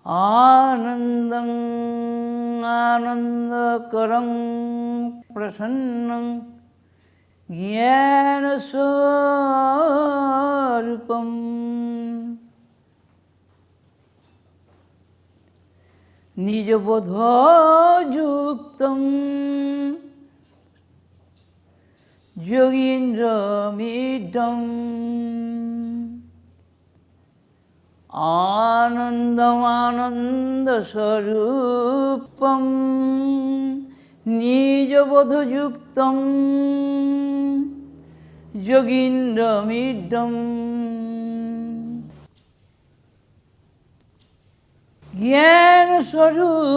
आनन्दं आनन्दकरं प्रसन्नं ज्ञानस्वरूपं निजबोधयुक्तं योगीन्द्रमिदम् आनन्दमानन्दस्वरूपं निजबोधयुक्तं योगीन्द्रमिदम् ज्ञानस्वरूपं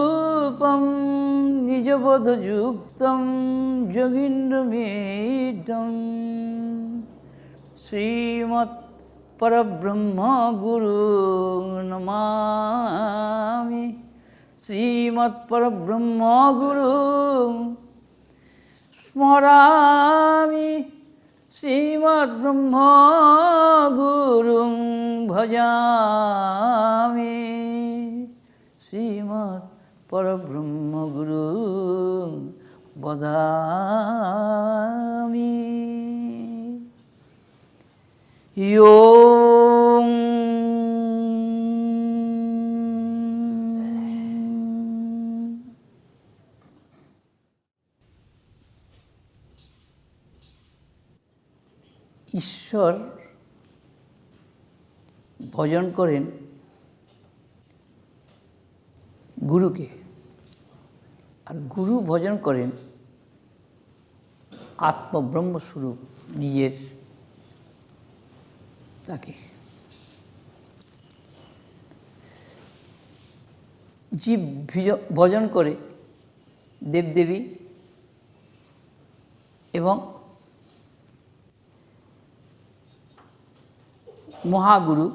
निजबोधयुक्तं योगीन्द्रमिदम् श्रीमत्परब्रह्म गुरुं नमामि। श्रीमत्परब्रह्म गुरुं स्मरामि। श्रीमद्ब्रह्म गुरुं भजामि। श्रीमत्परब्रह्म गुरुं वदामि। यों ঈশ্বর ভজন করেন গুরুকে, আর গুরু ভজন করেন আত্মব্রহ্মস্বরূপ নিজের তাকে। জীব ভজন করে দেবদেবী এবং মহাগুরু,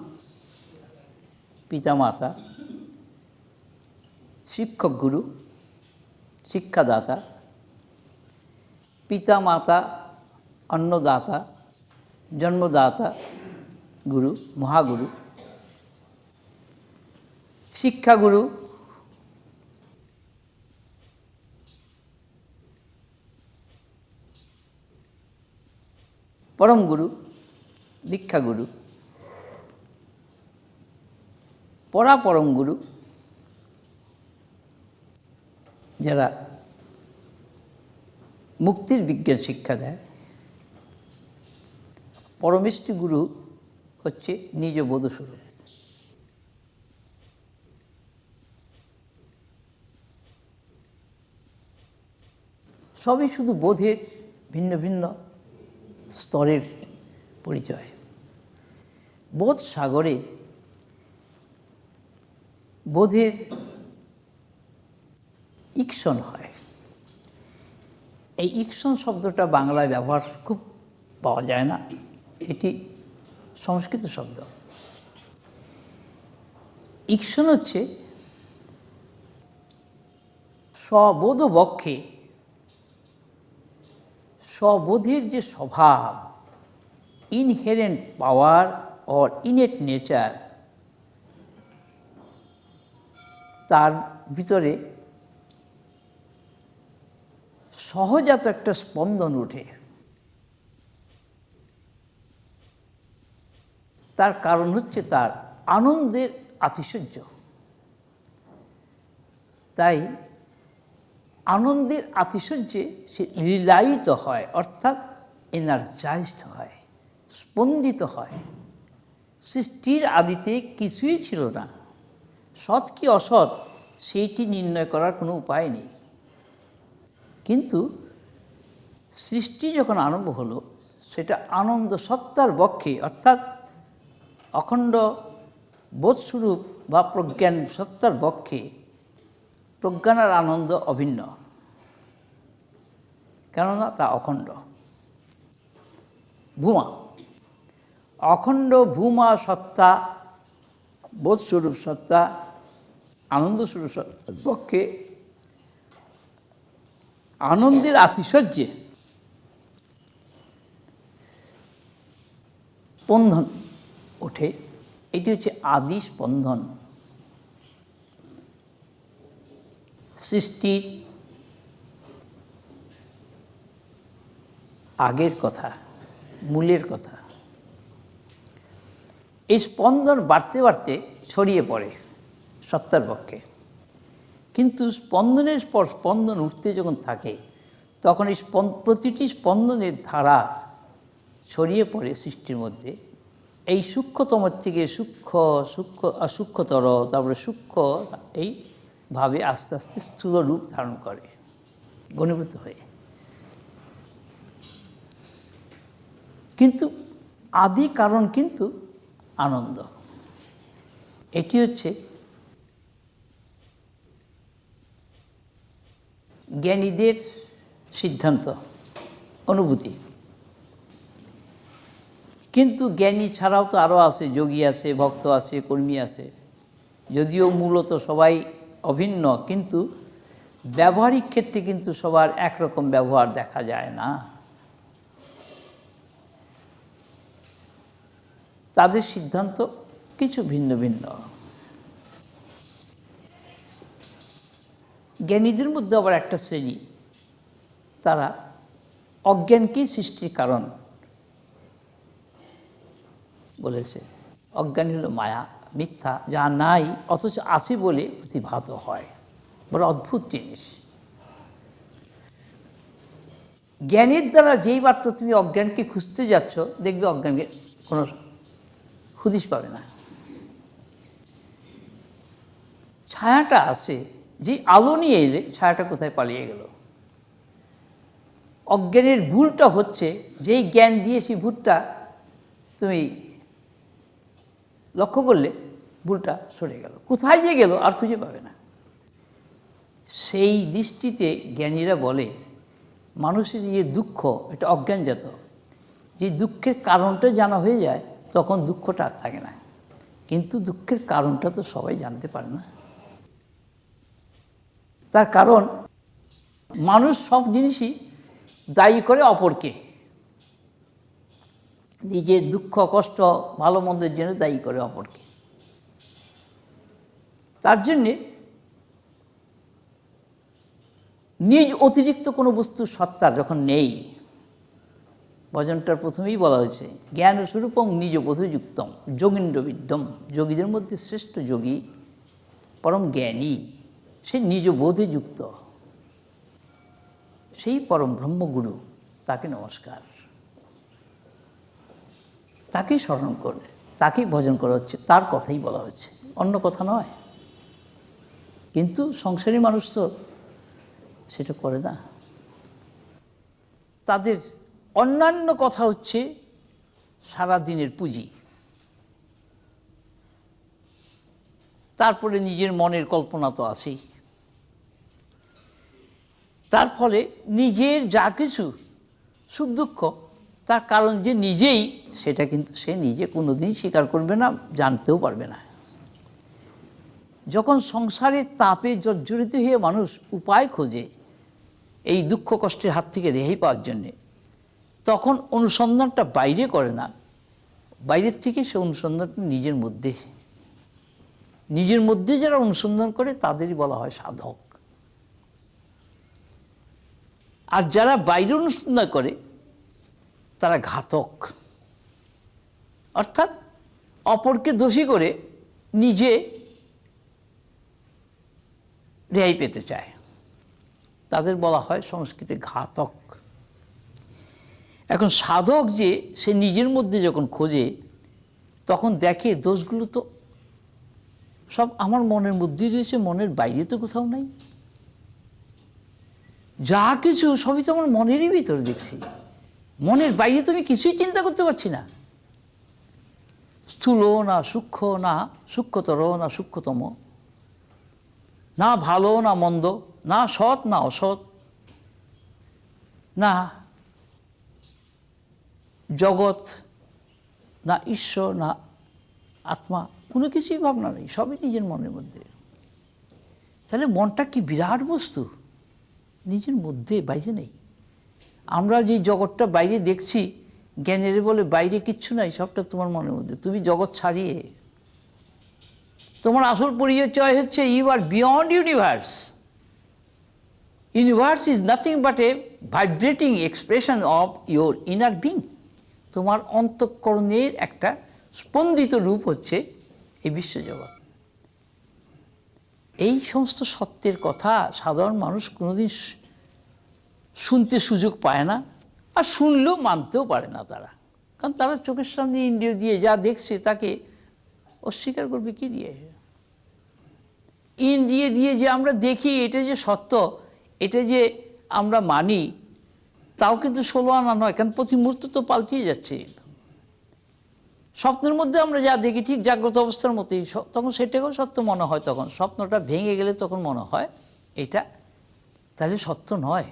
পিতামাতা, শিক্ষক গুরু, শিক্ষাদাতা, পিতামাতা, অন্নদাতা, জন্মদাতা গুরু, মহাগুরু, শিক্ষাগুরু, পরম গুরু, দীক্ষাগুরু, পরাপরম গুরু, যারা মুক্তির বিজ্ঞান শিক্ষা দেয়। পরমেষ্টি গুরু হচ্ছে নিজ বোধস্বরূপ। সবই শুধু বোধের ভিন্ন ভিন্ন স্তরের পরিচয়। বোধ সাগরে বোধের ইকশন হয়। এই ইকশন শব্দটা বাংলায় ব্যবহার খুব পাওয়া যায় না, এটি সংস্কৃত শব্দ। ইকশন হচ্ছে স্ববোধ বক্ষে স্ববোধের যে স্বভাব, inherent power or innate nature, তার ভিতরে সহজাত একটা স্পন্দন ওঠে। তার কারণ হচ্ছে তার আনন্দের আতিশয্য। তাই আনন্দের আতিশয্যে সে লীলায়িত হয়, অর্থাৎ এনার্জাইজড হয়, স্পন্দিত হয়। সৃষ্টির আদিতে কিছুই ছিল না, সৎ কি অসৎ সেইটি নির্ণয় করার কোনো উপায় নেই। কিন্তু সৃষ্টি যখন আরম্ভ হলো, সেটা আনন্দ সত্তার বক্ষে, অর্থাৎ অখণ্ড বোধস্বরূপ বা প্রজ্ঞান সত্তার বক্ষে প্রজ্ঞান আর আনন্দ অভিন্ন। কেননা তা অখণ্ড ভূমা, অখণ্ড ভূমা সত্তা, বোধস্বরূপ সত্তা, আনন্দস্বরূপ সত্তার পক্ষে আনন্দের আতিশয্যে স্পন্দন ওঠে। এটি হচ্ছে আদি স্পন্দন। সৃষ্টির আগের কথা, মূলের কথা। এই স্পন্দন বাড়তে বাড়তে ছড়িয়ে পড়ে সত্তার পক্ষে, কিন্তু স্পন্দনের পর স্পন্দন উঠতে যখন থাকে তখন এই প্রতিটি স্পন্দনের ধারা ছড়িয়ে পড়ে সৃষ্টির মধ্যে। এই সূক্ষ্মতম থেকে সূক্ষ্মতর, তারপরে সূক্ষ্ম, এইভাবে আস্তে আস্তে স্থূল রূপ ধারণ করে ঘনীভূত হয়ে। কিন্তু আদি কারণ কিন্তু আনন্দ। এটি হচ্ছে জ্ঞানীদের সিদ্ধান্ত, অনুভূতি। কিন্তু জ্ঞানী ছাড়াও তো আরও আছে, যোগী আছে, ভক্ত আছে, কর্মী আছে। যদিও মূলত সবাই অভিন্ন, কিন্তু ব্যবহারিক ক্ষেত্রে কিন্তু সবার একরকম ব্যবহার দেখা যায় না। তাদের সিদ্ধান্ত কিছু ভিন্ন ভিন্ন। জ্ঞানীদের মধ্যে আবার একটা শ্রেণী, তারা অজ্ঞানকেই সৃষ্টির কারণ বলেছে। অজ্ঞান হলো মায়া, মিথ্যা, যা নাই অথচ আছে বলে প্রতিভাত হয়। বড় অদ্ভুত জিনিস। জ্ঞানের দ্বারা যেই মাত্র তুমি অজ্ঞানকে খুঁজতে যাচ্ছ, দেখবে অজ্ঞানকে কোনো হুদিস পাবে না। ছায়াটা আছে, যে আলো নিয়ে এলে ছায়াটা কোথায় পালিয়ে গেল। অজ্ঞানের ভুলটা হচ্ছে যেই জ্ঞান দিয়ে সেই ভুলটা তুমি লক্ষ্য করলে ভুলটা সরে গেল, কোথায় যে গেল আর খুঁজে পাবে না। সেই দৃষ্টিতে জ্ঞানীরা বলে মানুষের যে দুঃখ, এটা অজ্ঞানজাত। যে দুঃখের কারণটা জানা হয়ে যায় তখন দুঃখটা আর থাকে না। কিন্তু দুঃখের কারণটা তো সবাই জানতে পারে না। তার কারণ মানুষ সব জিনিসই দায়ী করে অপরকে, নিজের দুঃখ কষ্ট ভালো মন্দের জন্য দায়ী করে অপরকে। তার জন্যে নিজ অতিরিক্ত কোনো বস্তুর সত্তা যখন নেই, ভজনটার প্রথমেই বলা হয়েছে জ্ঞান স্বরূপং নিজ বোধযুক্তম যোগীন্দ্র বিদ্যম। যোগীদের মধ্যে শ্রেষ্ঠ যোগী, পরম জ্ঞানী, সে নিজ বোধে যুক্ত, সেই পরম ব্রহ্মগুরু, তাকে নমস্কার, তাকেই স্মরণ করে, তাকেই ভজন করা হচ্ছে, তার কথাই বলা হচ্ছে, অন্য কথা নয়। কিন্তু সংসারী মানুষ তো সেটা করে না। তাদের অন্যান্য কথা হচ্ছে সারাদিনের পুঁজি, তারপরে নিজের মনের কল্পনা তো আছেই। তার ফলে নিজের যা কিছু সুখ দুঃখ, তার কারণ যে নিজেই, সেটা কিন্তু সে নিজে কোনোদিনই স্বীকার করবে না, জানতেও পারবে না। যখন সংসারের তাপে জর্জরিত হয়ে মানুষ উপায় খোঁজে এই দুঃখ কষ্টের হাত থেকে রেহাই পাওয়ার জন্যে, তখন অনুসন্ধানটা বাইরে করে না, বাইরের থেকে সে অনুসন্ধানটা নিজের মধ্যে। নিজের মধ্যে যারা অনুসন্ধান করে তাদেরই বলা হয় সাধক। আর যারা বাইরে অনুসন্ধান করে তারা ঘাতক, অর্থাৎ অপরকে দোষী করে নিজে রেহাই পেতে চায়। তাদের বলা হয় সংস্কৃতে ঘাতক। এখন সাধক যে, সে নিজের মধ্যে যখন খোঁজে তখন দেখে দোষগুলো তো সব আমার মনের মধ্যেই রয়েছে, মনের বাইরে তো কোথাও নাই। যা কিছু সবই তো আমার মনেরই ভিতরে দেখছি, মনের বাইরে তো আমি কিছুই চিন্তা করতে পারছি না। স্থূল না সূক্ষ্ম, না সূক্ষ্মতর না সূক্ষ্মতম, না ভালো না মন্দ, না সৎ না অসৎ, না জগৎ, না ঈশ্বর, না আত্মা, কোনো কিছুই ভাবনা নেই, সবই নিজের মনের মধ্যে। তাহলে মনটা কি বিরাট বস্তু, নিজের মধ্যে, বাইরে নেই। আমরা যে জগৎটা বাইরে দেখছি, জ্ঞানীরা বলে বাইরে কিচ্ছু নাই, সবটা তোমার মনের মধ্যে। তুমি জগৎ ছাড়িয়ে তোমার আসল পরিচয় হচ্ছে you are beyond universe. Universe is nothing but a vibrating expression of your inner being. তোমার অন্তঃকরণের একটা স্পন্দিত রূপ হচ্ছে এই বিশ্বজগৎ। এই সমস্ত সত্যের কথা সাধারণ মানুষ কোনোদিন শুনতে সুযোগ পায় না, আর শুনলেও মানতেও পারে না তারা। কারণ তারা চোখের সামনে ইন্দ্রিয় দিয়ে যা দেখছে তাকে অস্বীকার করবে কি দিয়ে? ইন্দ্রিয় দিয়ে যে আমরা দেখি এটা যে সত্য, এটা যে আমরা মানি, তাও কিন্তু 16 আনা নয়, কারণ প্রতি মুহূর্ত তো পাল্টিয়ে যাচ্ছে। স্বপ্নের মধ্যে আমরা যা দেখি ঠিক জাগ্রত অবস্থার মতোই, তখন সেটাকেও সত্য মনে হয়। তখন স্বপ্নটা ভেঙে গেলে তখন মনে হয় এটা তাহলে সত্য নয়।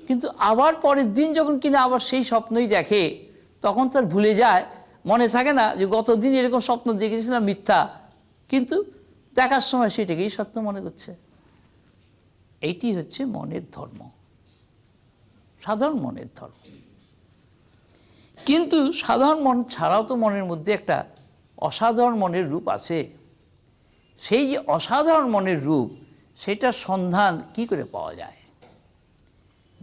কিন্তু আবার পরের দিন যখন কিনা আবার সেই স্বপ্নই দেখে, তখন তার ভুলে যায়, মনে থাকে না যে গতদিন এরকম স্বপ্ন দেখেছিলাম মিথ্যা, কিন্তু দেখার সময় সেটাকেই সত্য মনে করছে। এইটি হচ্ছে মনের ধর্ম, সাধারণ মনের ধর্ম। কিন্তু সাধারণ মন ছাড়াও তো মনের মধ্যে একটা অসাধারণ মনের রূপ আছে। সেই যে অসাধারণ মনের রূপ, সেটার সন্ধান কি করে পাওয়া যায়?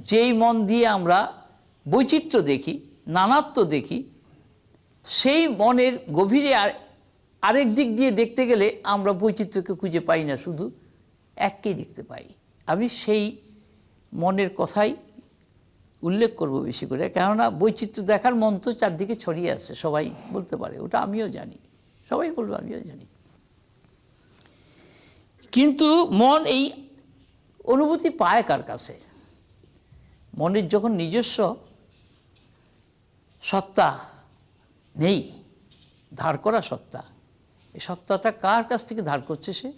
যেই মন দিয়ে আমরা বৈচিত্র্য দেখি, নানাত্ব দেখি, সেই মনের গভীরে আরেক দিক দিয়ে দেখতে গেলে আমরা বৈচিত্র্যকে খুঁজে পাই না, শুধু এককেই দেখতে পাই। আমি সেই মনের কথাই উল্লেখ করব বেশি করে, কেননা বৈচিত্র্য দেখার মন তো চারদিকে ছড়িয়ে আছে, সবাই বলতে পারে, ওটা আমিও জানি, সবাই বলবে আমিও জানি। কিন্তু মন এই অনুভূতি পায় কার কাছে? মনের যখন নিজস্ব সত্তা নেই, ধার করা সত্তা, এই সত্তাটা কার কাছ থেকে ধার করছে সে?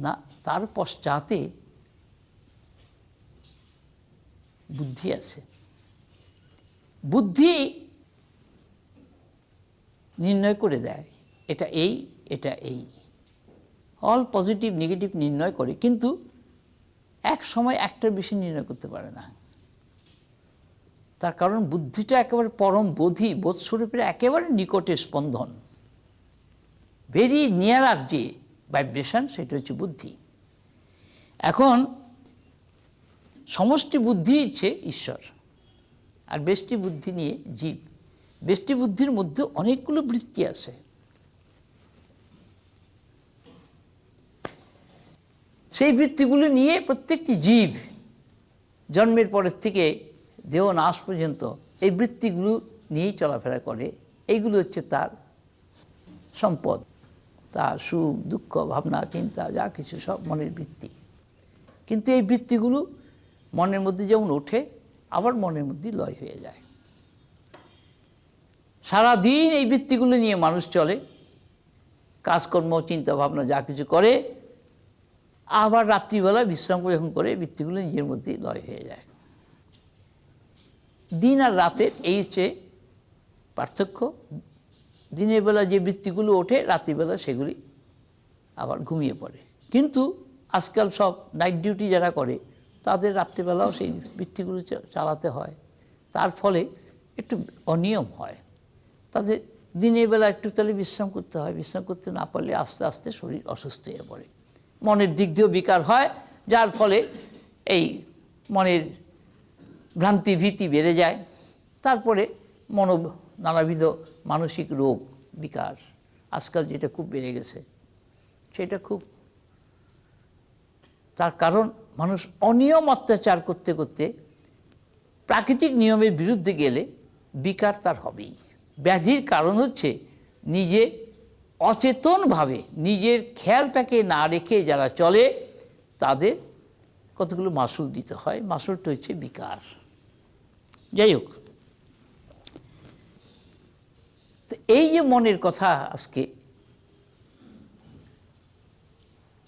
না, তার পশ্চাতে বুদ্ধি আছে। বুদ্ধি নির্ণয় করে দেয় এটা এই, এটা এই, অল পজিটিভ নেগেটিভ নির্ণয় করে, কিন্তু এক সময় একটার বেশি নির্ণয় করতে পারে না। তার কারণ বুদ্ধিটা একেবারে পরম বোধি, বোধস্বরূপের একেবারে নিকটে স্পন্দন, ভেরি নিয়ার আর যে ভাইব্রেশন, সেটা হচ্ছে বুদ্ধি। এখন সমষ্টি বুদ্ধি হচ্ছে ঈশ্বর, আর ব্যষ্টি বুদ্ধি নিয়ে জীব। ব্যষ্টি বুদ্ধির মধ্যে অনেকগুলো বৃত্তি আছে। সেই বৃত্তিগুলো নিয়ে প্রত্যেকটি জীব জন্মের পরের থেকে দেহ নাশ পর্যন্ত এই বৃত্তিগুলো নিয়েই চলাফেরা করে। এইগুলো হচ্ছে তার সম্পদ, তার সুখ দুঃখ ভাবনা চিন্তা যা কিছু সব মনের বৃত্তি। কিন্তু এই বৃত্তিগুলো মনের মধ্যে যেমন ওঠে, আবার মনের মধ্যে লয় হয়ে যায়। সারাদিন এই বৃত্তিগুলো নিয়ে মানুষ চলে, কাজকর্ম চিন্তা ভাবনা যা কিছু করে, আবার রাত্রিবেলা বিশ্রাম যখন করে বৃত্তিগুলো নিজের মধ্যে লয় হয়ে যায়। দিন আর রাতের এই হচ্ছে পার্থক্য। দিনের বেলা যে বৃত্তিগুলো ওঠে, রাত্রিবেলা সেগুলি আবার ঘুমিয়ে পড়ে। কিন্তু আজকাল সব নাইট ডিউটি যারা করে, তাদের রাত্রিবেলাও সেই বৃত্তিগুলো চালাতে হয়। তার ফলে একটু অনিয়ম হয়। তাদের দিনের বেলা একটু তাহলে বিশ্রাম করতে হয়, বিশ্রাম করতে না পারলে আস্তে আস্তে শরীর অসুস্থ হয়ে পড়ে, মনের দিক দিয়েও বিকার হয়, যার ফলে এই মনের ভ্রান্তি ভীতি বেড়ে যায়। তারপরে নানাবিধ মানসিক রোগ বিকার আজকাল যেটা খুব বেড়ে গেছে, সেটা খুব, তার কারণ মানুষ অনিয়ম অত্যাচার করতে করতে প্রাকৃতিক নিয়মের বিরুদ্ধে গেলে বিকার তার হবেই। ব্যাধির কারণ হচ্ছে নিজে অচেতনভাবে নিজের খেয়ালটাকে না রেখে যারা চলে, তাদের কতগুলো মাসুল দিতে হয়, মাসুলটা হচ্ছে বিকার। যাই হোক, তো এই যে মনের কথা আজকে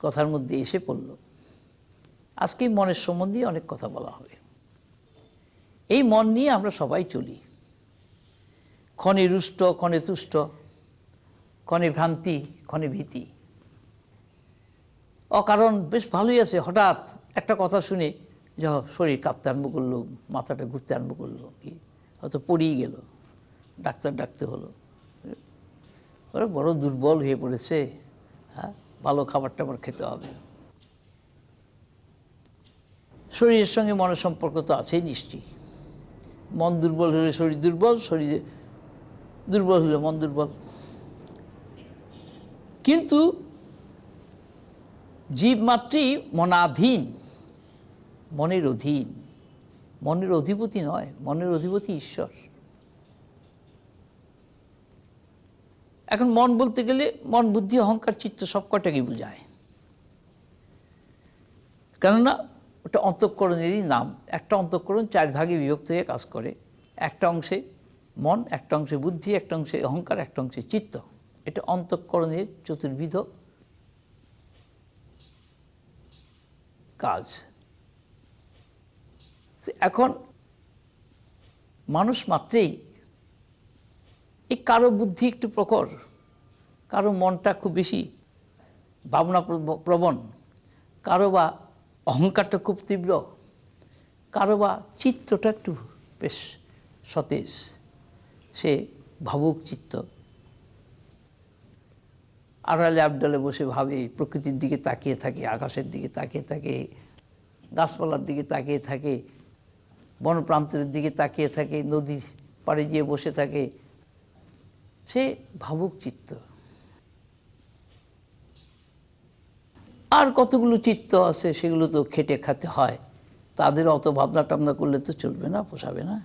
কথার মধ্যে এসে পড়ল, আজকে মনের সম্বন্ধে অনেক কথা বলা হবে। এই মন নিয়ে আমরা সবাই চলি, ক্ষণে রুষ্ট, ক্ষণে তুষ্ট, ক্ষণে ভ্রান্তি, ক্ষণে ভীতি। অকারণ বেশ ভালোই আছে, হঠাৎ একটা কথা শুনে যা শরীর কাঁপতে আরম্ভ করলো, মাথাটা ঘুরতে আরম্ভ করলো, কি হয়তো পড়েই গেল, ডাক্তার ডাকতে হলো, ওরা বড় দুর্বল হয়ে পড়েছে, হ্যাঁ ভালো খাবার টাবার খেতে হবে। শরীরের সঙ্গে মনের সম্পর্ক তো আছেই নিশ্চয়ই। মন দুর্বল হলে শরীর দুর্বল, শরীর দুর্বল হলে মন দুর্বল। কিন্তু জীব মাত্রই মনাধীন, মনের অধীন, মনের অধিপতি নয়, মনের অধিপতি ঈশ্বর। এখন মন বলতে গেলে মন, বুদ্ধি, অহংকার, চিত্ত সব কটাকে বোঝায়, কেননা ওটা অন্তঃকরণেরই নাম। একটা অন্তঃকরণ 4 ভাগে বিভক্ত হয়ে কাজ করে, একটা অংশে মন, একটা অংশে বুদ্ধি, একটা অংশে অহংকার, একটা অংশে চিত্ত। এটা অন্তঃকরণের চতুর্বিধ কাজ। এখন মানুষ মাত্রেই এই কারো বুদ্ধি একটু প্রখর, কারো মনটা খুব বেশি ভাবনা প্রবণ, কারো বা অহংকারটা খুব তীব্র, কারো বা চিত্তটা একটু বেশ সতেজ, সে ভাবুক চিত্ত। আড়ালে আবডালে বসে ভাবে, প্রকৃতির দিকে তাকিয়ে থাকে, আকাশের দিকে তাকিয়ে থাকে, গাছপালার দিকে তাকিয়ে থাকে, বনপ্রান্তের দিকে তাকিয়ে থাকে, নদীর পাড়ে গিয়ে বসে থাকে, সে ভাবুক চিত্ত। আর কতগুলো চিত্ত আছে, সেগুলো তো খেটে খাতে হয়, তাদের অত ভাবনা টাবনা করলে তো চলবে না, পোষাবে না।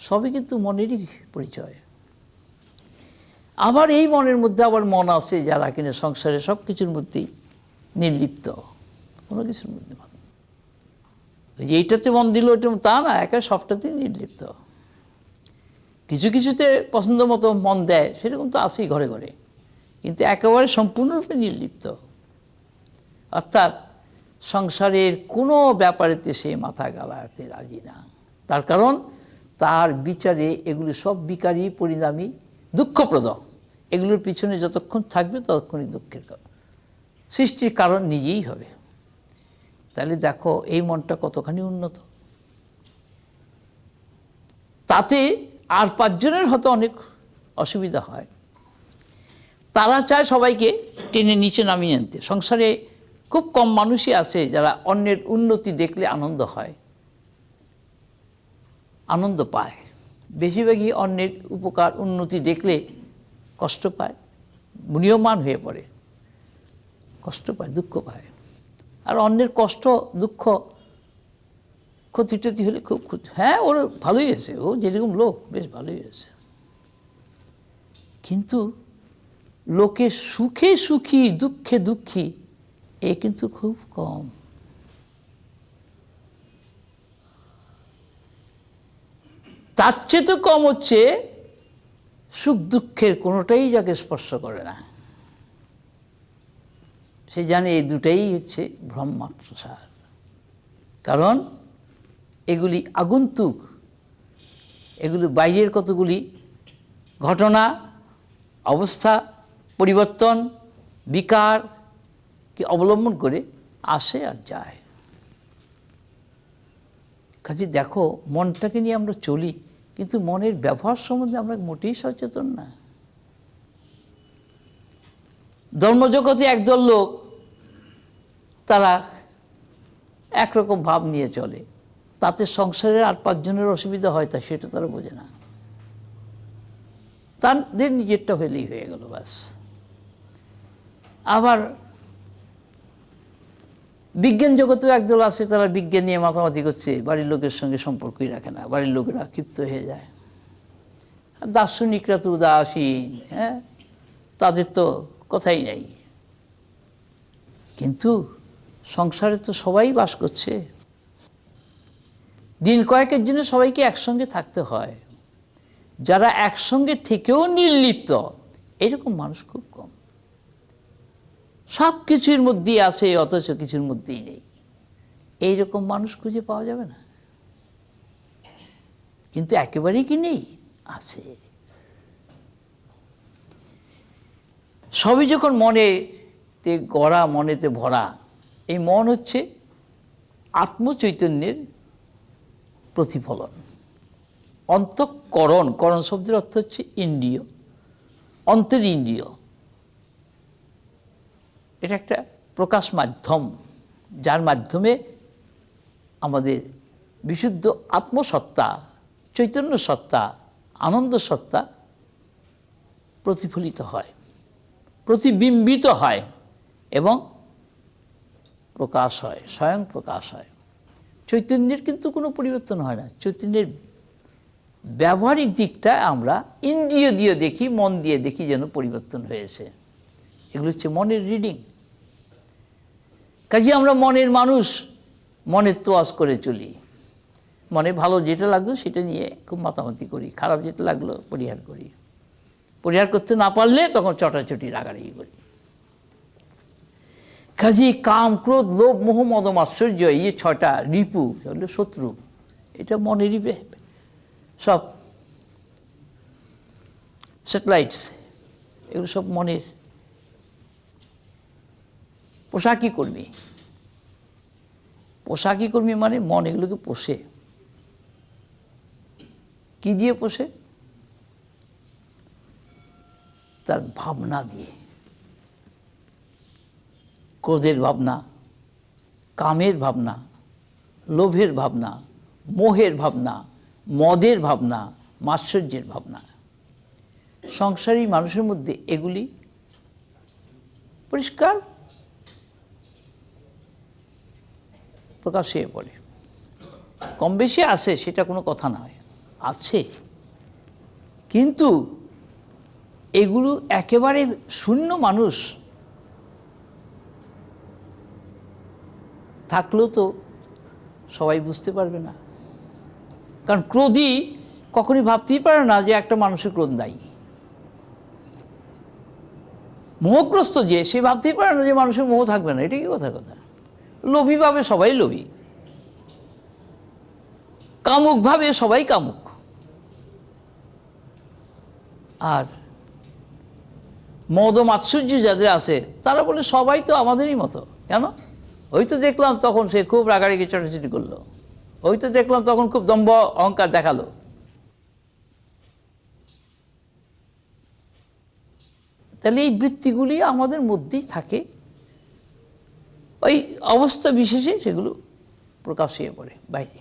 সবই কিন্তু মনেরই পরিচয়। আবার এই মনের মধ্যে আবার মন আছে যারা কিনা সংসারে সব কিছুর মধ্যেই নির্লিপ্ত, কোনো কিছুর মধ্যে মন, এইটাতে মন দিল ওইটা তা না, একা সবটাতেই নির্লিপ্ত। কিছু কিছুতে পছন্দ মতো মন দেয়, সেরকম তো আছেই ঘরে ঘরে, কিন্তু একেবারে সম্পূর্ণরূপে নির্লিপ্ত। অর্থাৎ সংসারের কোনো ব্যাপারেতে সে মাথা গালাতে রাজি না। তার কারণ তার বিচারে এগুলি সব বিকারী, পরিণামী, দুঃখপ্রদ। এগুলোর পিছনে যতক্ষণ থাকবে ততক্ষণই দুঃখের কারণ, সৃষ্টির কারণ নিজেই হবে। তাহলে দেখো এই মনটা কতখানি উন্নত। তাতে আর 5 জনের হয়তো অনেক অসুবিধা হয়, তারা চায় সবাইকে টেনে নিচে নামিয়ে আনতে। সংসারে খুব কম মানুষই আছে যারা অন্যের উন্নতি দেখলে আনন্দ হয়, আনন্দ পায়। বেশিরভাগই অন্যের উপকার, উন্নতি দেখলে কষ্ট পায়, ম্রিয়মাণ হয়ে পড়ে, কষ্ট পায়, দুঃখ পায়। আর অন্যের কষ্ট, দুঃখ, ক্ষতি টতি হলে খুব হ্যাঁ ওর ভালোই হয়েছে, ও যেরকম লোক বেশ ভালোই হয়েছে। কিন্তু লোকে সুখে সুখী, দুঃখে দুঃখী, এ কিন্তু খুব কম। তার চেয়ে তো কম হচ্ছে সুখ দুঃখের কোনোটাই যাকে স্পর্শ করে না, সে জানে এই দুটাই হচ্ছে ভ্রমমাত্র সার। কারণ এগুলি আগন্তুক, এগুলি বাইরের কতগুলি ঘটনা, অবস্থা, পরিবর্তন, বিকার কি অবলম্বন করে আসে আর যায়। কাজে দেখো মনটাকে নিয়ে আমরা চলি, কিন্তু মনের ব্যবহার সম্বন্ধে আমরা মোটেই সচেতন না। ধর্মজগতে একদল লোক, তারা একরকম ভাব নিয়ে চলে, তাতে সংসারের আর 5 জনের অসুবিধা হয়, তা সেটা তারা বোঝে না। তাদের নিজেরটা হলেই হয়ে গেল ব্যাস। আবার বিজ্ঞান জগতেও একদল আছে, তারা বিজ্ঞান নিয়ে মাতামাতি করছে, বাড়ির লোকের সঙ্গে সম্পর্কই রাখে না, বাড়ির লোকেরা ক্ষিপ্ত হয়ে যায়। দার্শনিকরা তো উদাসীন, হ্যাঁ তাদের তো কথাই নেই। কিন্তু সংসারে তো সবাই বাস করছে, দিন কয়েকের জন্য সবাইকে একসঙ্গে থাকতে হয়। যারা একসঙ্গে থেকেও নির্লিপ্ত, এরকম মানুষ খুব কম। সব কিছুর মধ্যেই আছে অথচ কিছুর মধ্যেই নেই, এইরকম মানুষ খুঁজে পাওয়া যাবে না। কিন্তু একেবারেই কি নেই, আছে। সবই যখন মনেতে গড়া, মনেতে ভরা, এই মন হচ্ছে আত্মচৈতন্যের প্রতিফলন। অন্তঃকরণ, করণ শব্দের অর্থ হচ্ছে ইন্দ্রিয়, অন্তর ইন্দ্রিয়। এটা একটা প্রকাশ মাধ্যম, যার মাধ্যমে আমাদের বিশুদ্ধ আত্মসত্তা, চৈতন্য সত্তা, আনন্দ সত্তা প্রতিফলিত হয়, প্রতিবিম্বিত হয় এবং প্রকাশ হয়, স্বয়ং প্রকাশ হয়। চৈতন্যের কিন্তু কোনো পরিবর্তন হয় না। চৈতন্যের ব্যবহারিক দিকটা আমরা ইন্দ্রিয় দিয়ে দেখি, মন দিয়ে দেখি যেন পরিবর্তন হয়েছে। এগুলো হচ্ছে মনের রিডিং। কাজে আমরা মনের মানুষ, মনের তোয়াজ করে চলি। মনে ভালো যেটা লাগলো সেটা নিয়ে খুব মাতামাতি করি, খারাপ যেটা লাগলো পরিহার করি। পরিহার করতে না পারলে তখন চটাচটি রাগারাগি করি। কাজে কাম, ক্রোধ, লোভ, মোহ, মদ, মাৎসর্য, এই যে 6টা রিপু হলো শত্রু। এটা মনেরই সব স্যাটেলাইটস, এগুলো সব মনের পোশাকি কর্মী। পোশাকি কর্মী মানে মন এগুলোকে পোষে। কি দিয়ে পোষে? তার ভাবনা দিয়ে। ক্রোধের ভাবনা, কামের ভাবনা, লোভের ভাবনা, মোহের ভাবনা, মদের ভাবনা, মাৎসর্যের ভাবনা। সংসারী মানুষের মধ্যে এগুলি পরিষ্কার প্রকাশ হয়ে পড়ে। কম বেশি আছে, সেটা কোনো কথা নয়, আছে। কিন্তু এগুলো একেবারে শূন্য মানুষ থাকলেও তো সবাই বুঝতে পারবে না। কারণ ক্রোধী কখনই ভাবতেই পারে না যে একটা মানুষের ক্রোধ নাই। মোহগ্রস্ত যে, সে ভাবতেই পারে না যে মানুষের মোহ থাকবে না। এটা কি কথা? লোভী ভাবে সবাই লোভী, কামুক ভাবে সবাই কামুক। আর মদ মাৎসর্য যাদের আছে তারা বলে সবাই তো আমাদেরই মতো। কেন? ওই তো দেখলাম তখন সে খুব রাগারাগি চটাচটি করলো, ওই তো দেখলাম তখন খুব দম্ভ অহংকার দেখালো। তাহলে এই বৃত্তিগুলি আমাদের মধ্যেই থাকে, ওই অবস্থা বিশেষে সেগুলো প্রকাশ হয়ে পড়ে বাইরে।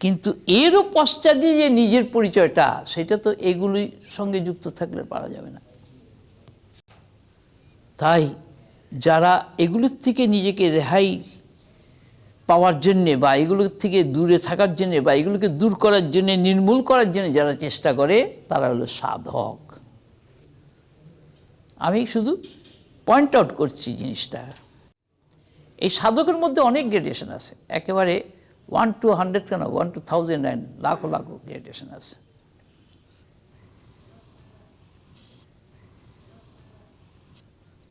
কিন্তু এরও পশ্চাতে যে নিজের পরিচয়টা, সেটা তো এগুলির সঙ্গে যুক্ত থাকলে পারা যাবে না। তাই যারা এগুলোর থেকে নিজেকে রেহাই পাওয়ার জন্যে, বা এগুলোর থেকে দূরে থাকার জন্যে, বা এগুলোকে দূর করার জন্যে, নির্মূল করার জন্য যারা চেষ্টা করে, তারা হলো সাধক। আমি শুধু পয়েন্ট আউট করছি জিনিসটা। এই সাধকের মধ্যে অনেক গ্রেডেশন আছে, একেবারে 1 to 100 কেন, 1 to 1000 লাখো লাখো গ্রেডেশন আছে।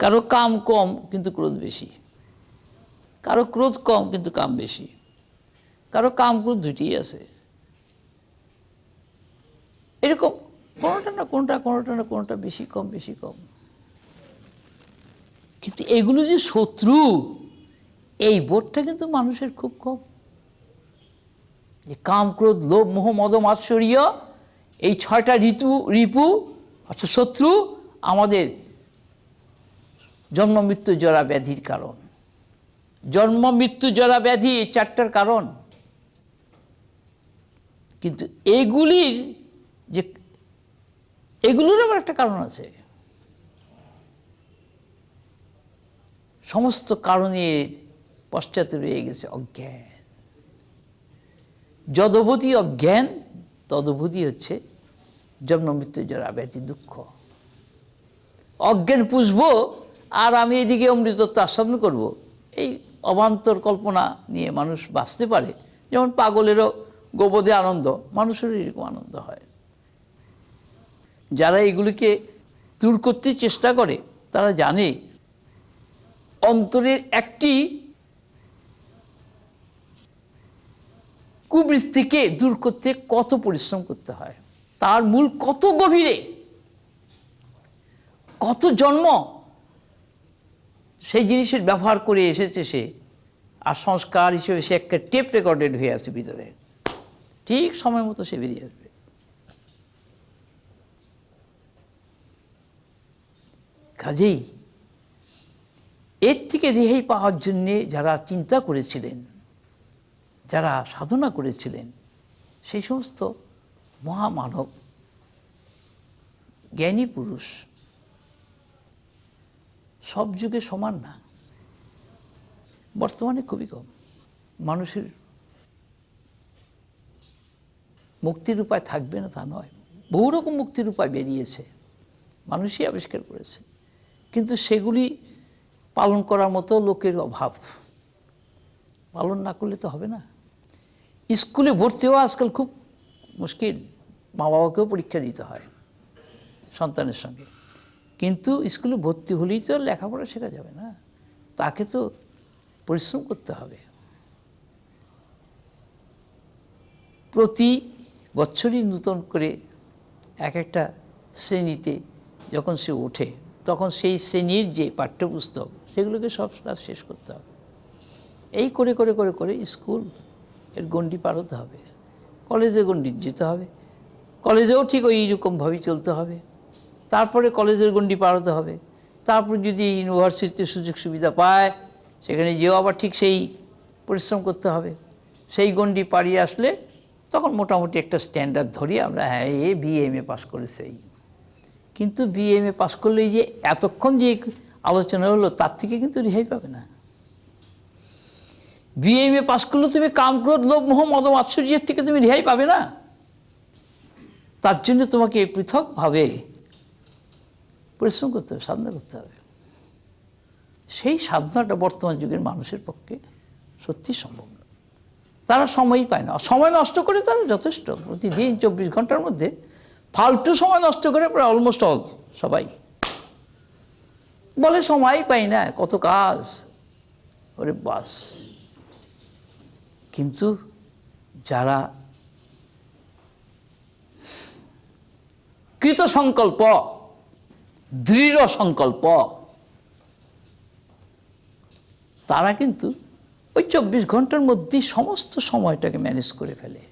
কারো কাম কম কিন্তু ক্রোধ বেশি, কারো ক্রোধ কম কিন্তু কাম বেশি, কারো কাম ক্রোধ দুটিই আছে। এরকম কোনোটা না কোনোটা, কোনোটা না কোনোটা বেশি কম, বেশি কম। কিন্তু এগুলো যে শত্রু, এই বোধটা কিন্তু মানুষের খুব কম। যে কাম, ক্রোধ, লোভ, মোহ, মদ, মাৎসর্য, এই 6টা রিপু অর্থাৎ শত্রু আমাদের জন্ম মৃত্যু জরা ব্যাধির কারণ। জন্ম মৃত্যু জরা ব্যাধি এই 4টার কারণ। কিন্তু এগুলির যে, এগুলোর আবার একটা কারণ আছে। সমস্ত কারণের পশ্চাতে রয়ে গেছে অজ্ঞান। যদবতী অজ্ঞান তদবধি হচ্ছে জন্ম মৃত্যু জরা ব্যাধি দুঃখ। অজ্ঞান পুষবো আর আমি এদিকে অমৃতত্ব আস্বাদন করব, এই অবান্তর কল্পনা নিয়ে মানুষ বাঁচতে পারে। যেমন পাগলেরও গোবধে আনন্দ, মানুষেরও এরকম আনন্দ হয়। যারা এগুলিকে দূর করতে চেষ্টা করে তারা জানে অন্তরের একটি কুবৃত্তিকে দূর করতে কত পরিশ্রম করতে হয়, তার মূল কত গভীরে, কত জন্ম সেই জিনিসের ব্যবহার করে এসেছে সে, আর সংস্কার হিসেবে সে একটা টেপ রেকর্ডেড হয়ে আছে ভিতরে, ঠিক সময় মতো সে বেরিয়ে আসবে। কাজেই এর থেকে রেহাই পাওয়ার জন্যে যারা চিন্তা করেছিলেন, যারা সাধনা করেছিলেন, সেই সমস্ত মহামানব জ্ঞানী পুরুষ সব যুগে সমান না, বর্তমানে খুবই কম। মানুষের মুক্তির উপায় থাকবে না তা নয়, বহু রকম মুক্তির উপায় বেরিয়েছে, মানুষই আবিষ্কার করেছে, কিন্তু সেগুলি পালন করার মতো লোকের অভাব। পালন না করলে তো হবে না। স্কুলে ভর্তি হওয়া আজকাল খুব মুশকিল, মা বাবাকেও পরীক্ষা দিতে হয় সন্তানের সঙ্গে, কিন্তু স্কুলে ভর্তি হলেই তো লেখাপড়া শেখা যাবে না, তাকে তো পরিশ্রম করতে হবে। প্রতি বছরই নূতন করে এক একটা শ্রেণীতে যখন সে ওঠে, তখন সেই শ্রেণীর যে পাঠ্যপুস্তক সেগুলোকে সব তার শেষ করতে হবে। এই করে করে করে করে স্কুল এর গণ্ডি পার হতে হবে, কলেজের গণ্ডি যেতে হবে, কলেজেও ঠিক ওই রকমভাবেই চলতে হবে, তারপরে কলেজের গণ্ডি পার হতে হবে, তারপর যদি ইউনিভার্সিটিতে সুযোগ সুবিধা পায় সেখানে যেও আবার ঠিক সেই পরিশ্রম করতে হবে। সেই গণ্ডি পাড়িয়ে আসলে তখন মোটামুটি একটা স্ট্যান্ডার্ড ধরি আমরা, হ্যাঁ এ BA-MA পাস করেছেই। কিন্তু BA-MA পাস করলেই যে এতক্ষণ যে আলোচনা হলো তার থেকে কিন্তু রেহাই পাবে না। BA-MA পাস করলে তুমি কাম, ক্রোধ, লোভ, মোহ, মদ, মাৎসর্যের থেকে তুমি রেহাই পাবে না। তার জন্য তোমাকে পৃথকভাবে পরিশ্রম করতে হবে, সাধনা করতে হবে। সেই সাধনাটা বর্তমান যুগের মানুষের পক্ষে সত্যি সম্ভব না। তারা সময়ই পায় না, সময় নষ্ট করে তারা যথেষ্ট, প্রতিদিন 24 ঘন্টার মধ্যে ফালতু সময় নষ্ট করে প্রায় অলমোস্ট অল সবাই বলে সময় পাই না, কত কাজ, ওরে বাস। কিন্তু যারা কৃত সংকল্প, দৃঢ় সংকল্প, তারা কিন্তু ওই 24 ঘন্টার মধ্যেই সমস্ত সময়টাকে ম্যানেজ করে ফেলে।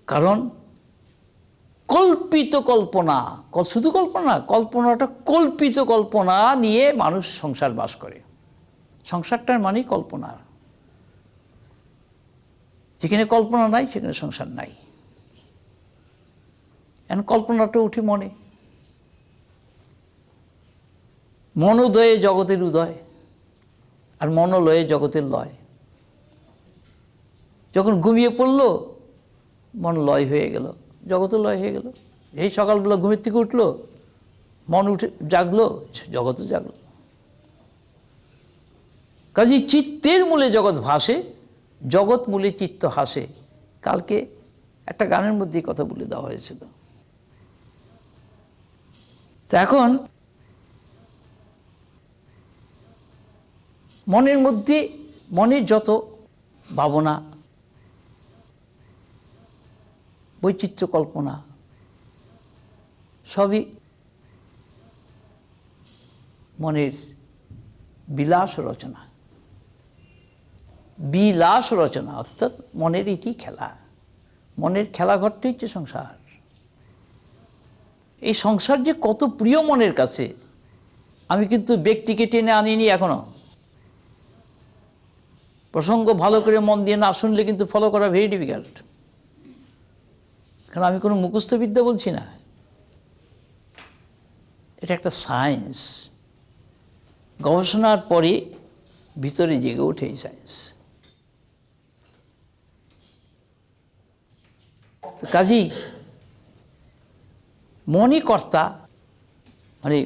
কারণ কল্পিত কল্পনা, শুধু কল্পনা, কল্পনাটা কল্পিত কল্পনা নিয়ে মানুষ সংসার বাস করে। সংসারটার মানেই কল্পনা, যেখানে কল্পনা নাই সেখানে সংসার নাই। এখন কল্পনাটা উঠে মনে, মনোদয়ে জগতের উদয় আর মনোলয়ে জগতের লয়। যখন ঘুমিয়ে পড়লো মন লয় হয়ে গেল, জগতের লয় হয়ে গেল। এই সকালবেলা ঘুমের থেকে উঠলো, মন উঠে জাগলো, জগৎও জাগলো। কাজেই চিত্তের মূলে জগৎ ভাসে, জগৎ মূলে চিত্ত হাসে। কালকে একটা গানের মধ্যে কথা বলে দেওয়া হয়েছিল। তো এখন মনের মধ্যে, মনের যত ভাবনা, বৈচিত্র্য কল্পনা, সবই মনের বিলাস রচনা। বিলাস রচনা অর্থাৎ মনের এটি খেলা, মনের খেলাঘরটাই হচ্ছে সংসার। এই সংসার যে কত প্রিয় মনের কাছে, আমি কিন্তু ব্যক্তিকে টেনে আনিনি এখনো। প্রসঙ্গ ভালো করে মন দিয়ে না শুনলে কিন্তু ফলো করা ভেরি ডিফিকাল্ট, কারণ আমি কোনো মুখস্থ বিদ্যা বলছি না, এটা একটা সায়েন্স। গবেষণার পরে ভিতরে জেগে ওঠে এই সায়েন্স। তো কাজেই মনই কর্তা, মানে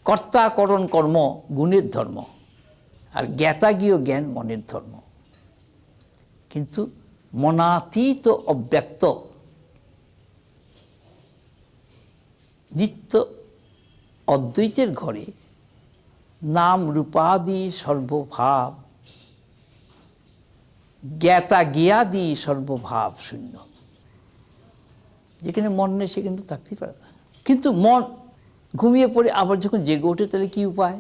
কর্তা করণ কর্ম গুণের ধর্ম, আর জ্ঞাতাজ্ঞেয় জ্ঞান মনের ধর্ম। কিন্তু মনাতীত অব্যক্ত নিত্য অদ্বৈতের ঘরে নাম রূপাদি সর্বভাব জ্ঞাতা জ্ঞাদি সর্বভাব শূন্য। যেখানে মন নেই সেখানে তো থাকতেই পারে না। কিন্তু মন ঘুমিয়ে পড়ে আবার যখন জেগে ওঠে তাহলে কী উপায়?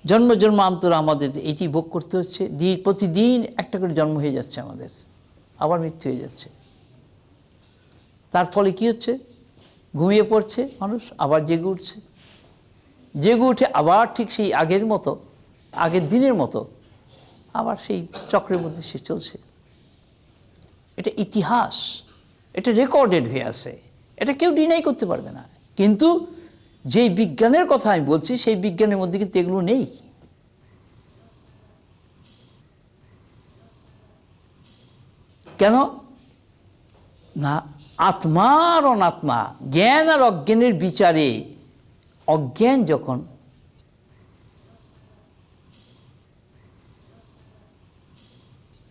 জন্ম জন্মান্তর আমাদের এটি ভোগ করতে হচ্ছে। প্রতিদিন একটা করে জন্ম হয়ে যাচ্ছে আমাদের, আবার মৃত্যু হয়ে যাচ্ছে। তার ফলে কী হচ্ছে? ঘুমিয়ে পড়ছে মানুষ, আবার জেগে উঠছে, জেগে উঠে আবার ঠিক সেই আগের মতো, আগের দিনের মতো আবার সেই চক্রের মধ্যে সে চলছে। এটা ইতিহাস, এটা রেকর্ডেড হয়ে আছে, এটা কেউ ডিনাই করতে পারবে না। কিন্তু যেই বিজ্ঞানের কথা আমি বলছি সেই বিজ্ঞানের মধ্যে কিন্তু এগুলো নেই। কেন না? আত্মার অনাত্মা, জ্ঞান আর অজ্ঞানের বিচারে অজ্ঞান যখন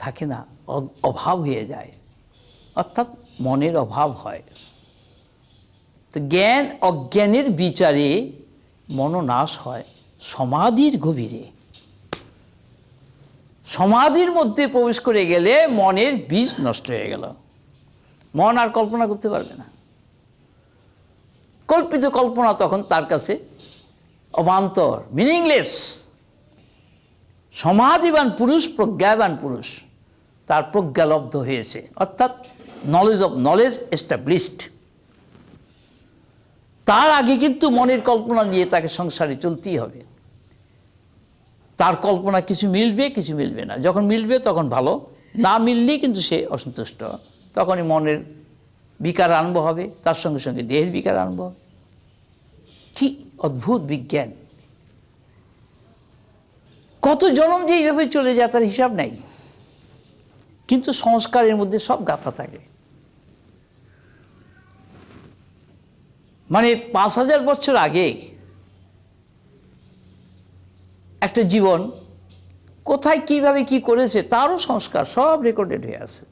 থাকে না, অভাব হয়ে যায়, অর্থাৎ মনের অভাব হয়। তো জ্ঞান অজ্ঞানের বিচারে মনোনাশ হয় সমাধির গভীরে। সমাধির মধ্যে প্রবেশ করে গেলে মনের বীজ নষ্ট হয়ে গেল। মন আর কল্পনা করতে পারবে না। কল্পিত কল্পনা তখন তার কাছে অবান্তর, মিনিংলেস। সমাধিবান পুরুষ প্রজ্ঞাবান পুরুষ, তার প্রজ্ঞালব্ধ হয়েছে, অর্থাৎ নলেজ এস্টাবলিশড। তার আগে কিন্তু মনের কল্পনা নিয়ে তাকে সংসারে চলতেই হবে। তার কল্পনা কিছু মিলবে, কিছু মিলবে না। যখন মিলবে তখন ভালো, না মিললেই কিন্তু সে অসন্তুষ্ট। তখনই মনের বিকার আরম্ভ হবে, তার সঙ্গে সঙ্গে দেহের বিকার আরম্ভ হবে। কি অদ্ভুত বিজ্ঞান! কত জনম যে এইভাবে চলে যায় তার হিসাব নেই। কিন্তু সংস্কারের মধ্যে সব গাঁথা থাকে। মানে 5000 বছর আগে একটা জীবন কোথায় কিভাবে কি করেছে তারও সংস্কার সব রেকর্ডেড হয়ে আছে।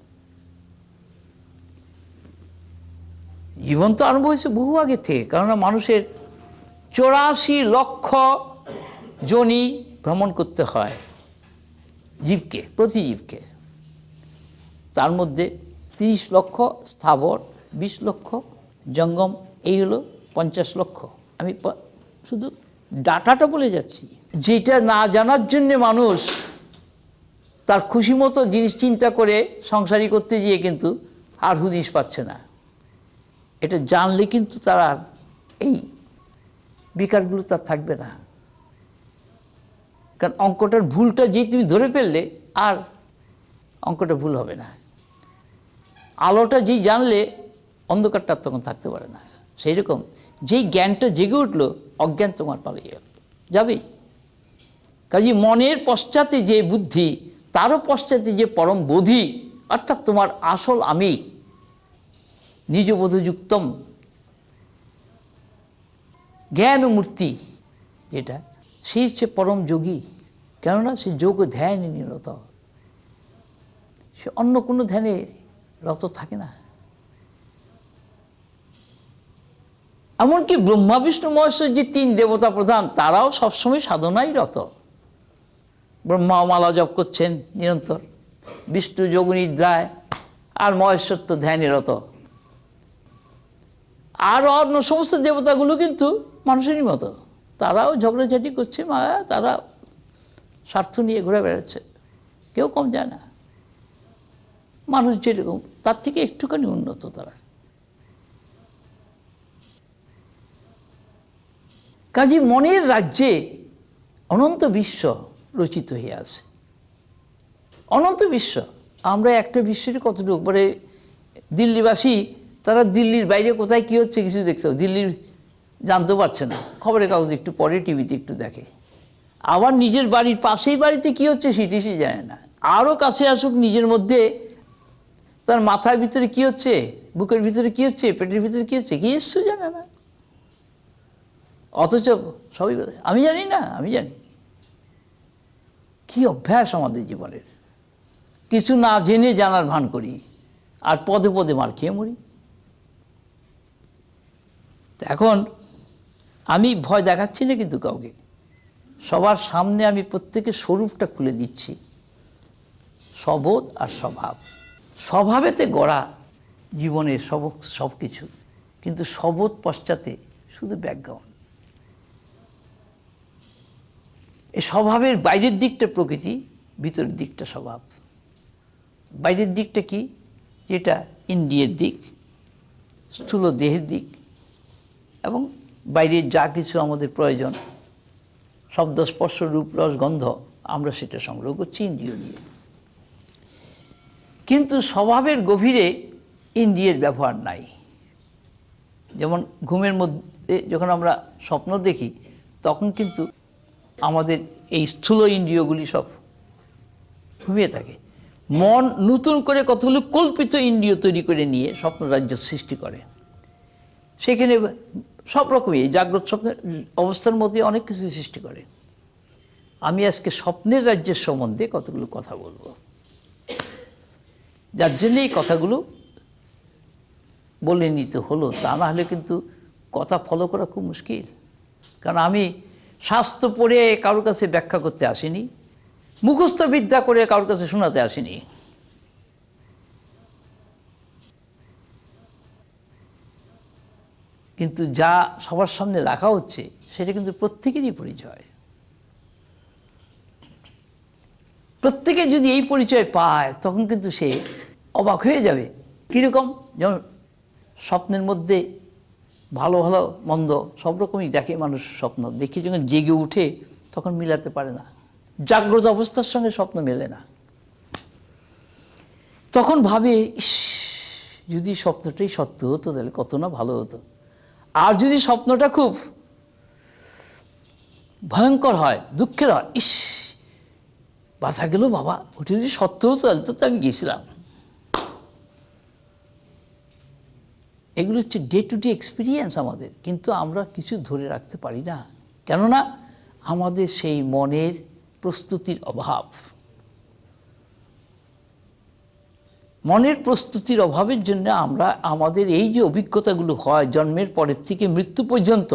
জীবন তো আরম্ভ হয়েছে বহু আগে থেকে, কারণ মানুষের 84 লক্ষ যোনি ভ্রমণ করতে হয় জীবকে, প্রতি জীবকে। তার মধ্যে 30 লক্ষ স্থাবর, 20 লক্ষ জঙ্গম, এই হলো 50 লক্ষ। আমি শুধু ডাটাটা বলে যাচ্ছি। যেটা না জানার জন্যে মানুষ তার খুশি মতো জিনিস চিন্তা করে সংসারী করতে গিয়ে কিন্তু আর হুদিস পাচ্ছে না। এটা জানলে কিন্তু তার আর এই বিকারগুলো তার থাকবে না। কারণ অঙ্কটার ভুলটা যেই তুমি ধরে ফেললে আর অঙ্কটা ভুল হবে না। আলোটা যেই জানলে অন্ধকারটা তখন থাকতে পারে না। সেই রকম যেই জ্ঞানটা জেগে উঠলো, অজ্ঞান তোমার পালিয়ে যাবেই। কাজে মনের পশ্চাতে যে বুদ্ধি, তারও পশ্চাতে যে পরম বোধি, অর্থাৎ তোমার আসল আমি, নিজবোধযুক্তম জ্ঞান মূর্তি, যেটা সে হচ্ছে পরম যোগী। কেননা সে যোগ ধ্যানে নিরত, সে অন্য কোনো ধ্যানে রত থাকে না। এমনকি ব্রহ্মা বিষ্ণু মহেশ্বর যে 3 দেবতা প্রধান, তারাও সবসময় সাধনাই রত। ব্রহ্মা মালা জপ করছেন নিরন্তর, বিষ্ণু যোগ নিদ্রায়, আর মহেশ্বর তো ধ্যানে রত। আর অন্য সমস্ত দেবতাগুলো কিন্তু মানুষেরই মতো, তারাও ঝগড়াঝাটি করছে, তারা স্বার্থ নিয়ে ঘুরে বেড়াচ্ছে, কেউ কম যায় না। মানুষ যেরকম তার থেকে একটুখানি উন্নত তারা। কাজে মনের রাজ্যে অনন্ত বিশ্ব রচিত হয়ে আছে। অনন্ত বিশ্ব, আমরা একটা বিশ্বের কতটুকু, মানে দিল্লিবাসী তারা দিল্লির বাইরে কোথায় কী হচ্ছে কিছু দেখতে, দিল্লির জানতে পারছে না, খবরের কাগজ একটু পরে, টিভিতে একটু দেখে। আবার নিজের বাড়ির পাশেই বাড়িতে কী হচ্ছে সেটি সে জানে না। আরও কাছে আসুক নিজের মধ্যে, তার মাথার ভিতরে কী হচ্ছে, বুকের ভিতরে কী হচ্ছে, পেটের ভিতরে কী হচ্ছে, কিছু জানে না। অথচ সবই বলে আমি জানি না, আমি জানি। কি অভ্যাস আমাদের জীবনের! কিছু না জেনে জানার ভান করি, আর পদে পদে মার খেয়ে মরি। এখন আমি ভয় দেখাচ্ছি না কিন্তু কাউকে, সবার সামনে আমি প্রত্যেকের স্বরূপটা খুলে দিচ্ছি। স্ববোধ আর স্বভাব। স্বভাবেতে গড়া জীবনের সব কিছু, কিন্তু স্ববোধ পশ্চাতে শুধু ব্যাকগ্রাউন্ড। এই স্বভাবের বাইরের দিকটা প্রকৃতি, ভিতরের দিকটা স্বভাব। বাইরের দিকটা কি? যেটা ইন্দ্রিয়ের দিক, স্থূল দেহের দিক, এবং বাইরের যা কিছু আমাদের প্রয়োজন, শব্দ, স্পর্শ, রূপ, রস, গন্ধ, আমরা সেটা সংগ্রহ করছি ইন্দ্রিয় দিয়ে। কিন্তু স্বভাবের গভীরে ইন্দ্রিয়ের ব্যবহার নাই। যেমন ঘুমের মধ্যে যখন আমরা স্বপ্ন দেখি, তখন কিন্তু আমাদের এই স্থূল ইন্দ্রিয়গুলি সব ঘুমিয়ে থাকে। মন নতুন করে কতগুলো কল্পিত ইন্দ্রিয় তৈরি করে নিয়ে স্বপ্নরাজ্য সৃষ্টি করে। সেখানে সব রকমই জাগ্রত স্বপ্নের অবস্থার মধ্যে অনেক কিছু সৃষ্টি করে। আমি আজকে স্বপ্নের রাজ্যের সম্বন্ধে কতগুলো কথা বলবো, যার জন্য এই কথাগুলো বলে নিতে হলো। তা না হলে কিন্তু কথা ফলো করা খুব মুশকিল। কারণ আমি শাস্ত্র পড়ে কারোর কাছে ব্যাখ্যা করতে আসিনি, মুখস্থ বিদ্যা করে কারোর কাছে শোনাতে আসিনি। কিন্তু যা সবার সামনে রাখা হচ্ছে সেটা কিন্তু প্রত্যেকেরই পরিচয়। প্রত্যেকে যদি এই পরিচয় পায় তখন কিন্তু সে অবাক হয়ে যাবে। কীরকম? যেমন স্বপ্নের মধ্যে ভালো ভালো মন্দ সব রকমই দেখে মানুষ। স্বপ্ন দেখে যখন জেগে উঠে তখন মিলাতে পারে না, জাগ্রত অবস্থার সঙ্গে স্বপ্ন মেলে না। তখন ভাবে, ইস, যদি স্বপ্নটাই সত্য হতো তাহলে কত না ভালো হতো। আর যদি স্বপ্নটা খুব ভয়ঙ্কর হয়, দুঃখের হয়, ইস, বাঁচা গেল বাবা, ওটা যদি সত্য হতো তাহলে তো আমি গেছিলাম। এগুলো হচ্ছে ডে টু ডে এক্সপিরিয়েন্স আমাদের, কিন্তু আমরা কিছু ধরে রাখতে পারি না। কেননা আমাদের সেই মনের প্রস্তুতির অভাব। মনের প্রস্তুতির অভাবের জন্য আমরা আমাদের এই যে অভিজ্ঞতাগুলো হয় জন্মের পরের থেকে মৃত্যু পর্যন্ত,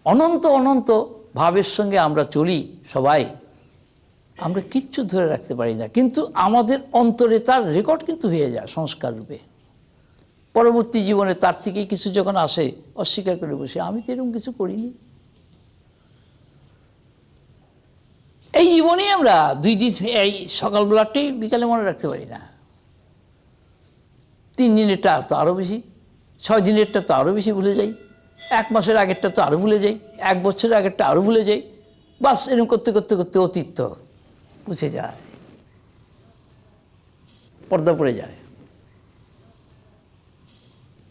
অনন্ত অনন্ত ভাবের সঙ্গে আমরা চলি সবাই, আমরা কিচ্ছু ধরে রাখতে পারি না। কিন্তু আমাদের অন্তরে তার রেকর্ড কিন্তু হয়ে যায় সংস্কার রূপে। পরবর্তী জীবনে তার থেকেই কিছু যখন আসে, অস্বীকার করে বসে, আমি তো এরকম কিছু করিনি। এই জীবনেই আমরা 2 দিন, এই সকালবেলাটাই বিকালে মনে রাখতে পারি না। 3 দিনেরটা তো আরও বেশি, 6 দিনেরটা তো আরও বেশি ভুলে যাই, 1 মাসের আগেরটা তো আরও ভুলে যাই, 1 বছরের আগেরটা আরও ভুলে যাই। বাস এরকম করতে করতে করতে অতীত মুছে যায়, পর্দা পড়ে যায়।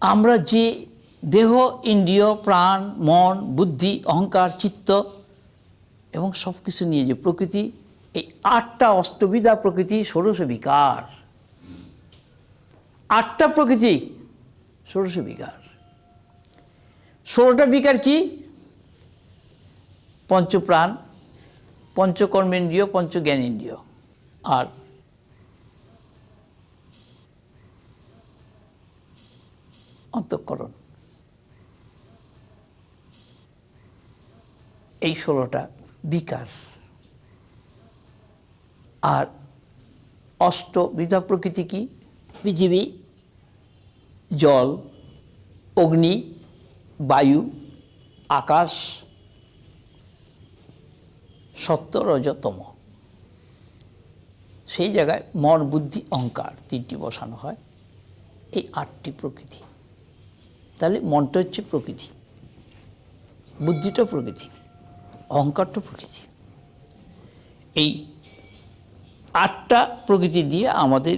আমরা যে দেহ, ইন্দ্রিয়, প্রাণ, মন, বুদ্ধি, অহংকার, চিত্ত এবং সব কিছু নিয়ে যে প্রকৃতি, এই 8টা অষ্টবিধা প্রকৃতি, 16 বিকার। 8টা প্রকৃতি, 16 বিকার। 16টা বিকার কি? পঞ্চপ্রাণ, পঞ্চকর্মেন্দ্রিয়, পঞ্চজ্ঞানেন্দ্রিয়, আর অন্তঃকরণ। এই 16টা বিকার। আর অষ্টবিধা প্রকৃতি কি? পৃথিবী, জল, অগ্নি, বায়ু, আকাশ, সত্য, রজ, তম। সেই জায়গায় মন, বুদ্ধি, অহংকার 3টি বসানো হয়। এই 8টি প্রকৃতি। তাহলে মনটা হচ্ছে প্রকৃতি, বুদ্ধিটা প্রকৃতি, অহংকারটা প্রকৃতি। এই 8টা প্রকৃতি দিয়ে আমাদের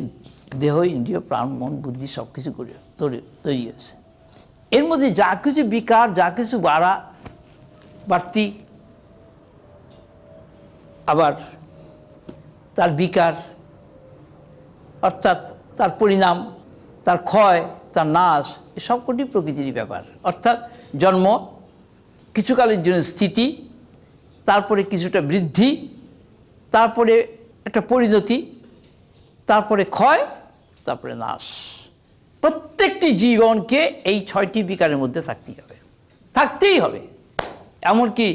দেহ, ইন্দ্রিয়, প্রাণ, মন, বুদ্ধি সব কিছু তৈরি হয়েছে। এর মধ্যে যা কিছু বিকার, যা কিছু বাড়তি, আবার তার বিকার অর্থাৎ তার পরিণাম, তার ক্ষয়, তার নাশ, এ সবকটি প্রকৃতিরই ব্যাপার। অর্থাৎ জন্ম, কিছুকালের জন্য স্থিতি, তারপরে কিছুটা বৃদ্ধি, তারপরে একটা পরিণতি, তারপরে ক্ষয়, তারপরে নাশ। প্রত্যেকটি জীবনকে এই 6টি বিকারের মধ্যে থাকতেই হবে। এমনকি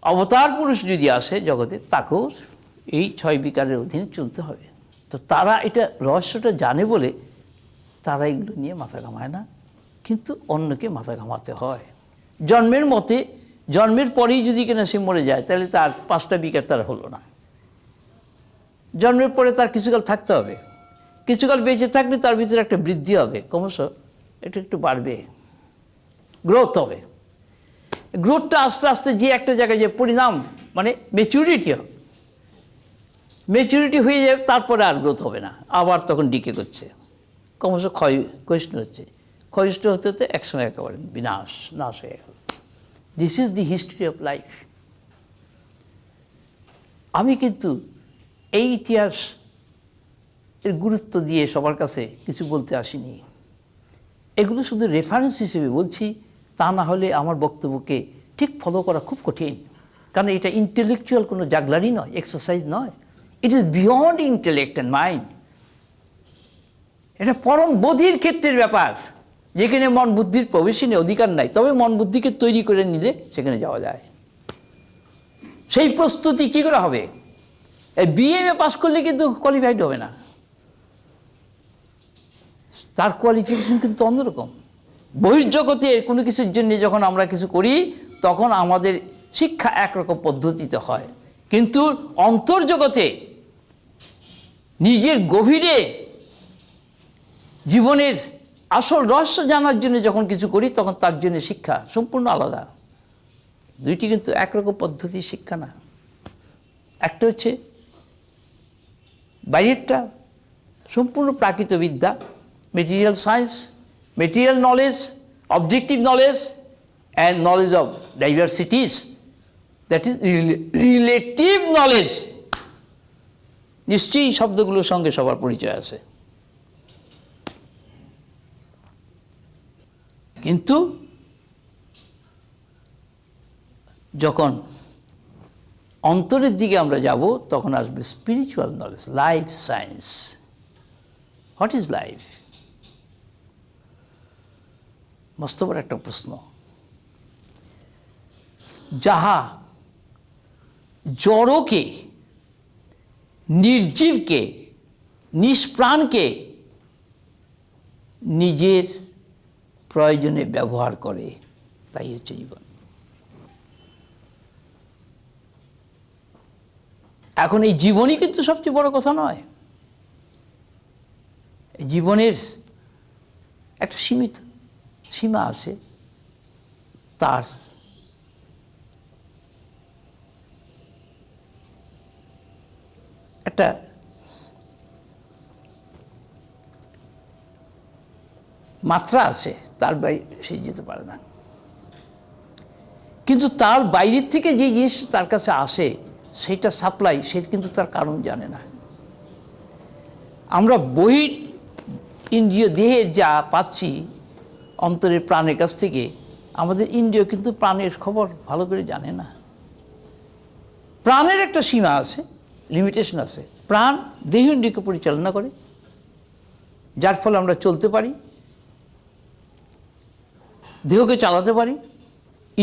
অবতার পুরুষ যদি আসে জগতে, তাকেও এই 6 বিকারের অধীনে চলতে হবে। তো তারা এটা রহস্যটা জানে বলে তারা এগুলো নিয়ে মাথা ঘামায় না, কিন্তু অন্যকে মাথা ঘামাতে হয়। জন্মের মতে জন্মের পরেই যদি কিনা সে মরে যায় তাহলে তার 5টা বিকার তার হলো না। জন্মের পরে তার কিছুকাল থাকতে হবে, কিছুকাল বেঁচে থাকলে তার ভিতরে একটা বৃদ্ধি হবে, ক্রমশ এটা একটু বাড়বে, গ্রোথ হবে। গ্রোথটা আস্তে আস্তে যে একটা জায়গায় যে পরিণাম মানে ম্যাচুরিটি হবে, ম্যাচুরিটি হয়ে যাবে, তারপরে আর গ্রোথ হবে না, আবার তখন ডিকে করছে, ক্রমশ ক্ষয়িষ্ণু হচ্ছে, ক্ষয়িষ্ণু হতে হতে একসময় একেবারে নাশ হয়ে গেল। This is the history of life. আমি কিন্তু এই ইতিহাস এর গুরুত্ব দিয়ে সবার কাছে কিছু বলতে আসিনি, এগুলো শুধু রেফারেন্স হিসেবে বলছি, তা না হলে আমার বক্তব্যকে ঠিক ফলো করা খুব কঠিন। কারণ এটা ইন্টেলেকচুয়াল কোনো জাগলারি নয়, এক্সারসাইজ নয়, it is beyond intellect and mind. এটা পরম বোধির ক্ষেত্রের ব্যাপার, যেখানে মন বুদ্ধির প্রবেশই নেই, অধিকার নাই, তবে মন বুদ্ধিকে তৈরি করে নিলে সেখানে যাওয়া যায়। সেই প্রস্তুতি কী করে হবে? এই বিএমএ পাস করলে কিন্তু কোয়ালিফাইড হবে না, তার কোয়ালিফিকেশন কিন্তু অন্যরকম। বহির্জগতের কোনো কিছুর জন্য যখন আমরা কিছু করি তখন আমাদের শিক্ষা একরকম পদ্ধতিতে হয়, কিন্তু অন্তর্জগতে নিজের গভীরে জীবনের আসল রহস্য জানার জন্য যখন কিছু করি তখন তার জন্য শিক্ষা সম্পূর্ণ আলাদা। দুইটি কিন্তু একরকম পদ্ধতির শিক্ষা না। একটা হচ্ছে বাইরেরটা সম্পূর্ণ প্রাকৃত বিদ্যা, material science, material knowledge, objective knowledge and knowledge of ডাইভার্সিটিস, that is relative knowledge. নিশ্চয়ই শব্দগুলোর সঙ্গে সবার পরিচয় আছে। কিন্তু যখন অন্তরের দিকে আমরা যাব তখন আসবে spiritual knowledge, life science. What is life? মস্ত বড় একটা প্রশ্ন, যাহা জড়কে, নির্জীবকে, নিষ্প্রাণকে নিজের প্রয়োজনে ব্যবহার করে, তাই হচ্ছে জীবন। এখন এই জীবনই কিন্তু সবচেয়ে বড় কথা নয়। জীবনের একটা সীমিত সীমা আছে, তার একটা মাত্রা আছে, তার বাইরে সে যেতে পারে না। কিন্তু তার বাইরের থেকে যে জিনিস তার কাছে আসে সেইটা সাপ্লাই, সে কিন্তু তার কারণ জানে না। আমরা বহির ইন্দ্রিয় দেহের যা পাচ্ছি অন্তরের প্রাণের কাছ থেকে, আমাদের ইন্দ্রিয় কিন্তু প্রাণের খবর ভালো করে জানে না। প্রাণের একটা সীমা আছে, লিমিটেশন আছে। প্রাণ দেহ ইন্দ্রিয়কে পরিচালনা করে, যার ফলে আমরা চলতে পারি, দেহকে চালাতে পারি,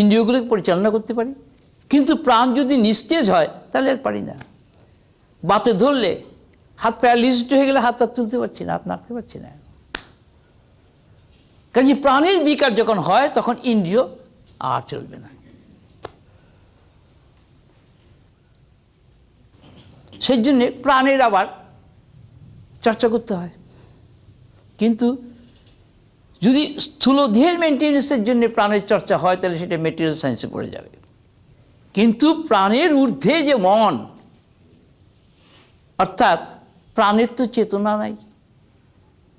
ইন্দ্রিয়গুলোকে পরিচালনা করতে পারি। কিন্তু প্রাণ যদি নিস্তেজ হয় তাহলে আর পারি না। বাতে ধরলে হাত প্যারালিসড হয়ে গেলে হাত তুলতে পারছি না, হাত নাড়তে পারছি না। কাজে প্রাণের বিকার যখন হয় তখন ইন্দ্রিয় আর চলবে না। সেই জন্যে প্রাণের আবার চর্চা করতে হয়। কিন্তু যদি স্থূল দেহের মেনটেন্যান্সের জন্য প্রাণের চর্চা হয় তাহলে সেটা মেটেরিয়াল সায়েন্সে পড়ে যাবে। কিন্তু প্রাণের ঊর্ধ্বে যে মন, অর্থাৎ প্রাণের তো চেতনা নাই,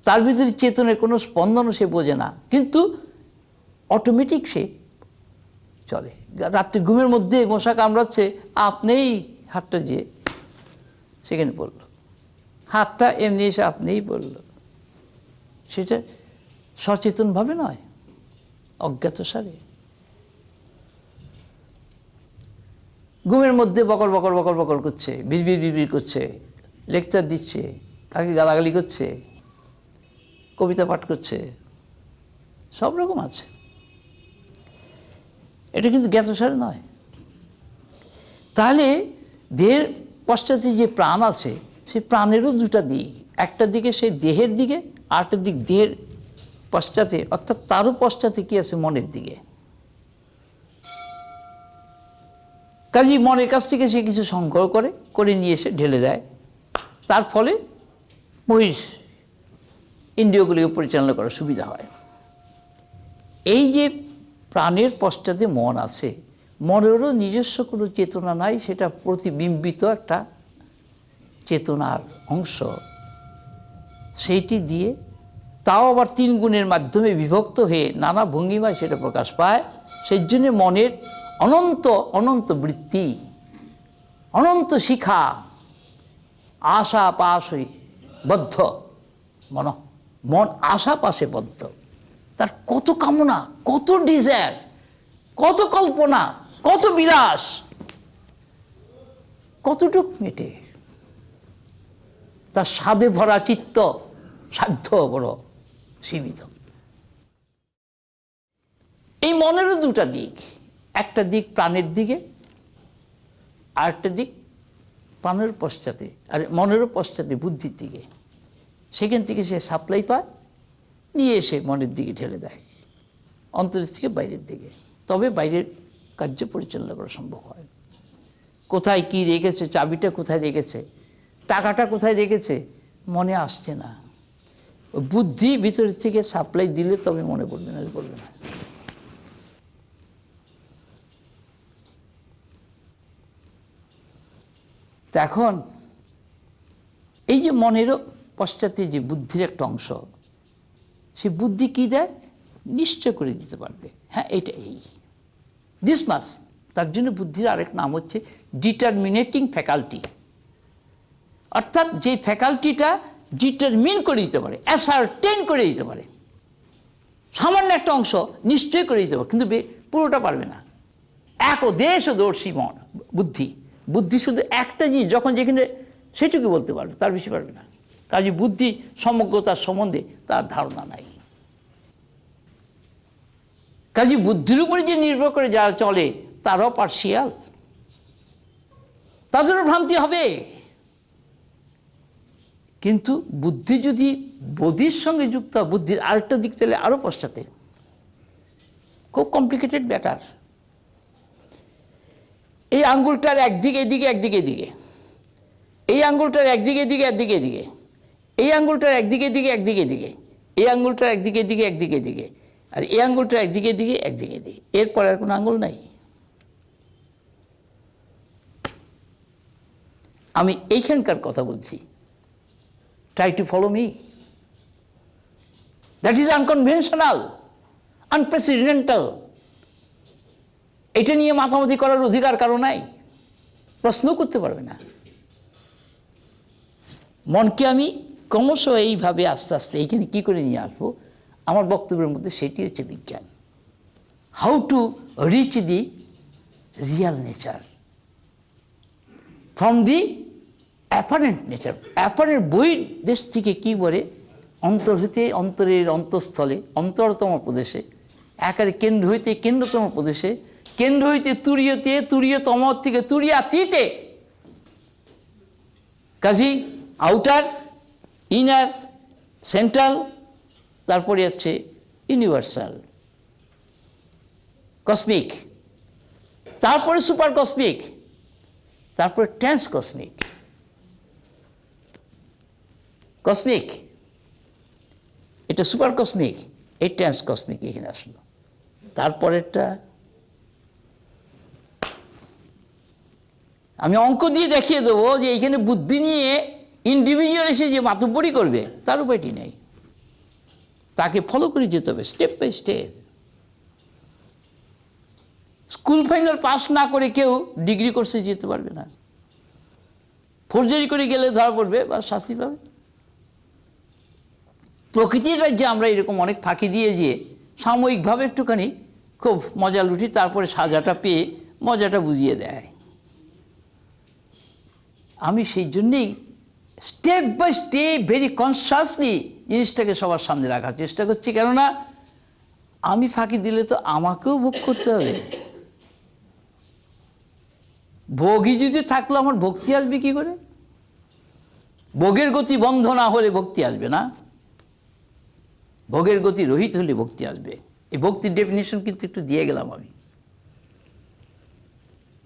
তার ভিতরে চেতনের কোনো স্পন্দনও সে বোঝে না, কিন্তু অটোমেটিক সে চলে। রাত্রি ঘুমের মধ্যে মশা কামড়াচ্ছে, আপনিই হাতটা যে সেখানে পড়ল, হাতটা এমনি এসে আপনিই পড়ল। সেটা সচেতনভাবে নয়, অজ্ঞাতসারে। ঘুমের মধ্যে বকর বকর বকর বকর করছে, বিড়বিড় বিড়বিড় করছে, লেকচার দিচ্ছে, কাকে গালাগালি করছে, কবিতা পাঠ করছে, সব রকম আছে। এটা কিন্তু জ্ঞাতসারে নয়। তাহলে দেহের পশ্চাতে যে প্রাণ আছে সেই প্রাণেরও দুটা দিক, একটা দিকে সেই দেহের দিকে, আরেকটা দিক দেহের পশ্চাতে, অর্থাৎ তারও পশ্চাতে কি আছে, মনের দিকে। কাজেই মনের কাছ থেকে সে কিছু সংগ্রহ করে নিয়ে এসে ঢেলে দেয়, তার ফলে বহির ইন্দ্রিয়গুলিকে পরিচালনা করার সুবিধা হয়। এই যে প্রাণের পশ্চাতে মন আছে, মনেরও নিজস্ব কোনো চেতনা নাই, সেটা প্রতিবিম্বিত একটা চেতনার অংশ, সেইটি দিয়ে তাও আবার 3 গুণের মাধ্যমে বিভক্ত হয়ে নানা ভঙ্গিমায় সেটা প্রকাশ পায়। সেই জন্যে মনের অনন্ত অনন্ত বৃত্তি, অনন্ত শিখা, আশা পাশে বদ্ধ, মন আশা পাশে বদ্ধ, তার কত কামনা, কত ডিজায়ার, কত কল্পনা, কত বিলাস, কতটুক মেটে, তার স্বাদে ভরা চিত্ত, সাধ্য বড় সীমিত। এই মনেরও দুটা দিক, একটা দিক প্রাণের দিকে, আরেকটা দিক প্রাণের পশ্চাতে, আর মনেরও পশ্চাতে বুদ্ধির দিকে। সেখান থেকে সে সাপ্লাই পায়, নিয়ে এসে মনের দিকে ঢেলে দেয়, অন্তরের থেকে বাইরের দিকে। তবে বাইরের কার্য পরিচালনা করা সম্ভব হয়। কোথায় কি রেখেছে, চাবিটা কোথায় রেখেছে, টাকাটা কোথায় রেখেছে, মনে আসছে না। বুদ্ধি ভিতরের থেকে সাপ্লাই দিলে তবে মনে পড়বে, না পড়বে না। তো এখন এই যে মনেরও পশ্চাতে যে বুদ্ধির একটা অংশ, সে বুদ্ধি কি দেয়, নিশ্চয় করে দিতে পারবে, হ্যাঁ এটা এই দিস মাস। তার জন্য বুদ্ধির আরেক নাম হচ্ছে ডিটারমিনেটিং ফ্যাকাল্টি, অর্থাৎ যে ফ্যাকাল্টিটা ডিটারমিন করে দিতে পারে, অ্যাসার্টেন করে দিতে পারে। সামান্য একটা অংশ নিশ্চয় করে দিতে পারে, কিন্তু পুরোটা পারবে না। একদেশদর্শী মন বুদ্ধি, বুদ্ধি শুধু একটা জিনিস যখন যেখানে সেটুকু বলতে পারবে, তার বেশি পারবে না। কাজে বুদ্ধি সমগ্রতার সম্বন্ধে তার ধারণা নাই। কাজে বুদ্ধির উপরে যে নির্ভর করে যারা চলে তারাও পার্শিয়াল, তাদেরও ভ্রান্তি হবে। কিন্তু বুদ্ধি যদি বোধির সঙ্গে যুক্ত হয়, বুদ্ধির আরেকটা দিক তাহলে আরও পশ্চাতে, খুব কমপ্লিকেটেড ব্যাটার। এই আঙ্গুলটার একদিকে এদিকে, একদিকে এদিকে, এই আঙ্গুলটার একদিকে এদিকে, একদিকে এদিকে, এই আঙ্গুলটার একদিকে এদিকে, একদিকে এদিকে, এই আঙ্গুলটার একদিকে এদিকে, একদিকে এদিকে, আর এই আঙ্গুলটার একদিকে এদিকে, একদিকে এদিকে, এরপর আর কোনো আঙ্গুল নাই। আমি এইখানকার কথা বলছি, try to follow me. That is unconventional, unprecedented. এটা নিয়ে মাতামাতি করার অধিকার কারো নাই, প্রশ্ন করতে পারবে না। মনকে আমি ক্রমশ এইভাবে আস্তে আস্তে এইখানে কী করে নিয়ে আসবো, আমার বক্তব্যের মধ্যে সেটি হচ্ছে বিজ্ঞান। How to reach the real nature from the apparent nature. Apparent বহির দেশ থেকে কী বলে, অন্তর হইতে অন্তরের অন্তঃস্থলে, অন্তরতম প্রদেশে, একেবারে কেন্দ্র হইতে কেন্দ্রতম প্রদেশে, কেন্দ্র হইতে তুরীয়তে, তুরীয়তম থেকে তুরীয়াতীতে। কাজেই আউটার, ইনার, সেন্ট্রাল, তারপরে আছে ইউনিভার্সাল, কসমিক, তারপরে সুপার কসমিক, তারপরে ট্রান্স কসমিক। কসমিক, এটা সুপার কসমিক, এই ট্রান্স কসমিক এখানে আসলো। তারপরেরটা আমি অঙ্ক দিয়ে দেখিয়ে দেবো যে এইখানে বুদ্ধি নিয়ে ইন্ডিভিজুয়াল এসে যে মাতুব্বরি করবে তার উপায়টি নেই, তাকে ফলো করে যেতে হবে step by step. School final pass না করে কেউ ডিগ্রি কোর্সে যেতে পারবে না, ফোর্জারি করে গেলে ধরা পড়বে বা শাস্তি পাবে। প্রকৃতির রাজ্যে আমরা এরকম অনেক ফাঁকি দিয়ে যেয়ে সাময়িকভাবে একটুখানি খুব মজা লুটি, তারপরে সাজাটা পেয়ে মজাটা বুঝিয়ে দেয়। আমি সেই জন্যেই step by step very consciously জিনিসটাকে সবার সামনে রাখার চেষ্টা করছি, কেননা আমি ফাঁকি দিলে তো আমাকেও ভোগ করতে হবে। ভোগই যদি থাকলো আমার ভক্তি আসবে কী করে? ভোগের গতি বন্ধ না হলে ভক্তি আসবে না, ভোগের গতি রহিত হলে ভক্তি আসবে। এই ভক্তির ডেফিনিশন কিন্তু একটু দিয়ে গেলাম আমি।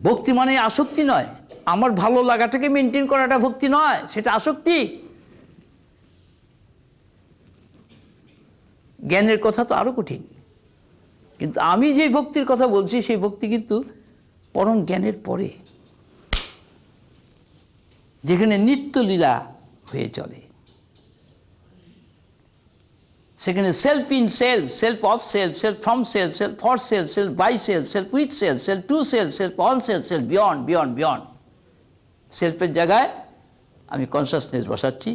ভক্তি মানে আসক্তি নয়, আমার ভালো লাগাটাকে মেনটেন করাটা ভক্তি নয়, সেটা আসক্তি। জ্ঞানের কথা তো আরো কঠিন, কিন্তু আমি যে ভক্তির কথা বলছি সেই ভক্তি কিন্তু পরম জ্ঞানের পরে, যেখানে নিত্যলীলা হয়ে চলে, সেখানে self in self, self of self, self from self, self for self, self by self, self with self, self to self, self on self, self beyond beyond beyond. সেলফের জায়গায় আমি কনসাসনেস বসাচ্ছি,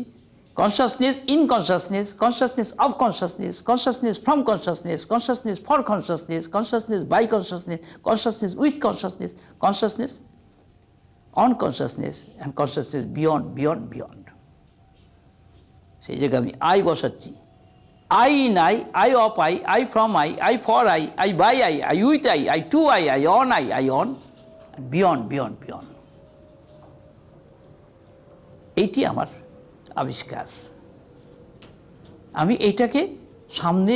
consciousness in consciousness, consciousness of consciousness, consciousness from consciousness, consciousness for consciousness, consciousness by consciousness, consciousness with consciousness, consciousness on consciousness and consciousness beyond beyond beyond. সেই জায়গায় আমি I বসাচ্ছি, I in I of I from I for I by I with I to I on I on, and beyond, beyond, beyond. এইটি আমার আবিষ্কার। আমি এইটাকে সামনে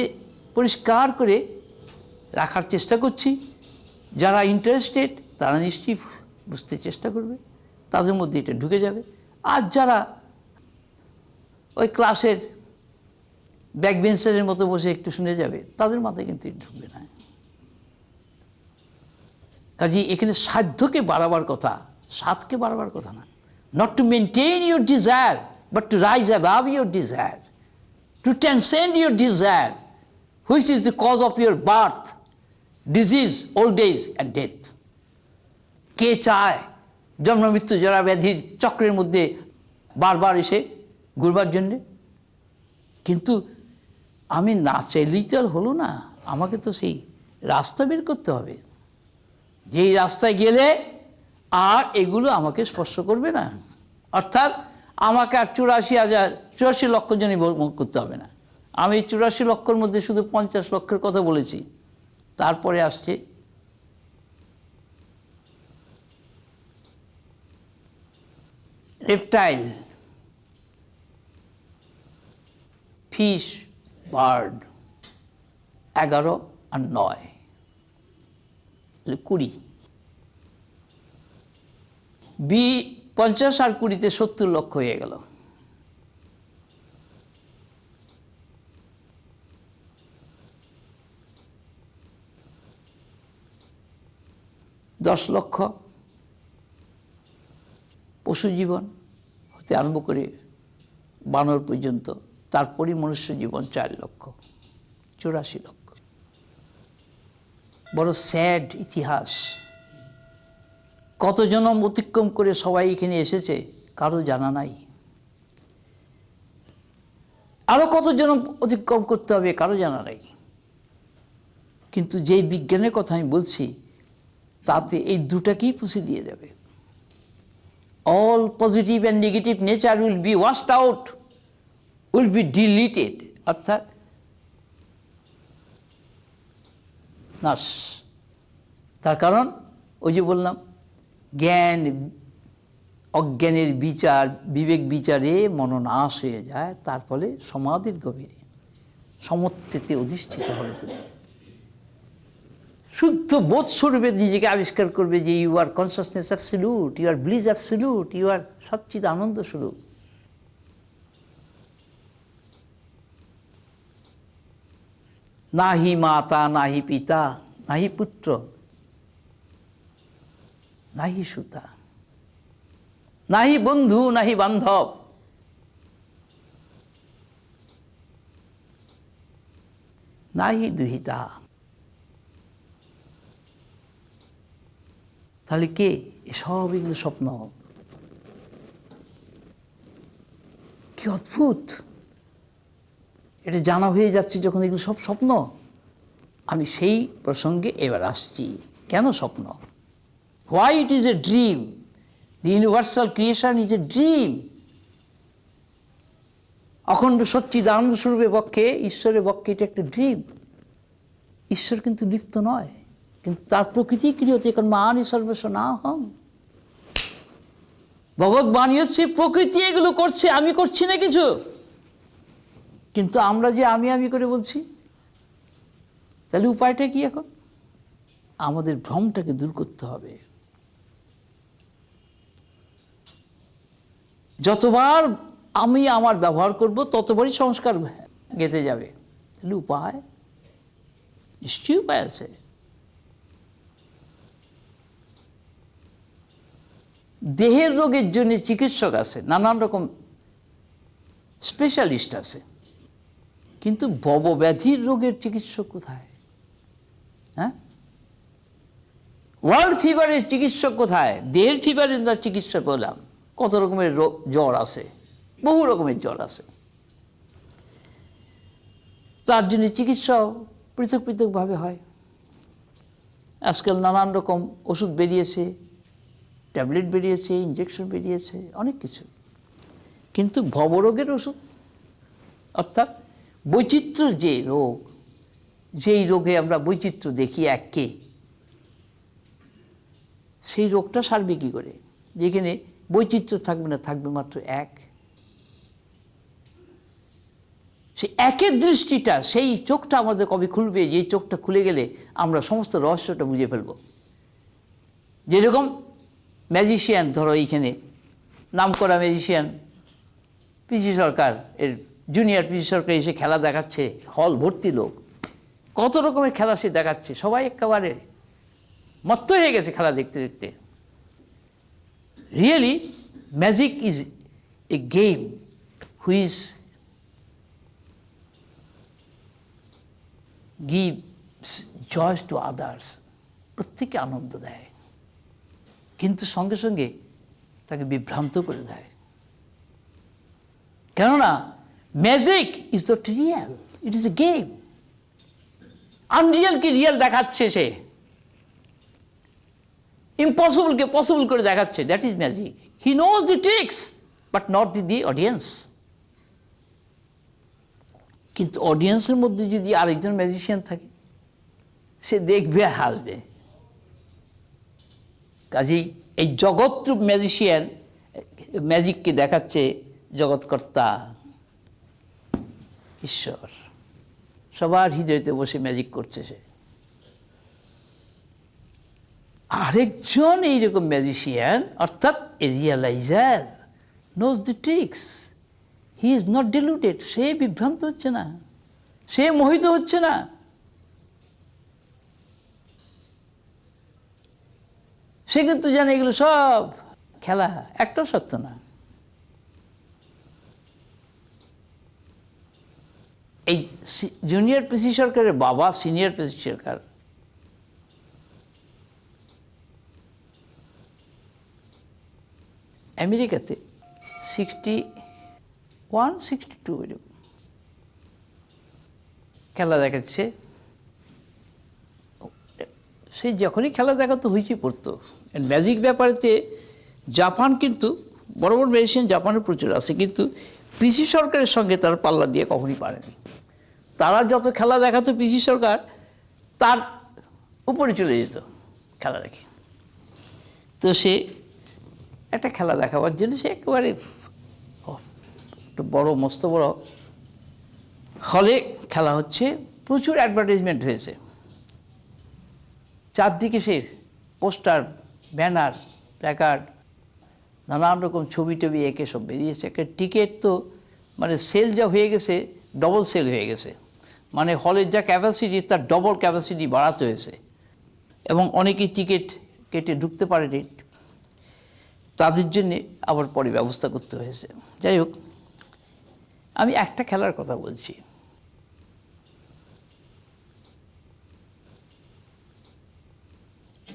পরিষ্কার করে রাখার চেষ্টা করছি। যারা ইন্টারেস্টেড তারা নিশ্চয়ই বুঝতে চেষ্টা করবে, তাদের মধ্যে এটা ঢুকে যাবে। আর যারা ওই ক্লাসের ব্যাকবেঞ্চারের মতো বসে একটু শুনে যাবে, তাদের মাথায় কিন্তু ঢুকবে না। কাজে এখানে সাধ্যকে বাড়াবার কথা, সাধকে বাড়াবার কথা না। Not to maintain your desire, but to rise above your desire, to transcend your desire, which is the cause of your birth, disease, old age and death. কে চায় জন্ম মৃত্যু জরা ব্যাধির চক্রের মধ্যে বারবার এসে ঘুরবার জন্যে? কিন্তু আমি না চাইলেই তো আর হলো না, আমাকে তো সেই রাস্তা বের করতে হবে, যেই রাস্তায় গেলে আর এগুলো আমাকে স্পর্শ করবে না। অর্থাৎ আমাকে আর 84 লক্ষ জনই ভোগ করতে হবে না। আমি 84 লক্ষর মধ্যে শুধু 50 লক্ষের কথা বলেছি। তারপরে আসছে রেপটাইল, ফিশ, বার্ড, 11 আর 9, 20। 50 আর 20-তে 70 লক্ষ হয়ে গেল। দশ লক্ষ পশু জীবন হতে আরম্ভ করে বানর পর্যন্ত, তারপরই মনুষ্য জীবন 4 লক্ষ, 84 লক্ষ। বড় স্যাড ইতিহাস। কত জনম অতিক্রম করে সবাই এখানে এসেছে কারো জানা নাই। আরো কত জনম অতিক্রম করতে হবে কারো জানা নাই। কিন্তু যেই বিজ্ঞানের কথা আমি বলছি তাতে এই দুটাকেই পুষে দিয়ে যাবে। All positive and negative nature will be washed out, will be deleted, অর্থাৎ নাশ। তার কারণ ওই যে বললাম, জ্ঞান অজ্ঞানের বিচার, বিবেক বিচারে মননাশ হয়ে যায়, তার ফলে সমাধির গভীরে সমত্বেতে অধিষ্ঠিত হবে। তুমি শুদ্ধ বোধ স্বরূপে নিজেকে আবিষ্কার করবে যে you are consciousness absolute, you are bliss absolute, you are সচ্চিদ আনন্দ স্বরূপ। নাহি মাতা, নাহি পিতা, নাহি পুত্র, নাহি সুতা, নাহি বন্ধু, নাহি বান্ধব, নাহি দুহিতা। তাহলে কে? এসব এগুলো স্বপ্ন। কি অদ্ভুত! এটা জানা হয়ে যাচ্ছে যখন এগুলো সব স্বপ্ন। আমি সেই প্রসঙ্গে এবার আসছি। কেন স্বপ্ন? Why it is a dream? The universal creation is a dream. অখণ্ড সচ্চিদানন্দ স্বরূপের পক্ষে, ঈশ্বরের পক্ষে এটা একটা ড্রিম। ঈশ্বর কিন্তু লিপ্ত নয়, কিন্তু তার প্রকৃতি ক্রিয়তে কর্মাণি সর্বস্ব নাহম। ভগৎ বাণী হচ্ছে প্রকৃতি এগুলো করছে, আমি করছি না কিছু। কিন্তু আমরা যে আমি করে বলছি, তাহলে উপায়টা কি এখন? আমাদের ভ্রমটাকে দূর করতে হবে। যতবার আমি আমার ব্যবহার করব ততবারই সংস্কার গেঁথে যাবে। তাহলে উপায়, নিশ্চয়ই উপায় আছে। দেহের রোগের জন্য চিকিৎসক আছে, নানান রকম স্পেশালিস্ট আছে, কিন্তু ভবব্যাধির রোগের চিকিৎসক কোথায়? হ্যাঁ, ওয়ার্ল্ড ফিভারের চিকিৎসক কোথায়? দেহের ফিভারের তার চিকিৎসা পেলাম। কত রকমের জ্বর আছে, বহু রকমের জ্বর আছে, তার জন্য চিকিৎসাও পৃথক পৃথকভাবে হয়। আজকাল নানান রকম ওষুধ বেরিয়েছে, ট্যাবলেট বেরিয়েছে, ইঞ্জেকশন বেরিয়েছে, অনেক কিছু। কিন্তু ভবরোগের ওষুধ, অর্থাৎ বৈচিত্র্য যে রোগ, যেই রোগে আমরা বৈচিত্র্য দেখি এককে, সেই রোগটা সারবে কী করে? যেখানে বৈচিত্র্য থাকবে না, থাকবে মাত্র এক। সেই একের দৃষ্টিটা, সেই চোখটা আমাদের কবে খুলবে? যে চোখটা খুলে গেলে আমরা সমস্ত রহস্যটা বুঝে ফেলব। যেরকম ম্যাজিশিয়ান, ধরো এইখানে নামকরা ম্যাজিশিয়ান পিসি সরকার, এর জুনিয়র পিসি সরকার এসে খেলা দেখাচ্ছে, হল ভর্তি লোক, কত রকমের খেলা সে দেখাচ্ছে, সবাই একেবারে মত্ত হয়ে গেছে খেলা দেখতে দেখতে। Really magic is a game which gives joy to others, প্রত্যেককে আনন্দ দেয়, কিন্তু সঙ্গে সঙ্গে তাকে বিভ্রান্ত করে দেয়। কেননা magic is not real, it is a game. আনরিয়েলকে রিয়েল দেখাচ্ছে সে, ইম্পসিবলকে পসিবল করে দেখাচ্ছে, that is magic. He knows the tricks but not the audience. কিন্তু অডিয়েন্সের মধ্যে যদি আরেকজন ম্যাজিশিয়ান থাকে, সে দেখবে আর হাসবে। কাজেই এই জগৎরূপ ম্যাজিশিয়ান ম্যাজিককে দেখাচ্ছে জগৎকর্তা ঈশ্বর, সবার হৃদয়তে বসে ম্যাজিক করছে সে। আরেকজন এইরকম ম্যাজিশিয়ান, অর্থাৎ a realiser, knows the tricks, he is not deluded, সে বিভ্রান্ত হচ্ছে না, সে মোহিত হচ্ছে না। সে কিন্তু জানে এগুলো সব খেলা, একটাও সত্য না। এই জুনিয়র পিসি সরকারের বাবা সিনিয়র পিসি সরকার আমেরিকাতে 61-62 এরকম খেলা দেখাচ্ছে। সে যখনই খেলা দেখাতো হইচই পড়তো। ম্যাজিক ব্যাপারেতে জাপান কিন্তু বড় বড় ম্যাজিশিয়ান জাপানের প্রচুর আছে, কিন্তু পিসি সরকারের সঙ্গে তারা পাল্লা দিয়ে কখনই পারেনি। তারা যত খেলা দেখাতো পিসি সরকার তার উপরে চলে যেত খেলা দেখে। তো সে একটা খেলা দেখাবার জন্য সে একেবারে বড় মস্ত বড় হলে খেলা হচ্ছে, প্রচুর অ্যাডভার্টাইজমেন্ট হয়েছে, চারদিকে সে পোস্টার, ব্যানার, প্ল্যাকার্ড, নানান রকম ছবি টবি এঁকে সব বেরিয়েছে। একটা টিকিট তো মানে সেল যা হয়ে গেছে, ডবল সেল হয়ে গেছে, মানে হলের যা ক্যাপাসিটি তার ডবল ক্যাপাসিটি বাড়াতে হয়েছে, এবং অনেকেই টিকিট কেটে ঢুকতে পারেনি, তাদের জন্যে আবার পরে ব্যবস্থা করতে হয়েছে। যাই হোক, আমি একটা খেলার কথা বলছি।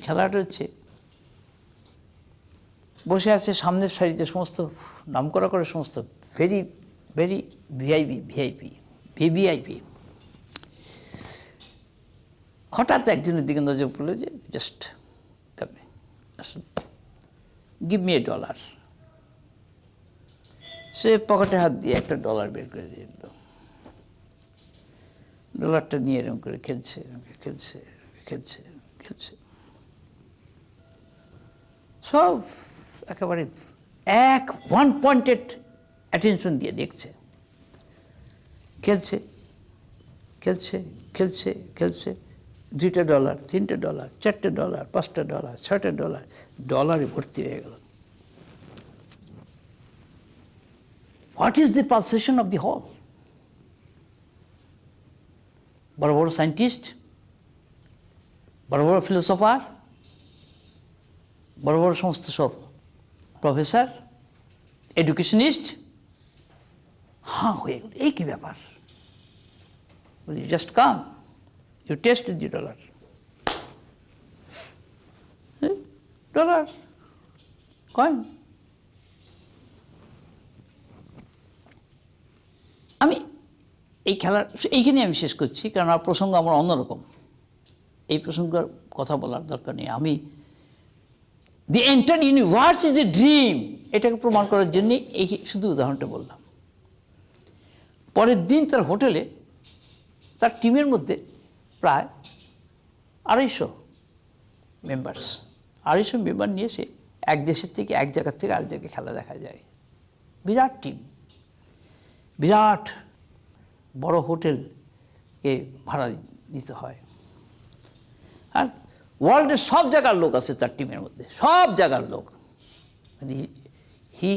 খেলাটা হচ্ছে, বসে আছে সামনের সারিতে সমস্ত নামকরা করে সমস্ত ভেরি ভেরি ভিভিআইপি। হঠাৎ একজনের দিকে নজর পড়লো যে জাস্ট গিভ মি $1। সে পকেটে হাত দিয়ে একটা $1 বের করে দিয়ে দিল। ডলারটা নিয়ে এরকম করে খেলছে খেলছে খেলছে খেলছে, সব একেবারে ওয়ান পয়েন্টেড অ্যাটেনশন দিয়ে দেখছে, খেলছে খেলছে খেলছে খেলছে, $2, $3, $4, $5, $6, ডলারে ভর্তি হয়ে গেল। What is the pulsation of the হল? বড় বড় সায়েন্টিস্ট, বড় বড় ফিলোসফার, বড় বড় সমস্ত সব প্রফেসর, এডুকেশনিস্ট হাঁ হয়ে গেল, এই কী ব্যাপার? You just come, you taste the dollar. Dollar, coin. আমি এই খেলার এইখানে আমি শেষ করছি, কারণ আমার প্রসঙ্গ আমার অন্যরকম, এই প্রসঙ্গের কথা বলার দরকার নেই। আমি the entire universe is a dream, এটাকে প্রমাণ করার জন্যে এই শুধু উদাহরণটা বললাম। পরের দিন তার হোটেলে তার টিমের মধ্যে প্রায় 250 মেম্বার্স, 250 মেম্বার নিয়ে সে এক দেশের থেকে এক জায়গার থেকে আরেক জায়গায় খেলা দেখা যায়। বিরাট টিম, বিরাট বড় হোটেলকে ভাড়া নিতে হয়। আর ওয়ার্ল্ডের সব জায়গার লোক আছে তার টিমের মধ্যে, সব জায়গার লোক। মানে হি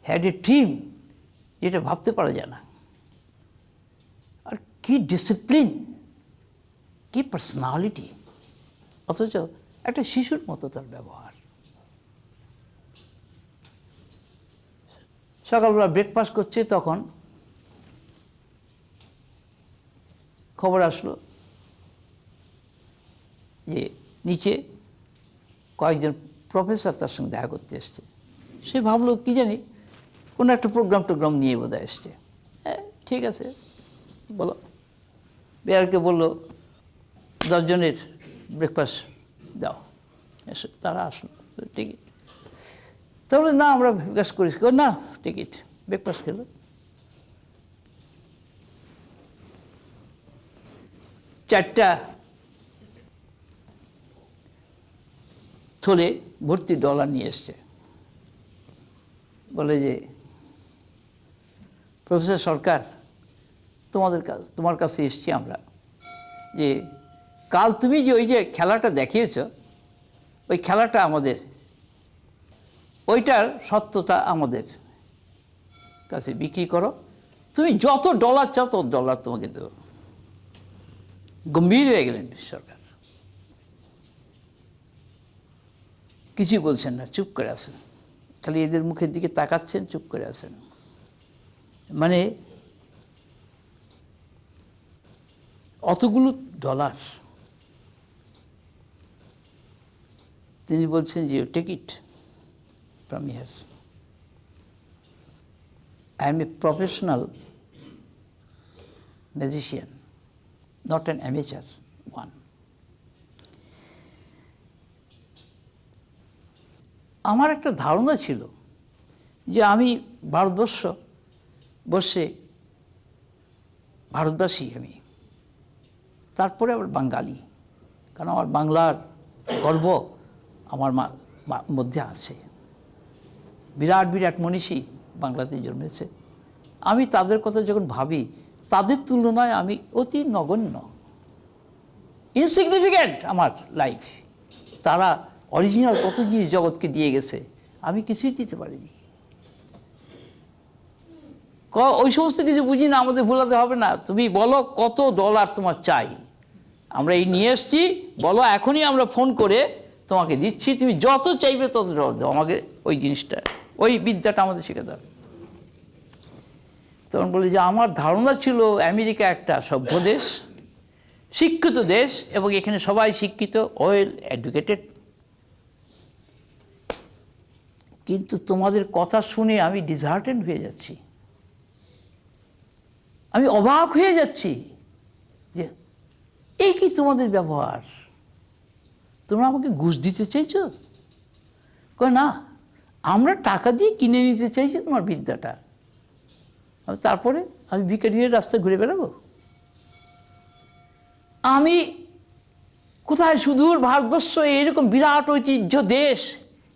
হ্যাড এ টিম, যেটা ভাবতে পারা যায় না। আর কি ডিসিপ্লিন, কি পার্সোনালিটি, অথচ একটা শিশুর মতো তার ব্যবহার। সকালবেলা ব্রেকফাস্ট করছে, তখন খবর আসলো যে নিচে কয়েকজন প্রফেসর তার সঙ্গে দেখা করতে এসছে। সে ভাবলো কি জানি কোনো একটা প্রোগ্রাম নিয়ে বোধহয় এসছে। হ্যাঁ ঠিক আছে, বলো। বেয়ারকে বললো 10 জনের ব্রেকফাস্ট দাও, এসে তারা আসলো। টিকিট তাহলে না, আমরা ব্রেকফাস্ট করিস না, টিকিট। ব্রেকফাস্ট খেলো। চারটা থলে ভর্তি ডলার নিয়ে এসছে। বলে যে প্রফেসর সরকার, তোমার কাছে এসছি আমরা, যে কাল তুমি যে ওই যে খেলাটা দেখিয়েছ, ওই খেলাটা আমাদের, ওইটার সত্যতা আমাদের কাছে বিক্রি করো, তুমি যত ডলার চাও তত ডলার তোমাকে দেবো। গম্ভীর হয়ে গেলেন সরকার, কিছুই বলছেন না, চুপ করে আছেন, খালি এদের মুখের দিকে তাকাচ্ছেন, চুপ করে আছেন। মানে অতগুলো ডলার। তিনি বলছেন যে take it from here, I am a professional magician, not an amateur one. আমার একটা ধারণা ছিল যে আমি ভারতবাসী আমি, তারপরে আবার বাঙালি, কারণ আমার বাংলার গর্ব আমার মধ্যে আছে। বিরাট বিরাট মনীষী বাংলাতে জন্মেছে। আমি তাদের কথা যখন ভাবি, তাদের তুলনায় আমি অতি নগণ্য, ইনসিগনিফিক্যান্ট আমার লাইফ। তারা অরিজিনাল কত জিনিস জগৎকে দিয়ে গেছে, আমি কিছুই দিতে পারিনি। ওই সমস্ত কিছু বুঝি না, আমাদের ভোলাতে হবে না। তুমি বলো কত ডলার তোমার চাই, আমরা এই নিয়ে এসছি, বলো এখনই আমরা ফোন করে তোমাকে দিচ্ছি, তুমি যত চাইবে তত ডলার দাও আমাকে, ওই জিনিসটা, ওই বিদ্যাটা আমাদের শিখে দাও। তখন বলি যে আমার ধারণা ছিল আমেরিকা একটা সভ্য দেশ, শিক্ষিত দেশ, এবং এখানে সবাই শিক্ষিত, ওয়েল এডুকেটেড। কিন্তু তোমাদের কথা শুনে আমি ডিসহার্টেন্ড হয়ে যাচ্ছি, আমি অবাক হয়ে যাচ্ছি যে এই কি তোমাদের ব্যবহার, তোমরা আমাকে ঘুষ দিতে চাইছো? কয় না, আমরা টাকা দিয়ে কিনে নিতে চাইছি তোমার বিদ্যাটা, তারপরে আমি ভিখারি হয়ে রাস্তায় ঘুরে বেড়াবো? আমি কোথায় সুদূর ভারতবর্ষ, এরকম বিরাট ঐতিহ্য দেশ,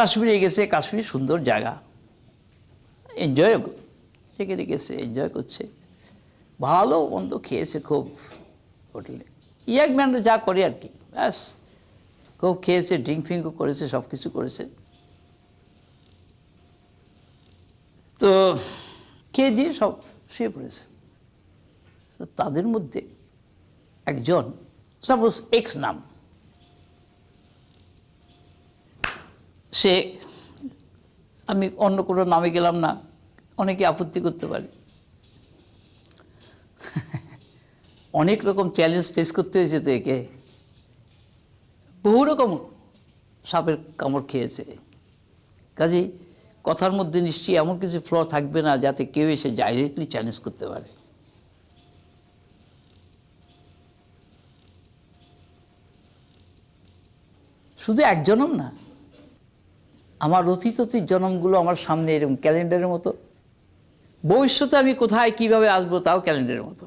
কাশ্মীরে গেছে, কাশ্মীর সুন্দর জায়গা, এনজয়েবল, সেখানে গেছে, এনজয় করছে, ভালো মন্দ খেয়েছে খুব হোটেলে, ইয়াং ম্যানরা যা করে আর কি, ব্যাস খুব খেয়েছে, ড্রিঙ্ক ফিঙ্কও করেছে, সব কিছু করেছে। তো খেয়ে দিয়ে সব শুয়ে পড়েছে। তো তাদের মধ্যে একজন, সাপোজ এক্স নাম, সে, আমি অন্য কোনো নামে গেলাম না, অনেকে আপত্তি করতে পারে, অনেক রকম চ্যালেঞ্জ ফেস করতে হয়েছে তো একে, বহু রকম সাপের কামড় খেয়েছে, কাজেই কথার মধ্যে নিশ্চয়ই এমন কিছু ফ্ল থাকবে না যাতে কেউ এসে ডাইরেক্টলি চ্যালেঞ্জ করতে পারে। শুধু এক জনম না, আমার অতীত জনমগুলো আমার সামনে এরকম ক্যালেন্ডারের মতো, ভবিষ্যতে আমি কোথায় কিভাবে আসবো তাও ক্যালেন্ডারের মতো,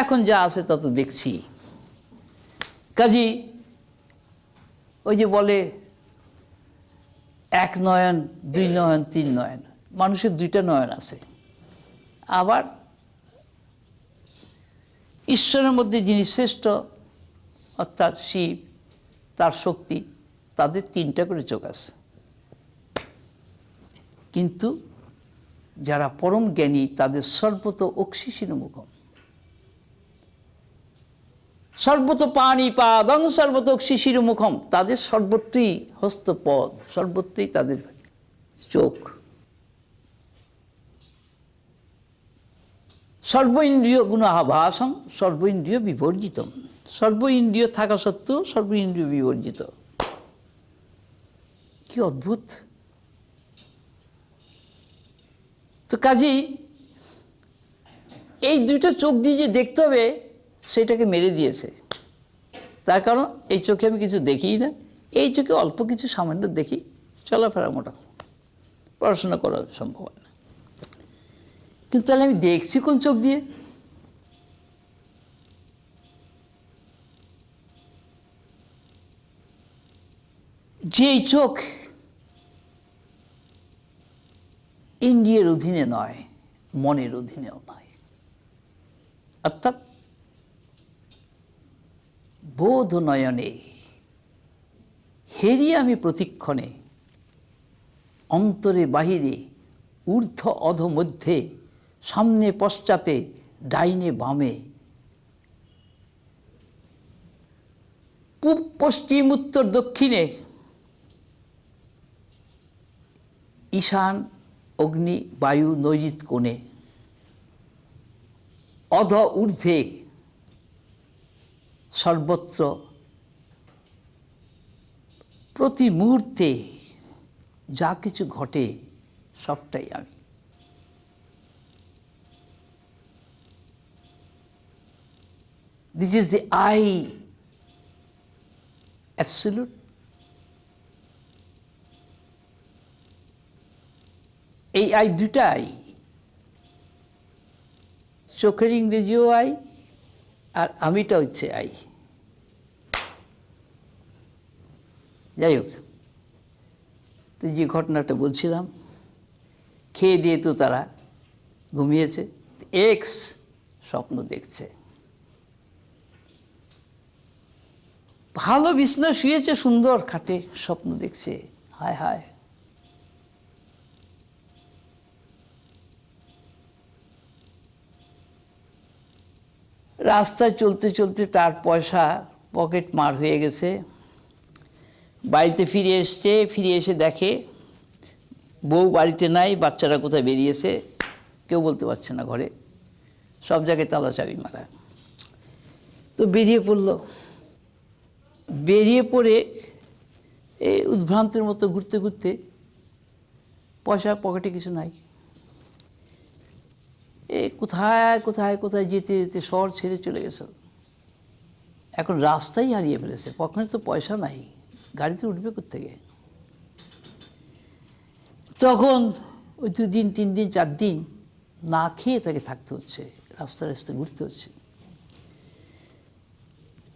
এখন যা আছে তা তো দেখছি। কাজেই ওই যে বলে এক নয়ন, দুই নয়ন, তিন নয়ন, মানুষের দুইটা নয়ন আছে, আবার ঈশ্বরের মধ্যে যিনি শ্রেষ্ঠ অর্থাৎ শিব, তার শক্তি, তাদের তিনটা করে চোখ আছে। কিন্তু যারা পরম জ্ঞানী তাদের সর্বত অক্ষিশীন মুখম, সর্বত পানি পাদং সর্বত অক্ষিশীর মুখম, তাদের সর্বত্রই হস্তপদ, সর্বত্রই তাদের চোখ। সর্ব ইন্দ্রিয় গুণাভাসম সর্ব ইন্দ্রিয় বিবর্জিতম, সর্ব ইন্দ্রিয় থাকা সত্ত্বেও সর্ব ইন্দ্রিয় বিবর্জিত। কি অদ্ভুত! তো কাজেই এই দুটো চোখ দিয়ে যে দেখতে হবে সেটাকে মেরে দিয়েছে। তার কারণ এই চোখে আমি কিছু দেখিই না, এই চোখে অল্প কিছু সামান্য দেখি, চলাফেরা মোটা, পড়াশোনা করা সম্ভব হয় না। কিন্তু তাহলে আমি দেখছি কোন চোখ দিয়ে? যেই চোখ ইন্দ্রিয়ের অধীনে নয়, মনের অধীনেও নয়, অর্থাৎ বোধ নয়নে হেরি আমি প্রতিক্ষণে, অন্তরে বাহিরে, ঊর্ধ্ব অধ মধ্যে, সামনে পশ্চাতে, ডাইনে বামে, পূব পশ্চিম উত্তর দক্ষিণে, ঈশান অগ্নি বায়ু নৈরিত কোণে, অধ ঊর্ধ্বে, সর্বত্র, প্রতি মুহূর্তে যা কিছু ঘটে সবটাই আমি। This is the I absolute. এই আই দুটা আই, চোখের ইংরেজিও আই আর আমিটা হচ্ছে আই। যাই হোক, তো যে ঘটনাটা বলছিলাম, খেয়ে দিয়ে তো তারা ঘুমিয়েছে, এক্স স্বপ্ন দেখছে, ভালো বিছনা শুয়েছে, সুন্দর খাটে, স্বপ্ন দেখছে, হায় হায়। রাস্তায় চলতে চলতে তার পয়সা পকেট মার হয়ে গেছে, বাড়িতে ফিরে এসছে, ফিরে এসে দেখে বউ বাড়িতে নাই, বাচ্চারা কোথায় বেরিয়েছে কেউ বলতে পারছে না, ঘরে সব জায়গায় তালা চাবি মারা। তো বেরিয়ে পড়ল, বেরিয়ে পড়ে এই উদ্ভ্রান্তের মতো ঘুরতে ঘুরতে, পয়সা পকেটে কিছু নাই, কোথায় কোথায় কোথায় যেতে যেতে শহর ছেড়ে চলে গেছে। এখন রাস্তাই হারিয়ে ফেলেছে, পকেটে তো পয়সা নাই, গাড়িতে উঠবে কোত্থেকে? তখন ওই 2 দিন 3 দিন 4 দিন না খেয়ে তাকে থাকতে হচ্ছে, রাস্তায় রাস্তায় ঘুরতে হচ্ছে।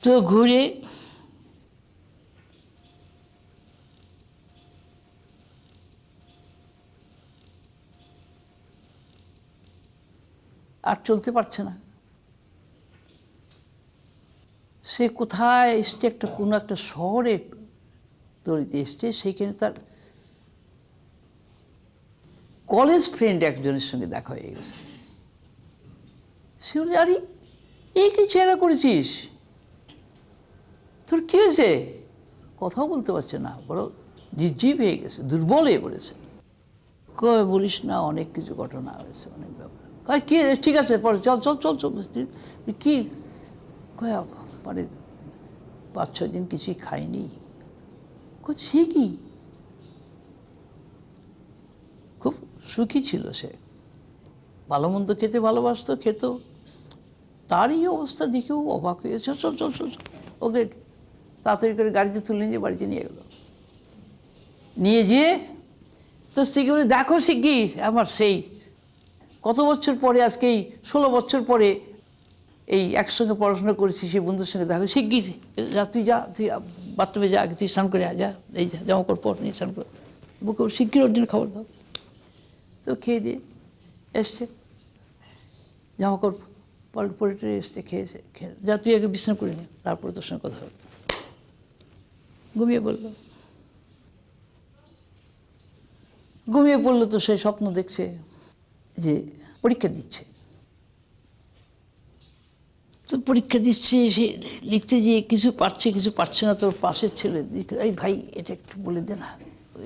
তো ঘুরে আর চলতে পারছে না। সে কোথায় এসছে, কোনো একটা শহরে তরিতে এসছে, সেখানে তার কলেজ ফ্রেন্ড একজনের সঙ্গে দেখা হয়ে গেছে। সে বলে, আরে এই কি চেহারা করেছিস, তোর কী হয়েছে? কথাও বলতে পারছে না, বড় নির্জীব হয়ে গেছে, দুর্বল হয়ে পড়েছে। কয় বলিস না, অনেক কিছু ঘটনা হয়েছে, অনেক ব্যাপার। কয় কি, ঠিক আছে পরে চল চল চল চল। কি কয়, মানে 5-6 দিন কিছুই খাইনি। সে কি, খুব সুখী ছিল সে, ভালো মন্দ খেতে ভালোবাসতো, খেত। তার এই অবস্থা দেখেও অবাক হয়ে চল চল চল চল। ওকে তাড়াতাড়ি করে গাড়িতে তুলে নিয়ে বাড়িতে নিয়ে গেল। নিয়ে যেয়ে তো স্ত্রীকে বলে, দেখো সে কি আমার সেই কত বছর পরে, আজকে এই 16 বছর পরে এই একসঙ্গে পড়াশোনা করেছি সেই বন্ধুর সঙ্গে দেখো, সে কি, যা তুই যা, তুই বাথরুমে যা, তুই স্নান করে যা, এই যা জামা কাপড় পর, নিয়ে স্নান কর, বুকে শিগগির ওর জন্য খাবার দাও। তো খেয়ে দিয়ে এসছে, জামা কাপড় পরে টরে এসছে, খেয়েছে, খেয়ে যা তুই আগে বিশ্রাম করে নি, তারপরে তোর সঙ্গে কথা হবে। ঘুমিয়ে পড়লো। ঘুমিয়ে পড়লো তো সে স্বপ্ন দেখছে যে পরীক্ষা দিচ্ছে। তো পরীক্ষা দিচ্ছে, সে লিখতে গিয়ে কিছু পারছে কিছু পারছে না। তোর পাশের ছেলে, এই ভাই এটা একটু বলে দে না,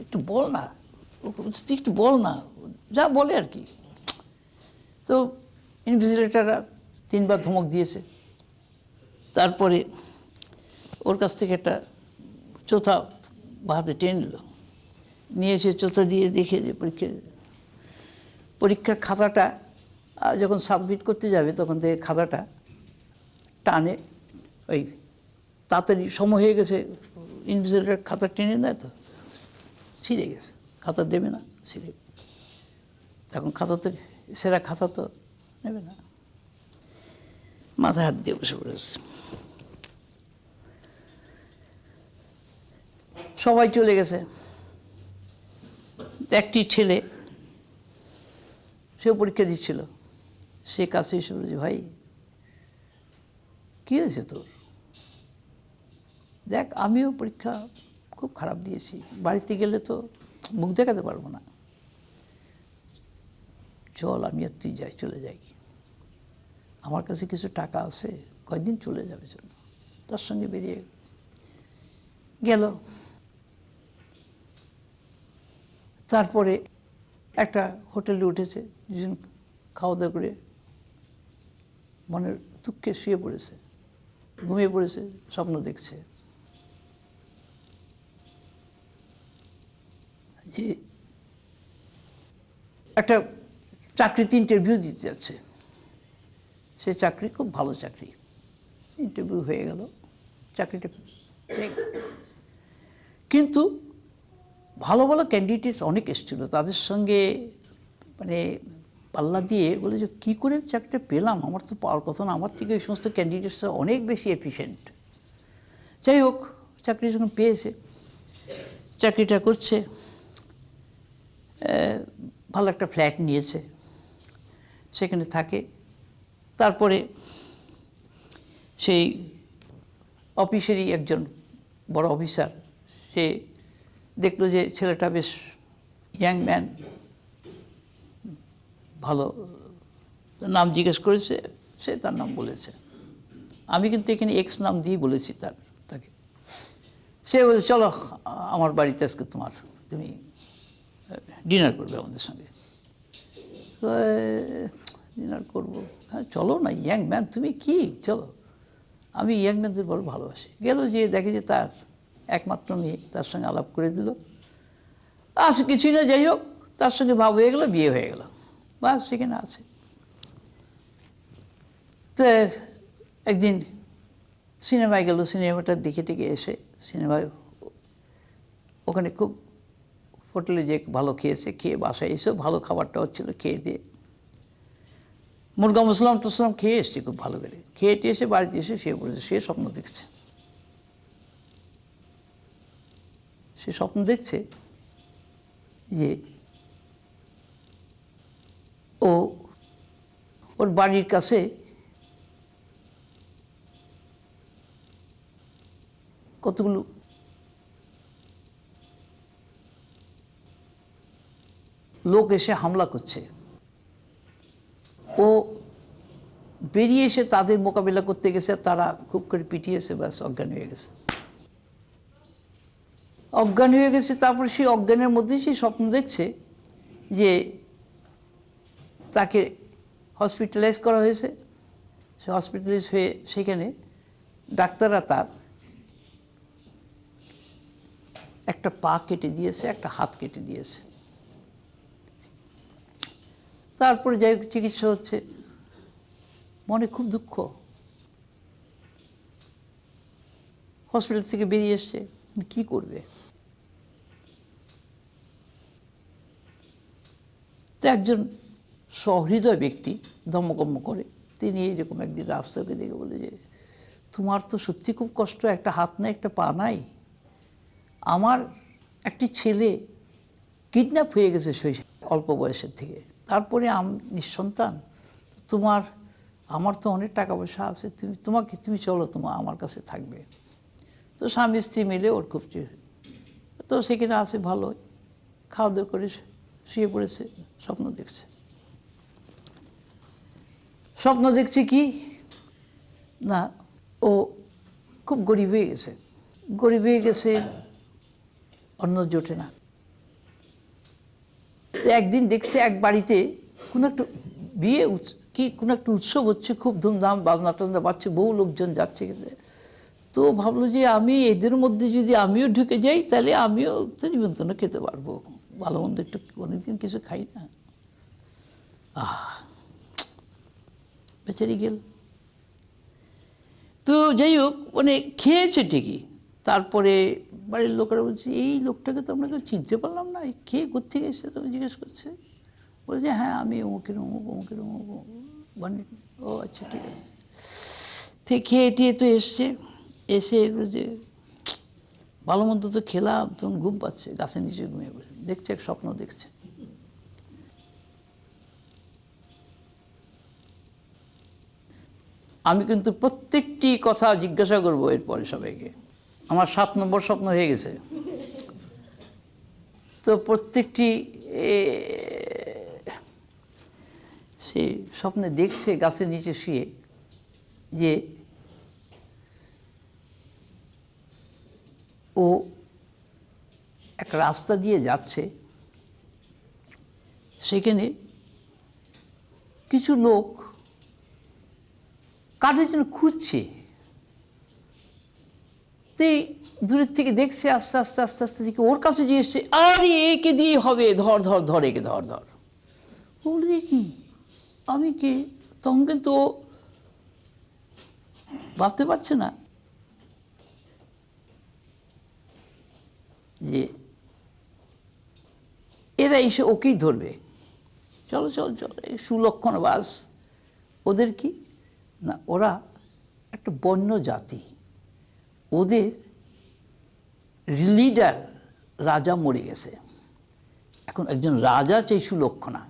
একটু বল না, তুই একটু বল না, যা বলে আর কি। তো ইনভিজিলেটাররা 3বার ধমক দিয়েছে। তারপরে ওর কাছ থেকে একটা চোথা বাহাতে টেনে নিল, নিয়ে এসে চোথা দিয়ে দেখে যে পরীক্ষার খাতাটা যখন সাবমিট করতে যাবে তখন থেকে খাতাটা টানে, ওই তাড়াতাড়ি সময় হয়ে গেছে, ইনভিজিলেটর খাতা টেনে দেয় তো, ছিঁড়ে গেছে, খাতা দেবে না, ছিঁড়ে। এখন খাতা তো সেরা খাতা তো নেবে না, মাথায় হাত দিয়ে বসে পড়েছে। সবাই চলে গেছে, একটি ছেলে, সেও পরীক্ষা দিচ্ছিল, সে কাছে এসে বলেছে, ভাই কী হয়েছে তোর? দেখ আমিও পরীক্ষা খুব খারাপ দিয়েছি, বাড়িতে গেলে তো মুখ দেখাতে পারবো না, চল আমি আর তুই যাই, চলে যাই, আমার কাছে কিছু টাকা আছে, কয়েকদিন চলে যাবে, চল। তার সঙ্গে বেরিয়ে গেল। তারপরে একটা হোটেলে উঠেছে, দুজন খাওয়া দাওয়া করে মনের দুঃখে শুয়ে পড়েছে, ঘুমিয়ে পড়েছে, স্বপ্ন দেখছে যে একটা চাকরিতে ইন্টারভিউ দিতে যাচ্ছে। সে চাকরি খুব ভালো চাকরি, ইন্টারভিউ হয়ে গেল, চাকরিটা পেয়ে গেল। কিন্তু ভালো ভালো ক্যান্ডিডেট অনেক এসেছিল, তাদের সঙ্গে মানে পাল্লা দিয়ে বলে যে কী করে চাকরিটা পেলাম, আমার তো পাওয়ার কথা না, আমার থেকে ওই সমস্ত ক্যান্ডিডেটসরা অনেক বেশি এফিশিয়েন্ট। যাই হোক, চাকরি যখন পেয়েছে, চাকরিটা করছে, ভালো একটা ফ্ল্যাট নিয়েছে, সেখানে থাকে। তারপরে সেই অফিসেরই একজন বড় অফিসার, সে দেখলো যে ছেলেটা বেশ ইয়াং ম্যান, ভালো, নাম জিজ্ঞেস করেছে, সে তার নাম বলেছে। আমি কিন্তু এখানে এক্স নাম দিয়ে বলেছি তাকে। সে বলছে, চলো আমার বাড়িতে আজকে তুমি ডিনার করবে আমাদের সঙ্গে। ডিনার করবো, হ্যাঁ চলো না, ইয়াং ম্যান তুমি কি, চলো, আমি ইয়াং ম্যানদের বড় ভালোবাসি। গেল, যে দেখে যে তার একমাত্র মেয়ে, তার সঙ্গে আলাপ করে দিল, আর কিছুই না, যাই হোক, তার সঙ্গে ভাব হয়ে গেল, বিয়ে হয়ে গেল, বাস সেখানে আছে। তো একদিন সিনেমায় গেল, সিনেমাটা দেখে টেকে এসে, সিনেমায় ওখানে খুব হোটেলে যে ভালো খেয়েছে, খেয়ে বাসায় এসেও ভালো খাবারটা হচ্ছিলো, খেয়ে দিয়ে মুরগা মুসলাম টুসলাম খেয়ে এসছে খুব ভালো করে, খেয়ে এসে বাড়িতে এসে শুয়ে পড়েছে। সে স্বপ্ন দেখছে, সে স্বপ্ন দেখছে যে ও ওর বাড়ির কাছে কতগুলো লোক এসে হামলা করছে। ও বেরিয়ে এসে তাদের মোকাবিলা করতে গেছে, তারা খুব করে পিটিয়েছে, ব্যাস অজ্ঞান হয়ে গেছে। অজ্ঞান হয়ে গেছে। তারপরে সেই অজ্ঞানের মধ্যে সেই স্বপ্ন দেখছে যে তাকে হসপিটালাইজ করা হয়েছে। সে হসপিটালাইজ হয়ে সেখানে ডাক্তাররা তার একটা পা কেটে দিয়েছে, একটা হাত কেটে দিয়েছে। তারপরে যাই হোক চিকিৎসা হচ্ছে, মনে খুব দুঃখ। হসপিটাল থেকে বেরিয়ে এসছে, কি করবে? তো একজন সহৃদয় ব্যক্তি ধর্মকর্ম করে, তিনি এইরকম একদিন রাস্তাকে দেখে বলে যে তোমার তো সত্যি খুব কষ্ট, একটা হাত নাই, একটা পা নাই। আমার একটি ছেলে কিডন্যাপ হয়ে গেছে অল্প বয়সের থেকে, তারপরে আমি নিঃসন্তান। আমার তো অনেক টাকা পয়সা আছে, তুমি চলো, আমার কাছে থাকবে। তো স্বামী স্ত্রী মিলে ওর খুব তো সেখানে আছে, ভালো খাওয়া দাওয়া করে শুয়ে পড়েছে, স্বপ্ন দেখছে। স্বপ্ন দেখছে কি না, ও খুব গরিব হয়ে গেছে। গরিব হয়ে গেছে, অন্ন জোটে না। তো একদিন দেখছে এক বাড়িতে কোনো একটা বিয়ে কি কোনো একটা উৎসব হচ্ছে, খুব ধুমধাম, বাজনা টাজনা বাজছে, বহু লোকজন যাচ্ছে। তো ভাবলো যে আমি এদের মধ্যে যদি আমিও ঢুকে যাই, তাহলে আমিও তো নিমন্ত্রণ খেতে পারবো, ভালো মন্দ একটু অনেকদিন কিছু খাই না। বেচারি গেল। তো যাই হোক, মানে খেয়েছে ঠিকই। তারপরে বাড়ির লোকেরা বলছে এই লোকটাকে তো আমরা কেউ চিনতে পারলাম না, খেয়ে কোত্থেকে এসছে, তবে জিজ্ঞেস করছে। বলছে হ্যাঁ আমি অমুকের অমুক, অমুকের অমুক। ও আচ্ছা ঠিক আছে। খেয়ে টেয়ে তো এসছে, এসে যে ভালো মন্দ তো খেলাম, তখন ঘুম পাচ্ছে, গাছের নিচে ঘুমিয়ে পড়েছে। দেখছে এক স্বপ্ন দেখছে। আমি কিন্তু প্রত্যেকটি কথা জিজ্ঞাসা করবো এরপরে সবাইকে। আমার 7 নম্বর স্বপ্ন হয়ে গেছে। তো প্রত্যেকটি সে স্বপ্নে দেখছে গাছের নিচে শুয়ে যে ও এক রাস্তা দিয়ে যাচ্ছে, সেখানে কিছু লোক কাদের জন্য খুঁজছে। তো দূরের থেকে দেখছে, আস্তে আস্তে আস্তে আস্তে দিকে ওর কাছে যে এসছে, আরে একে দিয়ে হবে, ধর ধর ধর, একে ধর ধর। বললে কি আমি কে? তখন কিন্তু ভাবতে পারছে না যে এরা এসে ওকেই ধরবে। চলো চলো চলো, সুলক্ষণ বাস। ওদের কি না, ওরা একটা বন্য জাতি, ওদের লিডার রাজা মরে গেছে, এখন একজন রাজা চাই সুলক্ষণা।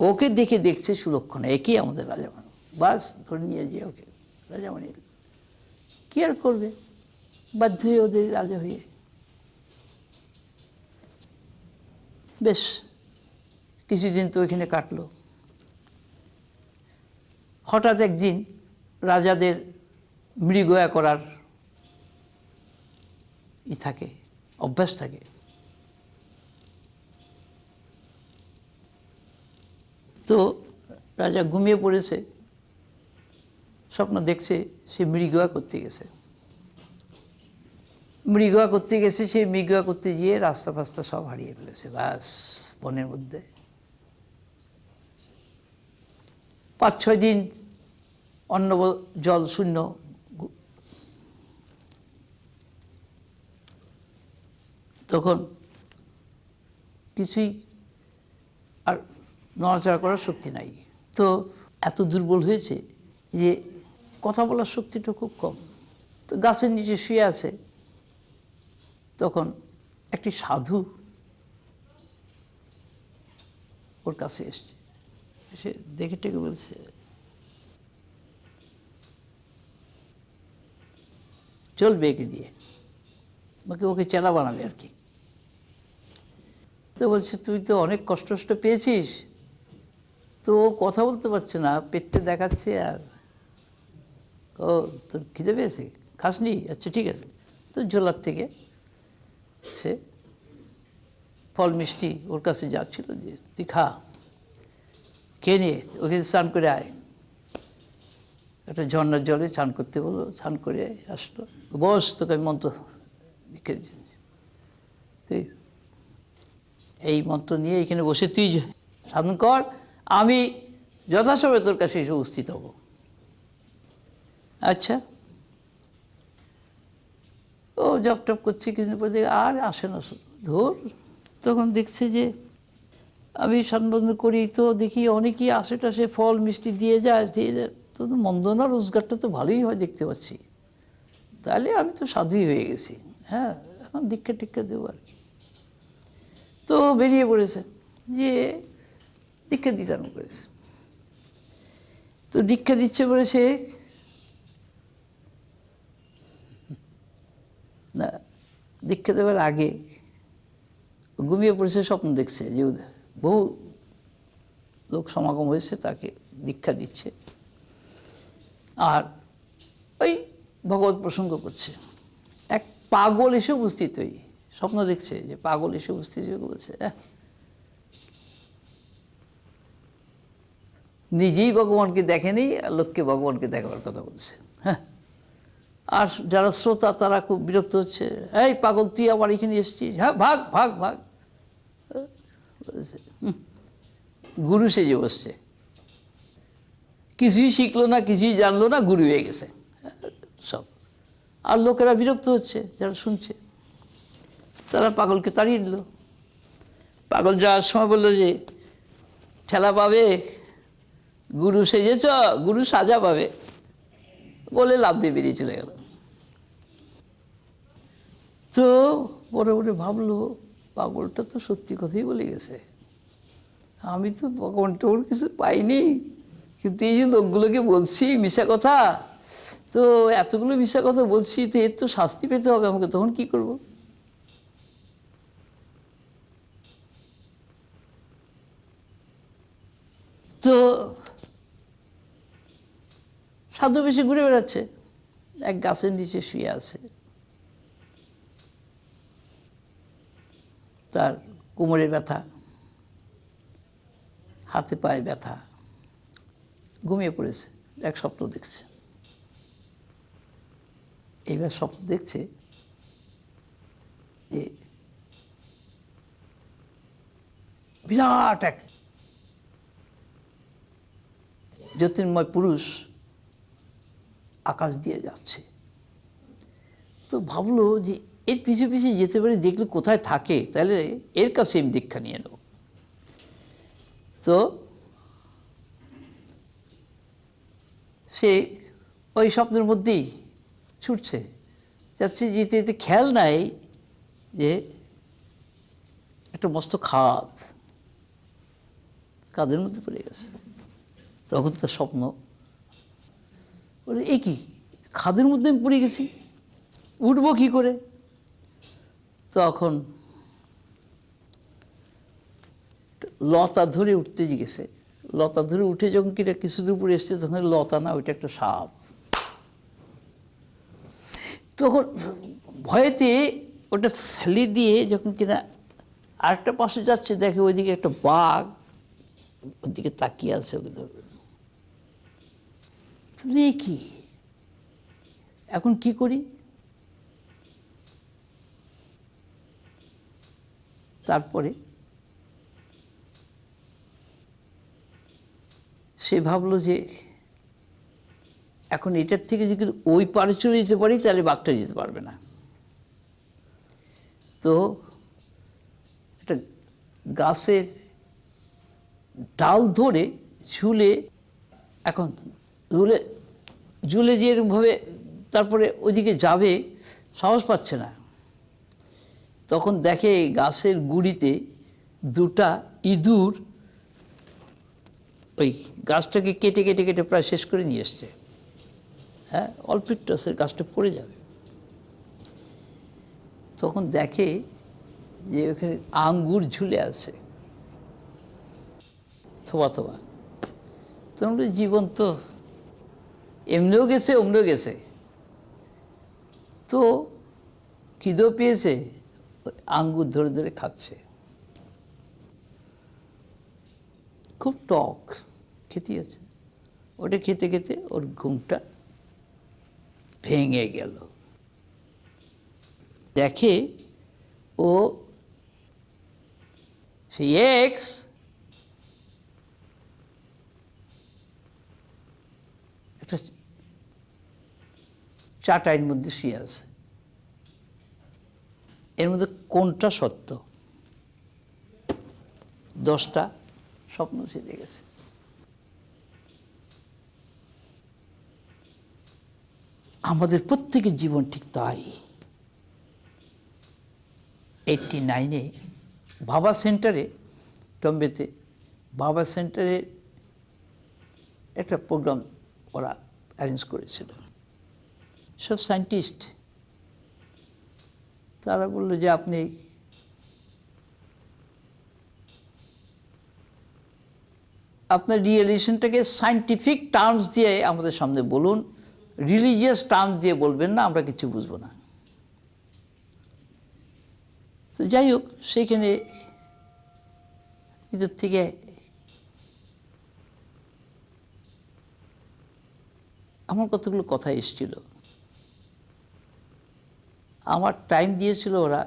ওকে দেখে দেখছে সুলক্ষণা, একেই আমাদের রাজা বানাবো, বাস ধরে নিয়ে যে ওকে রাজা বানিয়ে। কি আর করবে, বাধ্য হয়ে ওদের রাজা হয়ে। বেশ কিছুদিন তো ওইখানে কাটলো। হঠাৎ একদিন রাজাদের মৃগয়া করার থাকে, অভ্যাস থাকে। তো রাজা ঘুমিয়ে পড়েছে, স্বপ্ন দেখছে সে মৃগয়া করতে গেছে। মৃগয়া করতে গেছে, সে মৃগয়া করতে গিয়ে রাস্তা ফাস্তা সব হারিয়ে ফেলেছে, ব্যাস বনের মধ্যে। 5-6 দিন অন্ন জল শূন্য। তখন কিছুই আর নড়াচড়া করার শক্তি নাই। তো এত দুর্বল হয়েছে যে কথা বলার শক্তিটা খুব কম। তো গাছের নিচে শুয়ে আছে। তখন একটি সাধু ওর কাছে এসছে, সে দেখে টেকে বলছে, চলবে একে দিয়ে, ওকে চেলা বানাবে আর কি। তো বলছে, তুই তো অনেক কষ্ট পেয়েছিস, তো ও কথা বলতে পারছে না, পেটটা দেখাচ্ছে, আর ও তোর খিদে পেয়েছে, খাসনি? আচ্ছা ঠিক আছে। তো ঝোলার থেকে সে ফল মিষ্টি ওর কাছে যাচ্ছিল, যে তুই খা, খেয়ে নিয়ে ওকে স্নান করে আয়। একটা ঝর্ণার জলে স্নান করতে বললো, স্নান করে আসলো। বস, তোকে আমি মন্ত্র লিখে দিচ্ছি, তুই এই মন্ত্র নিয়ে এখানে বসে তুই সাধন কর, আমি যথাসময়ে তোর কাছে এসে উপস্থিত হব। আচ্ছা। ও জপ টপ করছে, কিছুদিন পরে দেখে আর আসে না, ধর। তখন দেখছে যে আমি সাধন করি, তো দেখি অনেকেই আসে টাসে ফল মিষ্টি দিয়ে যায়, তো মন্দ না, রোজগারটা তো ভালোই হয় দেখতে পাচ্ছি, তাহলে আমি তো সাধুই হয়ে গেছি, হ্যাঁ, এখন দীক্ষা টিক্ষা দেবো আর কি। তো বেরিয়ে পড়েছে যে দীক্ষা দিতে আরম্ভ করেছে। তো দীক্ষা দিচ্ছে বলে সে না, দীক্ষা দেওয়ার আগে ঘুমিয়ে পড়েছে, স্বপ্ন দেখছে যে বহু লোক সমাগম হয়েছে, তাকে দীক্ষা দিচ্ছে, আর ওই ভগবত প্রসঙ্গ করছে। এক পাগল এসে উপস্থিত, ওই স্বপ্ন দেখছে যে পাগল এসে উপস্থিত বলছে, নিজেই ভগবানকে দেখেনি আর লোককে ভগবানকে দেখাবার কথা বলছে। হ্যাঁ, আর যারা শ্রোতা তারা খুব বিরক্ত হচ্ছে, এই পাগল তুই আবার এখানে এসেছিস, হ্যাঁ ভাগ ভাগ ভাগ। গুরু সেজে বসছে, কিছুই শিখলো না, কিছুই জানলো না, গুরু হয়ে গেছে সব। আর লোকেরা বিরক্ত হচ্ছে, যারা শুনছে, তারা পাগলকে তাড়িয়ে দিল। পাগল যাওয়ার সময় বললো যে ঠেলা পাবে, গুরু সেজেছ, গুরু সাজা পাবে, বলে লাফ দিয়ে বেরিয়ে চলে গেল। তো পরে পরে ভাবলো, পাগলটা তো সত্যি কথাই বলে গেছে, আমি তো ভগবানটা ওর কিছু পাইনি, কিন্তু এই যে লোকগুলোকে বলছি মিশা কথা, তো এতগুলো মিশা কথা বলছি, তো এর তো শাস্তি পেতে হবে আমাকে, তখন কি করব? তো সাধু বেশি ঘুরে বেড়াচ্ছে, এক গাছের নিচে শুয়ে আছে, তার কোমরে ব্যথা, হাতে পায়ে ব্যথা, ঘুমিয়ে পড়েছে, এক স্বপ্ন দেখছে। এইবার স্বপ্ন দেখছে যে বিরাট এক জ্যোতির্ময় পুরুষ আকাশ দিয়ে যাচ্ছে। তো ভাবলো যে এর পিছু পিছু যেতে পারে, দেখলে কোথায় থাকে, তাহলে এর কাছে আমি দীক্ষা নিয়ে নেব। তো সে ওই স্বপ্নের মধ্যেই ছুটছে, যাচ্ছে, যেতে যেতে খেয়াল নাই যে একটা মস্ত খাদ কাঁধের মধ্যে পড়ে গেছে। তখন তার স্বপ্ন, বলে এ কি, খাদের মধ্যে আমি পড়ে গেছি, উঠবো কী করে? তখন লতা ধরে উঠতে গেছে, লতা ধরে উঠে যখন কিনা কিছু দূর উপরে এসছে, তখন লতা না, ওইটা একটা সাপ। তখন ভয়েতে ওটা ফেলে দিয়ে যখন কিনা আরেকটা পাশে যাচ্ছে, দেখে ওইদিকে একটা বাঘ ওইদিকে তাকিয়ে আছে, ওকে ধরবে। কি এখন কি করি? তারপরে সে ভাবলো যে এখন এটার থেকে যদি ওই পারে চলে যেতে পারি, তাহলে বাঘটা যেতে পারবে না। তো একটা গাছের ডাল ধরে ঝুলে, এখন ঝুলে যে এরকমভাবে তারপরে ওইদিকে যাবে, সাহস পাচ্ছে না। তখন দেখে গাছের গুড়িতে দুটা ইঁদুর ওই গাছটাকে কেটে কেটে কেটে প্রায় শেষ করে নিয়ে এসছে। হ্যাঁ, অল্প একটু আছে, গাছটা পড়ে যাবে। তখন দেখে যে ওখানে আঙ্গুর ঝুলে আছে থোবা থোবা। তখন জীবন তো এমনিও গেছে অমনিও গেছে, তো খিদেও পেয়েছে, আঙ্গুর ধরে ধরে খাচ্ছে। খুব টক খেতে আছে, ওটা খেতে খেতে ওর ঘুমটা ভেঙে গেল। দেখে ও সেই এক্স একটা চাটাইয়ের মধ্যে শুয়ে আছে। এর মধ্যে কোনটা সত্য? 10টা স্বপ্ন সেরে গেছে। আমাদের প্রত্যেকের জীবন ঠিক তাই। 89-এ বাবা সেন্টারে, টম্বেতে বাবা সেন্টারে একটা প্রোগ্রাম ওরা অ্যারেঞ্জ করেছিল, সব সায়েন্টিস্ট। তারা বলল যে আপনি আপনার রিয়েলিশনটাকে সায়েন্টিফিক টার্মস দিয়ে আমাদের সামনে বলুন, রিলিজিয়াস টার্মস দিয়ে বলবেন না, আমরা কিছু বুঝবো না। তো যাই হোক, সেইখানে ভিতর থেকে আমার কতগুলো কথা এসেছিল। আমার টাইম দিয়েছিল ওরা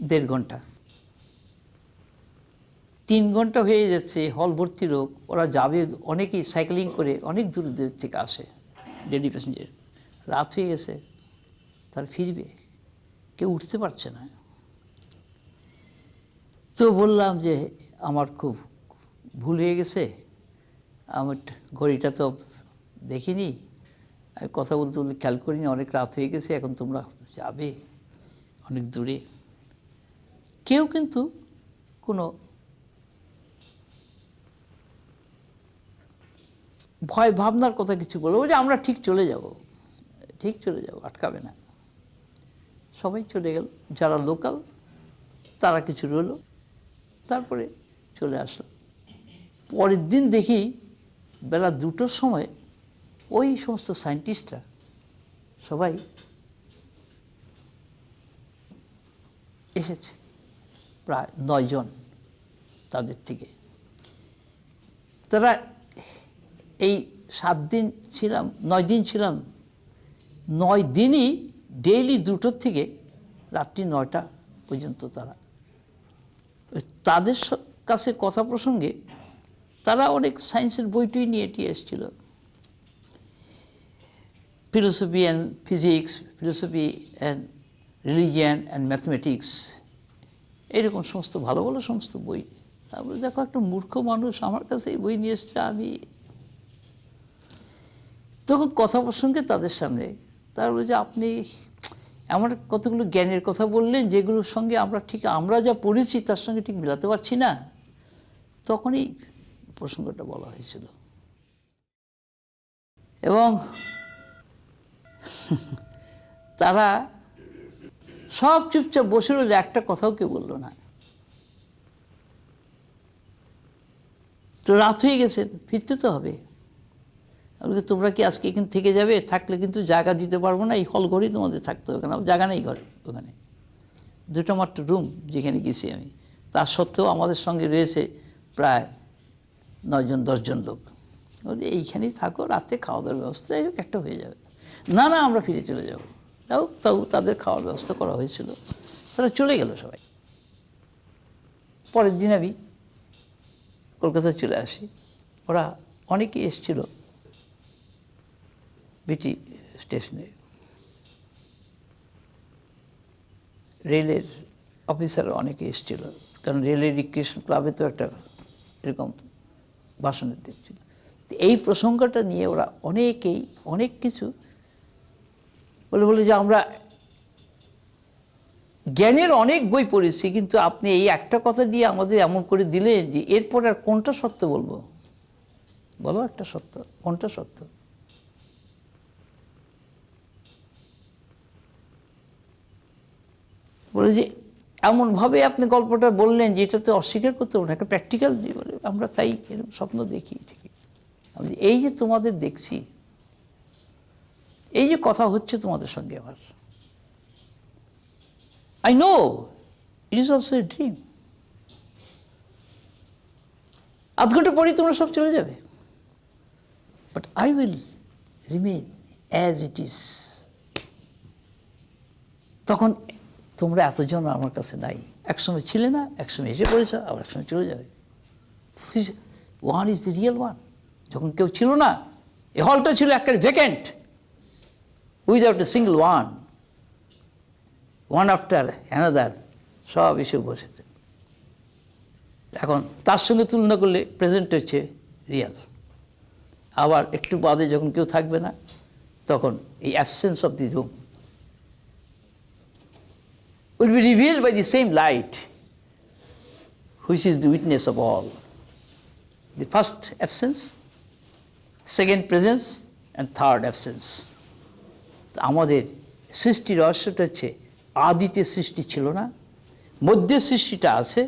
1.5 ঘন্টা। 3 ঘন্টা হয়ে যাচ্ছে, হল ভর্তি লোক, ওরা যাবে, অনেকেই সাইকেলিং করে অনেক দূর দূর থেকে আসে, ডেলি প্যাসেঞ্জার। রাত হয়ে গেছে, তারা ফিরবে, কেউ উঠতে পারছে না। তো বললাম যে আমার খুব ভুল হয়ে গেছে, আমার ঘড়িটা তো দেখিনি, আমি কথা বলতে বলতে খেয়াল করিনি, অনেক রাত হয়ে গেছে, এখন তোমরা যাবে অনেক দূরে। কেউ কিন্তু কোনো ভয় ভাবনার কথা কিছু বলবো যে আমরা ঠিক চলে যাব, ঠিক চলে যাব, আটকাবে না। সবাই চলে গেল, যারা লোকাল তারা কিছু রইল, তারপরে চলে আসলো। পরের দিন দেখি বেলা 2টোর সময় ওই সমস্ত সায়েন্টিস্টরা সবাই এসেছে, প্রায় 9 জন। তাদের থেকে তারা এই 7 দিন ছিলাম, 9 দিন ছিলাম, 9 দিনই ডেইলি 2টোর থেকে রাত্রি 9টা পর্যন্ত তারা তাদের কাছে কথা প্রসঙ্গে তারা অনেক সায়েন্সের বইটই নিয়ে এটি এসেছিল, philosophy and physics, philosophy and religion and mathematics, এরকম সমস্ত ভালো ভালো সমস্ত বই। তারপরে দেখো, একটা মূর্খ মানুষ আমার কাছে এই বই নিয়ে এসছে। আমি তখন কথা প্রসঙ্গে তাদের সামনে তারা বলে যে আপনি এমন কতগুলো জ্ঞানের কথা বললেন যেগুলোর সঙ্গে আমরা যা পড়েছি তার সঙ্গে ঠিক মেলাতে পারছি না। তখনই প্রসঙ্গটা বলা হয়েছিল এবং তারা সব চুপচাপ বসে রইল, একটা কথাও কেউ বললো না। তো রাত হয়ে গেছে, ফিরতে তো হবে। তোমরা কি আজকে এখানে থেকে যাবে? থাকলে কিন্তু জায়গা দিতে পারবো না, এই হল ঘরেই তোমাদের থাকতে হবে, কেন জায়গা নেই ঘরে। ওখানে 2টা মাত্র রুম যেখানে গেছি আমি, তার সত্ত্বেও আমাদের সঙ্গে রয়েছে প্রায় 9 জন 10 জন লোক। এইখানেই থাকো, রাতে খাওয়া দাওয়ার ব্যবস্থা একটা হয়ে যাবে। না না, আমরা ফিরে চলে যাব। তাও তাদের খাওয়ার ব্যবস্থা করা হয়েছিল, তারা চলে গেল সবাই। পরের দিন আমি কলকাতায় চলে আসি। ওরা অনেকেই এসেছিল বিটি স্টেশনে, রেলের অফিসার অনেকে এসেছিল, কারণ রেলের রিক্রিয়েশন ক্লাবে তো একটা এরকম ভাষণের দেখছিল। তো এই প্রসঙ্গটা নিয়ে ওরা অনেকেই অনেক কিছু বলে যে আমরা জ্ঞানের অনেক বই পড়েছি, কিন্তু আপনি এই একটা কথা দিয়ে আমাদের এমন করে দিলেন যে এরপর আর কোনটা সত্য বলবো? বলো একটা সত্য, কোনটা সত্য? বলে যে এমনভাবে আপনি গল্পটা বললেন যে এটা তো অস্বীকার করতে পারবো না, একটা প্র্যাকটিক্যাল জীবনে আমরা তাই স্বপ্ন দেখি ঠিকই। এই যে তোমাদের দেখছি, এই যে কথা হচ্ছে তোমাদের সঙ্গে আমার, I know it is also a dream. আধ ঘন্টা পরেই তোমরা সব চলে যাবে, but I will remain as it is. তখন তোমরা এতজন আমার কাছে নাই, একসময় ছিলে না, একসময় এসে পড়েছ, আবার একসময় চলে যাবে। One is the real one. যখন কেউ ছিল না, এই হলটা ছিল একটা vacant, without a single one, one after another সব এসে বসেছে। এখন তার সঙ্গে তুলনা করলে প্রেজেন্ট হচ্ছে রিয়াল। আবার একটু বাদে যখন কেউ থাকবে না, তখন এই absence of the room will be revealed by the same light, which is the witness of all. The first absence, second presence, and third absence. আমাদের সৃষ্টির রহস্যটা হচ্ছে আদিতে সৃষ্টি ছিল না, মধ্যে সৃষ্টিটা আছে,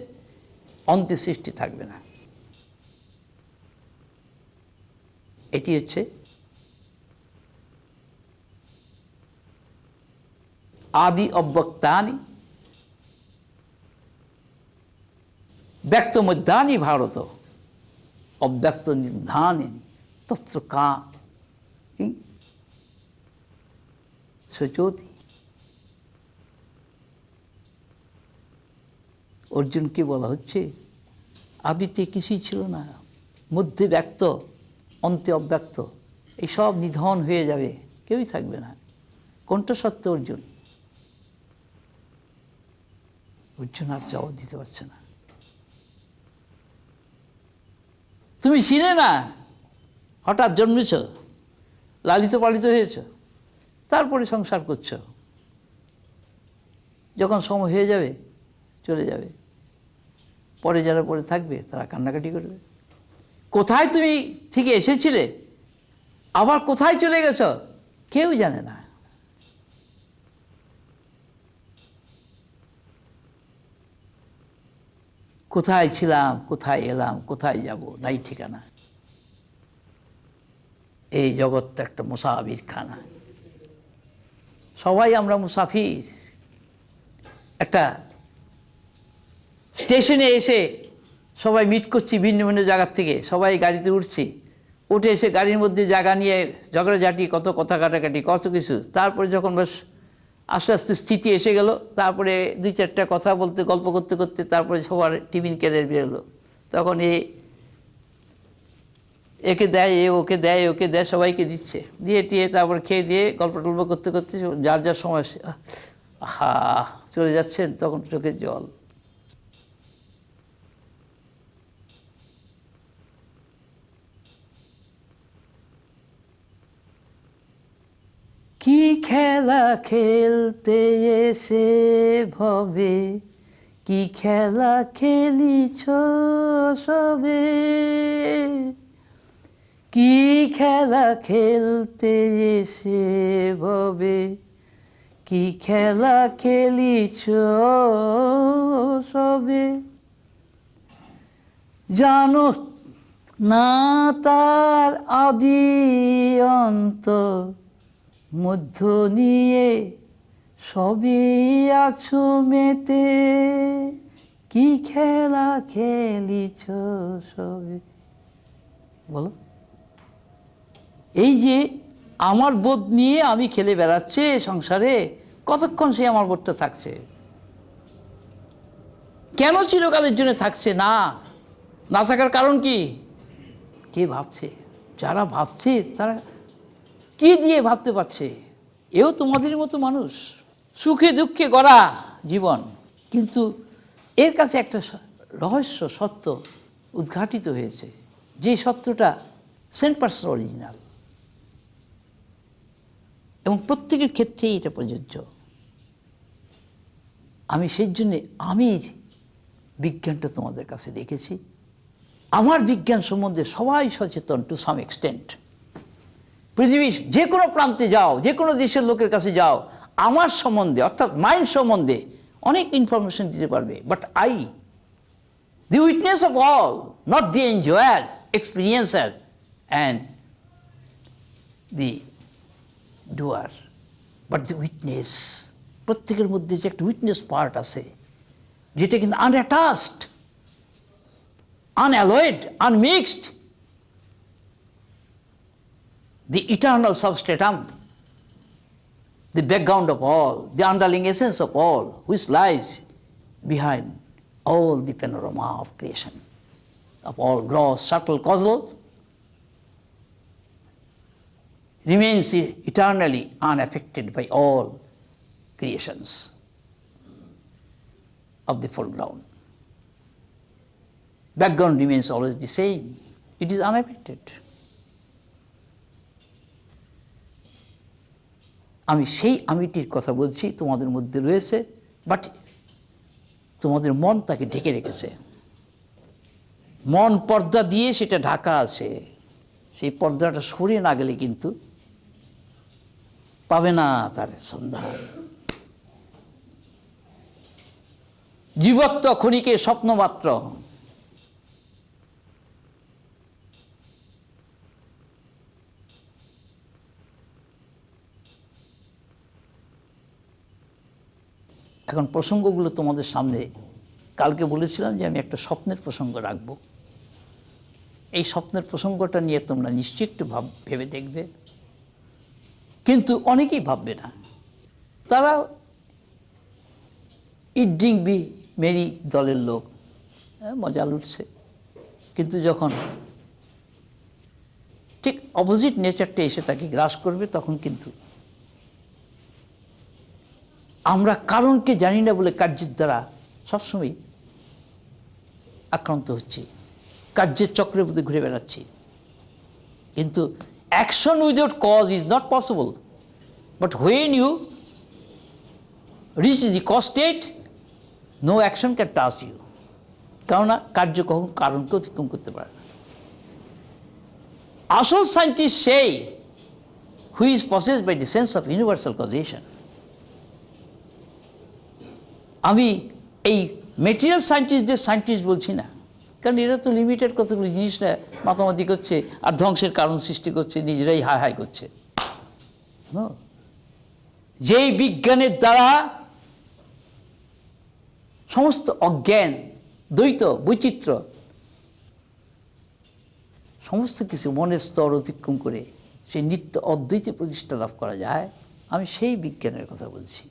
অন্তে সৃষ্টি থাকবে না। এটি হচ্ছে আদি অব্যক্তানি ব্যক্ত মধ্যানি ভারত অব্যক্ত নিধানি তত্র কা সচোতি। অর্জুনকে বলা হচ্ছে আদিতে কিছুই ছিল না, মধ্যে ব্যক্ত, অন্তে অব্যক্ত, এই সব নিধন হয়ে যাবে, কেউই থাকবে না। কোনটা সত্য অর্জুন? অর্জুন আর জবাব দিতে পারছে না। তুমি ছিলে না, হঠাৎ জন্মেছ, লালিত পালিত হয়েছ, তারপরে সংসার করছ, যখন সময় হয়ে যাবে চলে যাবে। পরে যারা পরে থাকবে তারা কান্নাকাটি করবে। কোথায় তুমি থেকে এসেছিলে, আবার কোথায় চলে গেছ, কেউ জানে না। কোথায় ছিলাম, কোথায় এলাম, কোথায় যাব, নাই ঠিকানা। এই জগৎটা একটা মুসাফির খানা, সবাই আমরা মুসাফির। একটা স্টেশনে এসে সবাই মিট করছি ভিন্ন ভিন্ন জায়গার থেকে, সবাই গাড়িতে উঠছি, উঠে এসে গাড়ির মধ্যে জায়গা নিয়ে ঝগড়াঝাটি, কত কথা কাটাকাটি, কত কিছু। তারপরে যখন বেশ আস্তে আস্তে স্থিতি এসে গেল, তারপরে দুই চারটা কথা বলতে, গল্প করতে করতে তারপরে সবার টিফিন ক্যারিয়ার বেরোলো। তখন একে দেয়, ওকে দেয়, ওকে দেয়, সবাইকে দিচ্ছে, দিয়ে টিয়ে তারপর খেয়ে দিয়ে গল্প টল্প করতে করতে যার যার সময় হা চলে যাচ্ছেন, তখন চোখের জল। কি খেলা খেলতে এসে ভবে, কি খেলা খেলিছ সবে, কি খেলা খেলতে এসে ভবে, কি খেলা খেলিছ সবে, জানো না তার আদি অন্ত, মধ্য নিয়ে সবই আছো মেতে, কি খেলা খেলিছ সবে। বলো, এই যে আমার বোধ নিয়ে আমি খেলে বেড়াচ্ছে সংসারে, কতক্ষণ সে আমার বোধটা থাকছে? কেন চিরকালের জন্য থাকছে না? না থাকার কারণ কি? কে ভাবছে? যারা ভাবছে তারা কি দিয়ে ভাবতে পারছে? এও তোমাদের মতো মানুষ, সুখে দুঃখে গড়া জীবন, কিন্তু এর কাছে একটা রহস্য সত্য উদ্ঘাটিত হয়েছে, যে সত্যটা 100% অরিজিনাল, এবং প্রত্যেকের ক্ষেত্রেই এটা প্রযোজ্য। আমি সেই জন্যে আমি বিজ্ঞানটা তোমাদের কাছে রেখেছি। আমার বিজ্ঞান সম্বন্ধে সবাই সচেতন টু সাম এক্সটেন্ট। পৃথিবীর যে কোনো প্রান্তে যাও, যে কোনো দেশের লোকের কাছে যাও, আমার সম্বন্ধে অর্থাৎ মাইন্ড সম্বন্ধে অনেক ইনফরমেশন দিতে পারবে। But the witness of all, not the enjoyer, experiencer and the doer, but the witness. প্রত্যেকের মধ্যে যে একটা উইটনেস পার্ট আছে, যেটা কিন্তু আনঅ্যাটাচড, unalloyed, unmixed, the eternal substratum, the background of all, the underlying essence of all, which lies behind all the panorama of creation, of all gross, subtle, causal, remains eternally unaffected by all creations of the foreground. Background remains always the same. It is unaffected. আমি সেই আমিটির কথা বলছি, তোমাদের মধ্যে রয়েছে, but তোমাদের মন তাকে ঢেকে রেখেছে। মন পর্দা দিয়ে সেটা ঢাকা আছে। সেই পর্দাটা সরে না গেলে কিন্তু পাবে না তার সন্ধান। জীবত্ব ক্ষণিকে স্বপ্ন মাত্র। এখন প্রসঙ্গগুলো তোমাদের সামনে, কালকে বলেছিলাম যে আমি একটা স্বপ্নের প্রসঙ্গ রাখব। এই স্বপ্নের প্রসঙ্গটা নিয়ে তোমরা নিশ্চয়ই একটু ভেবে দেখবে, কিন্তু অনেকেই ভাববে না। তারা ইট ড্রিঙ্ক বি মেরি দলের লোক, মজা লুটছে। কিন্তু যখন ঠিক অপোজিট নেচারটা এসে তাকে গ্রাস করবে, তখন কিন্তু আমরা কারণকে জানি না বলে কার্যের দ্বারা সবসময় আক্রান্ত হচ্ছি, কার্যের চক্রের মধ্যে ঘুরে বেড়াচ্ছি। কিন্তু action without cause is not possible, but when you reach the cause state, no action can touch you. কেননা কার্য কখন কারণকে অতিক্রম করতে পারে না। আসল সায়েন্টিস্ট সেই who is possessed by the sense of universal causation. আমি এই মেটেরিয়াল সায়েন্টিস্টদের সায়েন্টিস্ট বলছি না, কারণ এরা তো লিমিটেড কতগুলো জিনিস না মাতামাতি করছে আর ধ্বংসের কারণ সৃষ্টি করছে, নিজেরাই হাই হাই করছে। যেই বিজ্ঞানের দ্বারা সমস্ত অজ্ঞান, দ্বৈত, বৈচিত্র্য, সমস্ত কিছু মনের স্তর অতিক্রম করে সেই নিত্য অদ্বৈতে প্রতিষ্ঠা লাভ করা যায়, আমি সেই বিজ্ঞানের কথা বলছি।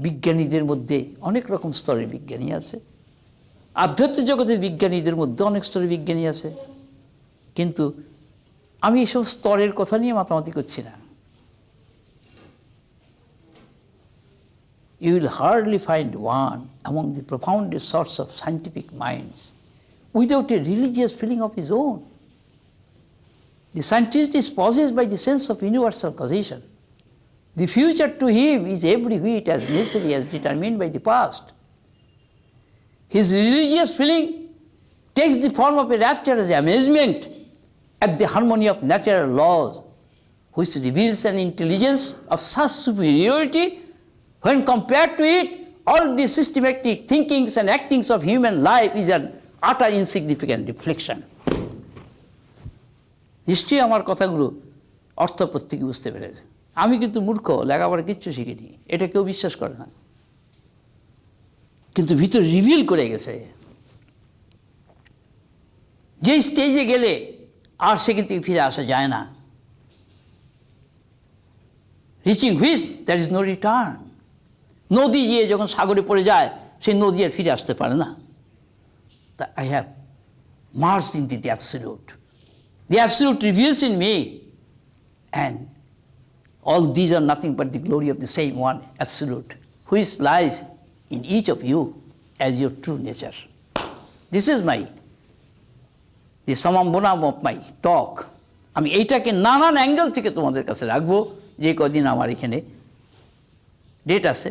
বিজ্ঞানীদের মধ্যে অনেক রকম স্তরের বিজ্ঞানী আছে, আধ্যাত্মিক জগতের বিজ্ঞানীদের মধ্যে অনেক স্তরের বিজ্ঞানী আছে, কিন্তু আমি এসব স্তরের কথা নিয়ে মাতামাতি করছি না। You will hardly find one among the profoundest sorts of scientific minds without a religious feeling of his own. The scientist is possessed by the sense of universal causation. The future to him is every whit as necessary as determined by the past. His religious feeling takes the form of a rapturous amazement at the harmony of natural laws, which reveals an intelligence of such superiority when compared to it, all the systematic thinkings and actings of human life is an utter insignificant reflection. নিশ্চয়ই আমার কথাগুলো অর্থ প্রত্যেকে বুঝতে পেরেছে। আমি কিন্তু মূর্খ, লেখাপড়া কিচ্ছু শিখিনি, এটা কেউ বিশ্বাস করে না, কিন্তু ভিতরে রিভিল করে গেছে। যে স্টেজে গেলে আর সেখান থেকে ফিরে আসা যায় না, reaching which there is no return. নদী গিয়ে যখন সাগরে পড়ে যায়, সেই নদী আর ফিরে আসতে পারে না। তা I have merged into the absolute. The absolute reveals in me, and all these are nothing but the glory of the same one absolute, which lies in each of you as your true nature. This is the summum bonum of my talk. আমি এইটাকে নানান angle থেকে তোমাদের কাছে রাখবো, যে কদিন আমার এখানে ডেট আছে,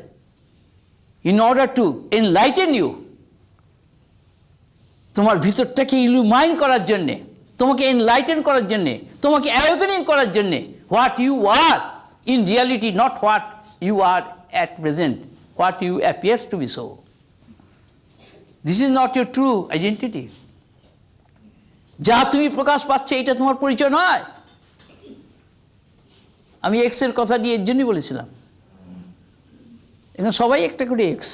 in order to enlighten you, তোমার ভিতরটাকে ইলুমাইন করার জন্যে, তোমাকে এনলাইটেন করার জন্যে, তোমাকে অ্যাওয়েকেনিং করার জন্যে, what you are in reality, not what you are at present, what you appears to be so. This is not your true identity. যা তুমি প্রকাশ পাচ্ছে এটা তোমার পরিচয় নয়। আমি এক্সের কথা দিয়ে এর জন্যই বলেছিলাম, এখানে সবাই একটা করে এক্স।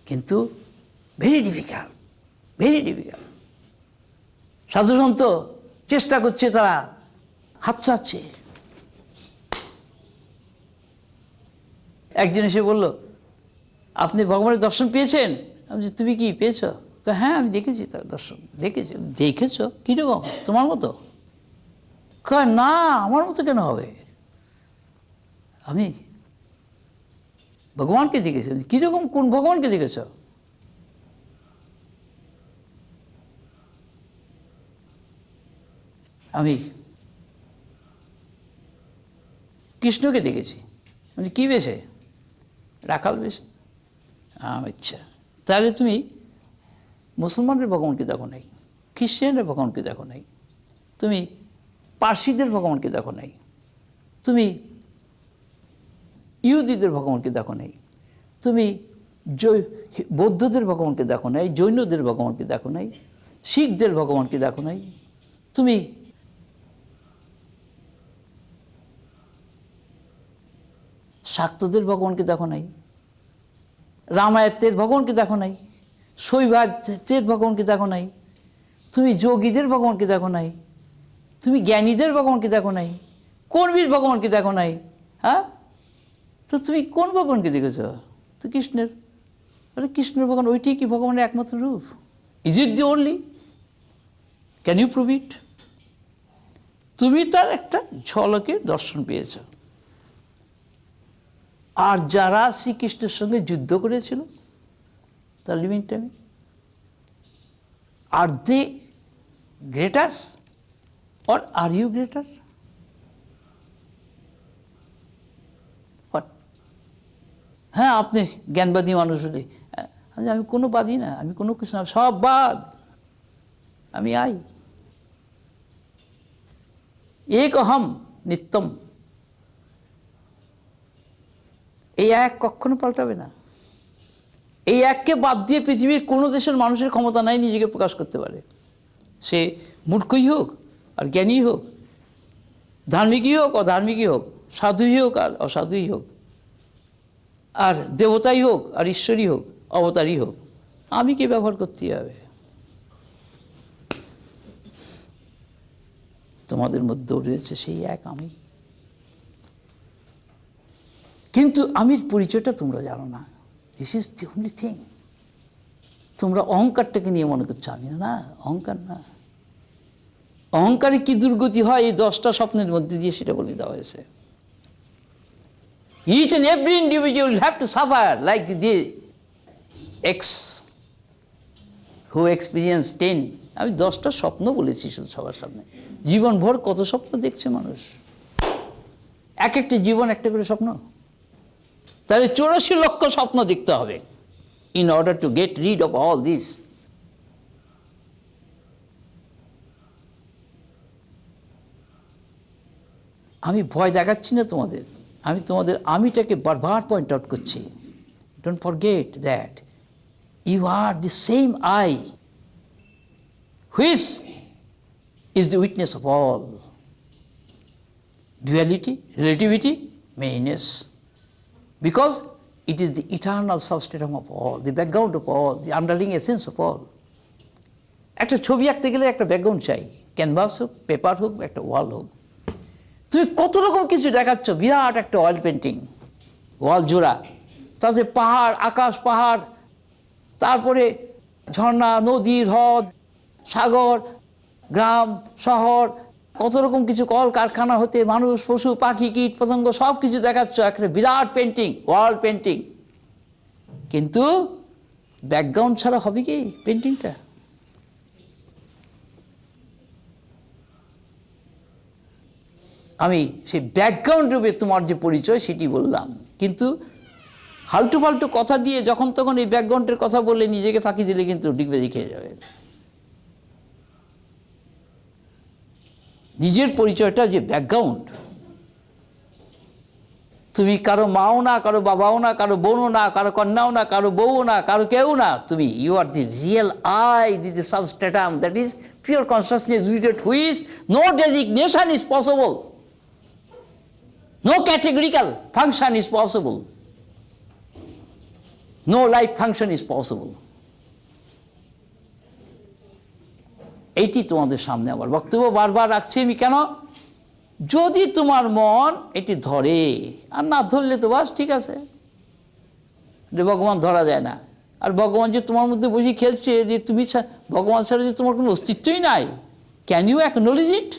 কিন্তু ভেরি ডিফিকাল্ট, ভেরি ডিফিকাল্ট। সাধুসন্ত চেষ্টা করছে, তারা হাত চাচ্ছে। একজন এসে বলল, আপনি ভগবানের দর্শন পেয়েছেন? আমি বলছি, তুমি কি পেয়েছ? হ্যাঁ, আমি দেখেছি তার দর্শন। দেখেছি। দেখেছ কীরকম? তোমার মতো? না, আমার মতো কেন হবে? আমি ভগবানকে দেখেছি। কীরকম? কোন ভগবানকে দেখেছ? আমি কৃষ্ণকে দেখেছি। আমি কী বেশে? রাখাল বেশে। আচ্ছা, তাহলে তুমি মুসলমানের ভগবানকে দেখো নাই, খ্রিশ্চানের ভগবানকে দেখো নাই, তুমি পার্সিদের ভগবানকে দেখো নাই, তুমি ইহুদিদের ভগবানকে দেখো নাই, তুমি বৌদ্ধদের ভগবানকে দেখো নাই, জৈনদের ভগবানকে দেখো নাই, শিখদের ভগবানকে দেখো নাই, তুমি শাক্তদের ভগবানকে দেখো নাই, রামায়তের ভগবানকে দেখো নাই, শৈবাতের ভগবানকে দেখো নাই, তুমি যোগীদের ভগবানকে দেখো নাই, তুমি জ্ঞানীদের ভগবানকে দেখো নাই, কর্মীর ভগবানকে দেখো নাই। হ্যাঁ, তো তুমি কোন ভগবানকে দেখেছ? তো কৃষ্ণের। আরে কৃষ্ণের ভগবান ওইটাই কি ভগবানের একমাত্র রূপ? Is it the only? Can you prove it? তুমি তার একটা ঝলকের দর্শন পেয়েছ। আর যারা শ্রীকৃষ্ণের সঙ্গে যুদ্ধ করেছিল তার living time, are they greater or are you greater? হ্যাঁ, আপনি জ্ঞানবাদী মানুষ হলে। আমি কোনো বাদী না, আমি কোনো কিছু না, সব বাদ। আমি আই এক অহম নিত্যম। এই এক কখনো পাল্টাবে না। এই এককে বাদ দিয়ে পৃথিবীর কোনো দেশের মানুষের ক্ষমতা নাই নিজেকে প্রকাশ করতে পারে। সে মূর্খই হোক আর জ্ঞানী হোক, ধার্মিকই হোক অধার্মিকই হোক, সাধুই হোক আর অসাধুই হোক, আর দেবতাই হোক আর ঈশ্বরই হোক, অবতারই হোক, আমিকে ব্যবহার করতেই হবে। তোমাদের মধ্যেও রয়েছে সেই এক আমি, কিন্তু আমির পরিচয়টা তোমরা জানো না। This is the only thing. তোমরা অহংকারটাকে নিয়ে মনে করছো আমি না, অহংকার না। অহংকারে কি দুর্গতি হয় এই 10টা স্বপ্নের মধ্যে দিয়ে সেটা বলে দেওয়া হয়েছে। Each and every individual will have to suffer like the X who experienced 10. আমি 10টা স্বপ্ন বলেছি শুধু সবার সামনে। জীবনভর কত স্বপ্ন দেখছে মানুষ, এক একটা জীবন একটা করে স্বপ্ন। তাহলে 84 লক্ষ স্বপ্ন দেখতে হবে in order to get rid of all this. আমি ভয় দেখাচ্ছি না তোমাদের, আমি তোমাদের আমিটাকে বারবার পয়েন্ট আউট করছি। Don't forget that you are the same I which is the witness of all. Duality, relativity, manyness, because it is the eternal substratum of all, the background of all, the underlying essence of all. একটা ছবি আঁকতে গেলে একটা background চাই, canvas হোক, paper হোক, একটা ওয়াল হোক। তুমি কত রকম কিছু দেখাচ্ছ, বিরাট একটা অয়েল পেন্টিং, ওয়াল জোড়া, তাতে পাহাড়, আকাশ পাহাড়, তারপরে ঝর্ণা, নদী, হ্রদ, সাগর, গ্রাম, শহর, কত রকম কিছু, কল কারখানা হতে মানুষ, পশু, পাখি, কীট পতঙ্গ, সব কিছু দেখাচ্ছ, একটা বিরাট পেন্টিং, ওয়াল পেন্টিং। কিন্তু ব্যাকগ্রাউন্ড ছাড়া হবে কি পেন্টিংটা? আমি সেই ব্যাকগ্রাউন্ড রূপে তোমার যে পরিচয় সেটি বললাম, কিন্তু হালটু ফালটু কথা দিয়ে যখন তখন এই ব্যাকগ্রাউন্ডের কথা বললে নিজেকে ফাঁকি দিলে কিন্তু ডিগবাজি খেয়ে যাবে। নিজের পরিচয়টা যে ব্যাকগ্রাউন্ড, তুমি কারো মাও না, কারো বাবাও না, কারো বোনও না, কারো কন্যাও না, কারো বউও না, কারো কেউ না, তুমি you are the real I, the substratum, that is pure consciousness with which no designation is possible, no categorical function is possible, no life function is possible. এইটি তোমাদের সামনে আমার বক্তব্য বারবার রাখছি আমি। কেন? যদি তোমার মন এটি ধরে, আর না ধরলে তো বাস ঠিক আছে, যে ভগবান ধরা যায় না। আর ভগবান যে তোমার মধ্যে বসে খেলছে, যে তুমি ভগবান ছাড়া যে তোমার কোনো অস্তিত্বই নাই, can you acknowledge it?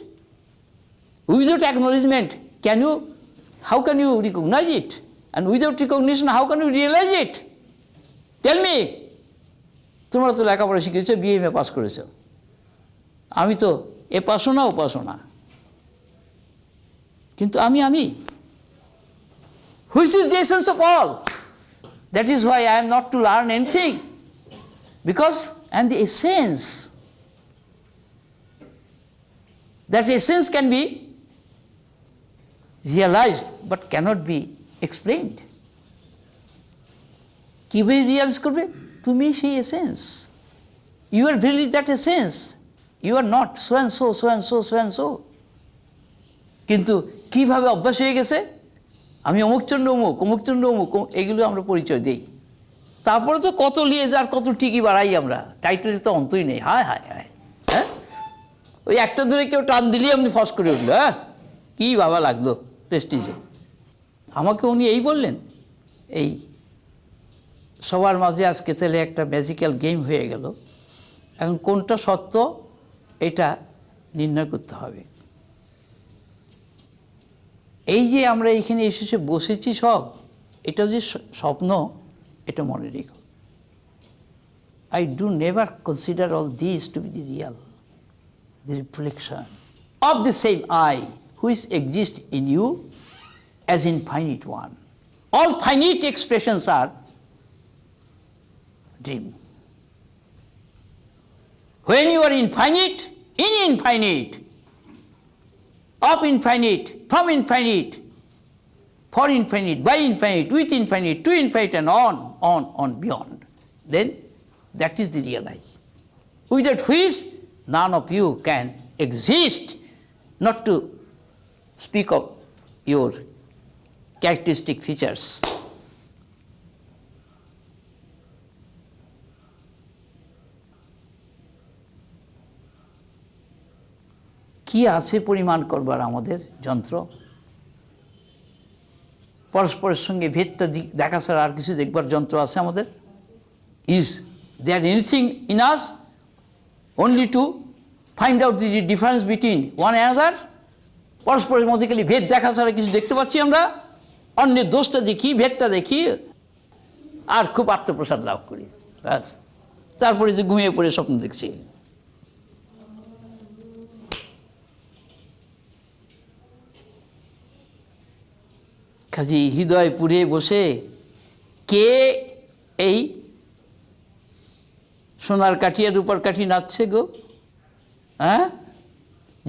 Without acknowledgement can you, how can you recognise it? And without recognition how can you realise it? Tell me. তোমরা তো লেখাপড়া শিখেছো, BA পাস করেছো, আমি তো এ পাসও না ও পাসও না, কিন্তু আমি which is the essence of all. That is why I am not to learn anything, because I am the essence. That essence can be realised but cannot be explained. কীভাবে realise করবে? তুমি সেই essence, you are really that essence, you are not so and so, so and so, so and so. কিন্তু কীভাবে অভ্যাস হয়ে গেছে, আমি অমুকচন্ড অমুক, অমুকচন্ড অমুক, এগুলো আমরা পরিচয় দিই। তারপরে তো কত লিয়েজ আর কত টিকি বাড়াই আমরা, টাইটেলের তো অন্তই নেই। হায় হায় হায়, হ্যাঁ, ওই একটা ধরে কেউ টান দিলেই আপনি ফস করে উঠলো, হ্যাঁ কী বাবা লাগলো প্রেস্টিজে। আমাকে উনি এই বললেন, এই সবার মাঝে আজকে তাহলে একটা ম্যাজিক্যাল গেম হয়ে গেল, এখন কোনটা সত্য এটা নির্ণয় করতে হবে। এই যে আমরা এখানে এসে বসেছি সব, এটা যে স্বপ্ন, এটা মনে রেখো। I do never consider all these to be the real, the reflection of the same I which exists in you as infinite one. All finite expressions are dream. When you are infinite, in infinite, of infinite, from infinite, for infinite, by infinite, with infinite, to infinite, and on beyond, then that is the real I, without which none of you can exist, not to speak of your characteristic features. কি আছে পরিমাণ করবার আমাদের যন্ত্র? পরস্পরের সঙ্গে ভেদটা দেখা ছাড়া আর কিছু দেখবার যন্ত্র আছে আমাদের? Is there anything in us only to find out the difference between one another? পরস্পরের মধ্যে খালি ভেদ দেখা ছাড়া কিছু দেখতে পাচ্ছি আমরা? অন্যের দোষটা দেখি, ভেদটা দেখি, আর খুব আত্মপ্রসাদ লাভ করি, ব্যাস। তারপরে যে ঘুমিয়ে পড়ে স্বপ্ন দেখছি। কাজী হৃদয়পুরে বসে কে এই সোনার কাঠি আর রূপার কাঠি নাচছে গো, হ্যাঁ,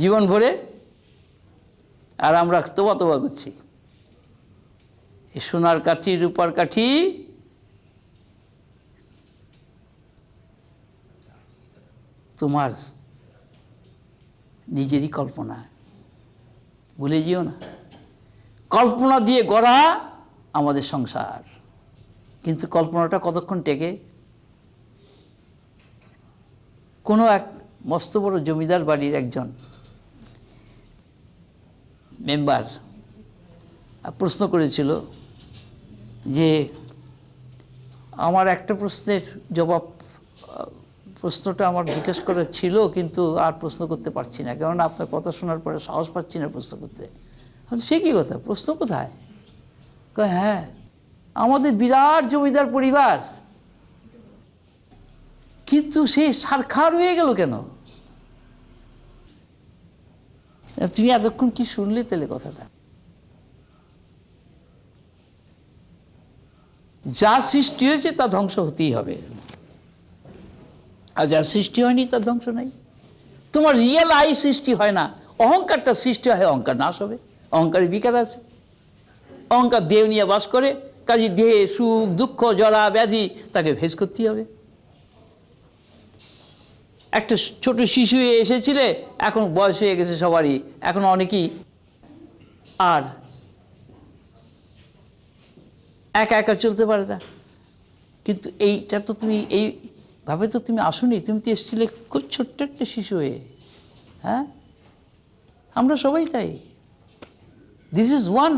জীবন ভরে, আর আমরা তোবা তোবা করছি। এই সোনার কাঠি রূপার কাঠি তোমার নিজেরই কল্পনা, ভুলে যেও না। কল্পনা দিয়ে গড়া আমাদের সংসার, কিন্তু কল্পনাটা কতক্ষণ টেকে? কোনো এক মস্ত বড় জমিদার বাড়ির একজন মেম্বার প্রশ্ন করেছিল যে আমার একটা প্রশ্নের জবাব, প্রশ্নটা আমার জিজ্ঞেস করার ছিল কিন্তু আর প্রশ্ন করতে পারছি না, কেননা আপনার কথা শোনার পরে সাহস পাচ্ছি না প্রশ্ন করতে। সে কী কথা, প্রশ্ন কোথায়? হ্যাঁ, আমাদের বিরাট জমিদার পরিবার, কিন্তু সে সারখার হয়ে গেল কেন? তুমি এতক্ষণ কি শুনলে তাহলে কথাটা? যা সৃষ্টি হয়েছে তা ধ্বংস হতেই হবে, আর যা সৃষ্টি হয়নি তার ধ্বংস নাই। তোমার রিয়েল আই সৃষ্টি হয় না, অহংকারটা সৃষ্টি হয়, অহংকার নাশ হবে। অহংকারের বিকার আছে, অহংকার দেহ নিয়ে বাস করে, কাজে দেহে সুখ দুঃখ জরা ব্যাধি তাকে ভেজ করতেই হবে। একটা ছোট শিশু এসেছিলে, এখন বয়স হয়ে গেছে সবারই, এখন অনেকেই আর একা একা চলতে পারে না। কিন্তু এইটা তো তুমি এইভাবে তো তুমি আসোনি, তুমি তো এসেছিলে খুব ছোট্ট একটা শিশু হয়ে। হ্যাঁ, আমরা সবাই তাই। This is one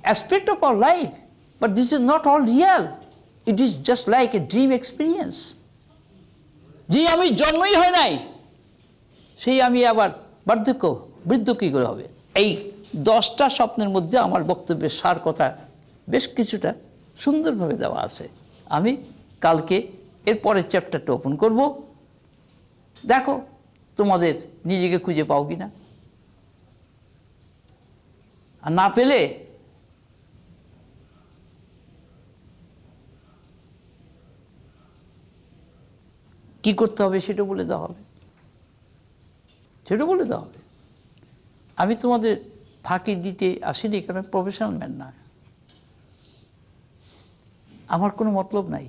aspect of our life, but this is not all Real. It is just like a dream experience. যে আমি জন্মই হয় নাই, সেই আমি আবার বৃদ্ধ কী করে হবে? এই 10টা স্বপ্নের মধ্যে আমার বক্তব্যের সার কথা বেশ কিছুটা সুন্দরভাবে দেওয়া আছে। আমি কালকে এর পরের চ্যাপ্টারটা ওপেন করব। দেখো তোমাদের নিজেকে খুঁজে পাও কি না, আর না পেলে কি করতে হবে সেটা বলে দেওয়া হবে, সেটা বলে দেওয়া হবে। আমি তোমাদের ফাঁকি দিতে আসিনি, কারণ প্রফেশনাল ম্যান না, আমার কোনো মতলব নাই,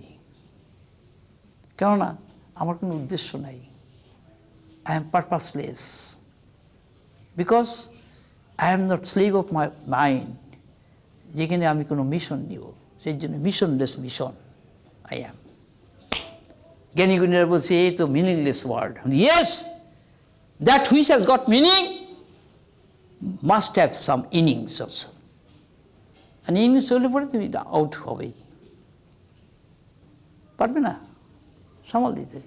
কেননা আমার কোনো উদ্দেশ্য নাই। I am purposeless, because I am not slave of my mind, যেখানে আমি কোনো মিশন নিব, সেই জন্য মিশনলেস মিশন আই অ্যাম। জ্ঞানীগুণীরা বলছে এই তো meaningless word. Yes, that which has got meaning must have some innings also. আর ইনিংস হলে পরে তুমি আউট হবেই, পারবে না সামাল দিতে।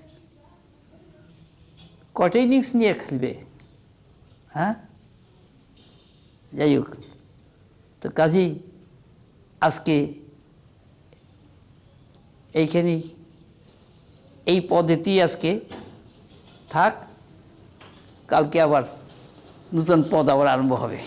কটা ইনিংস নিয়ে খেলবে? হ্যাঁ, যাই হোক, তো কাজেই আজকে এইখানেই এই পদ্ধতি আজকে থাক, কালকে আবার নতুন পদ আবার আরম্ভ হবে।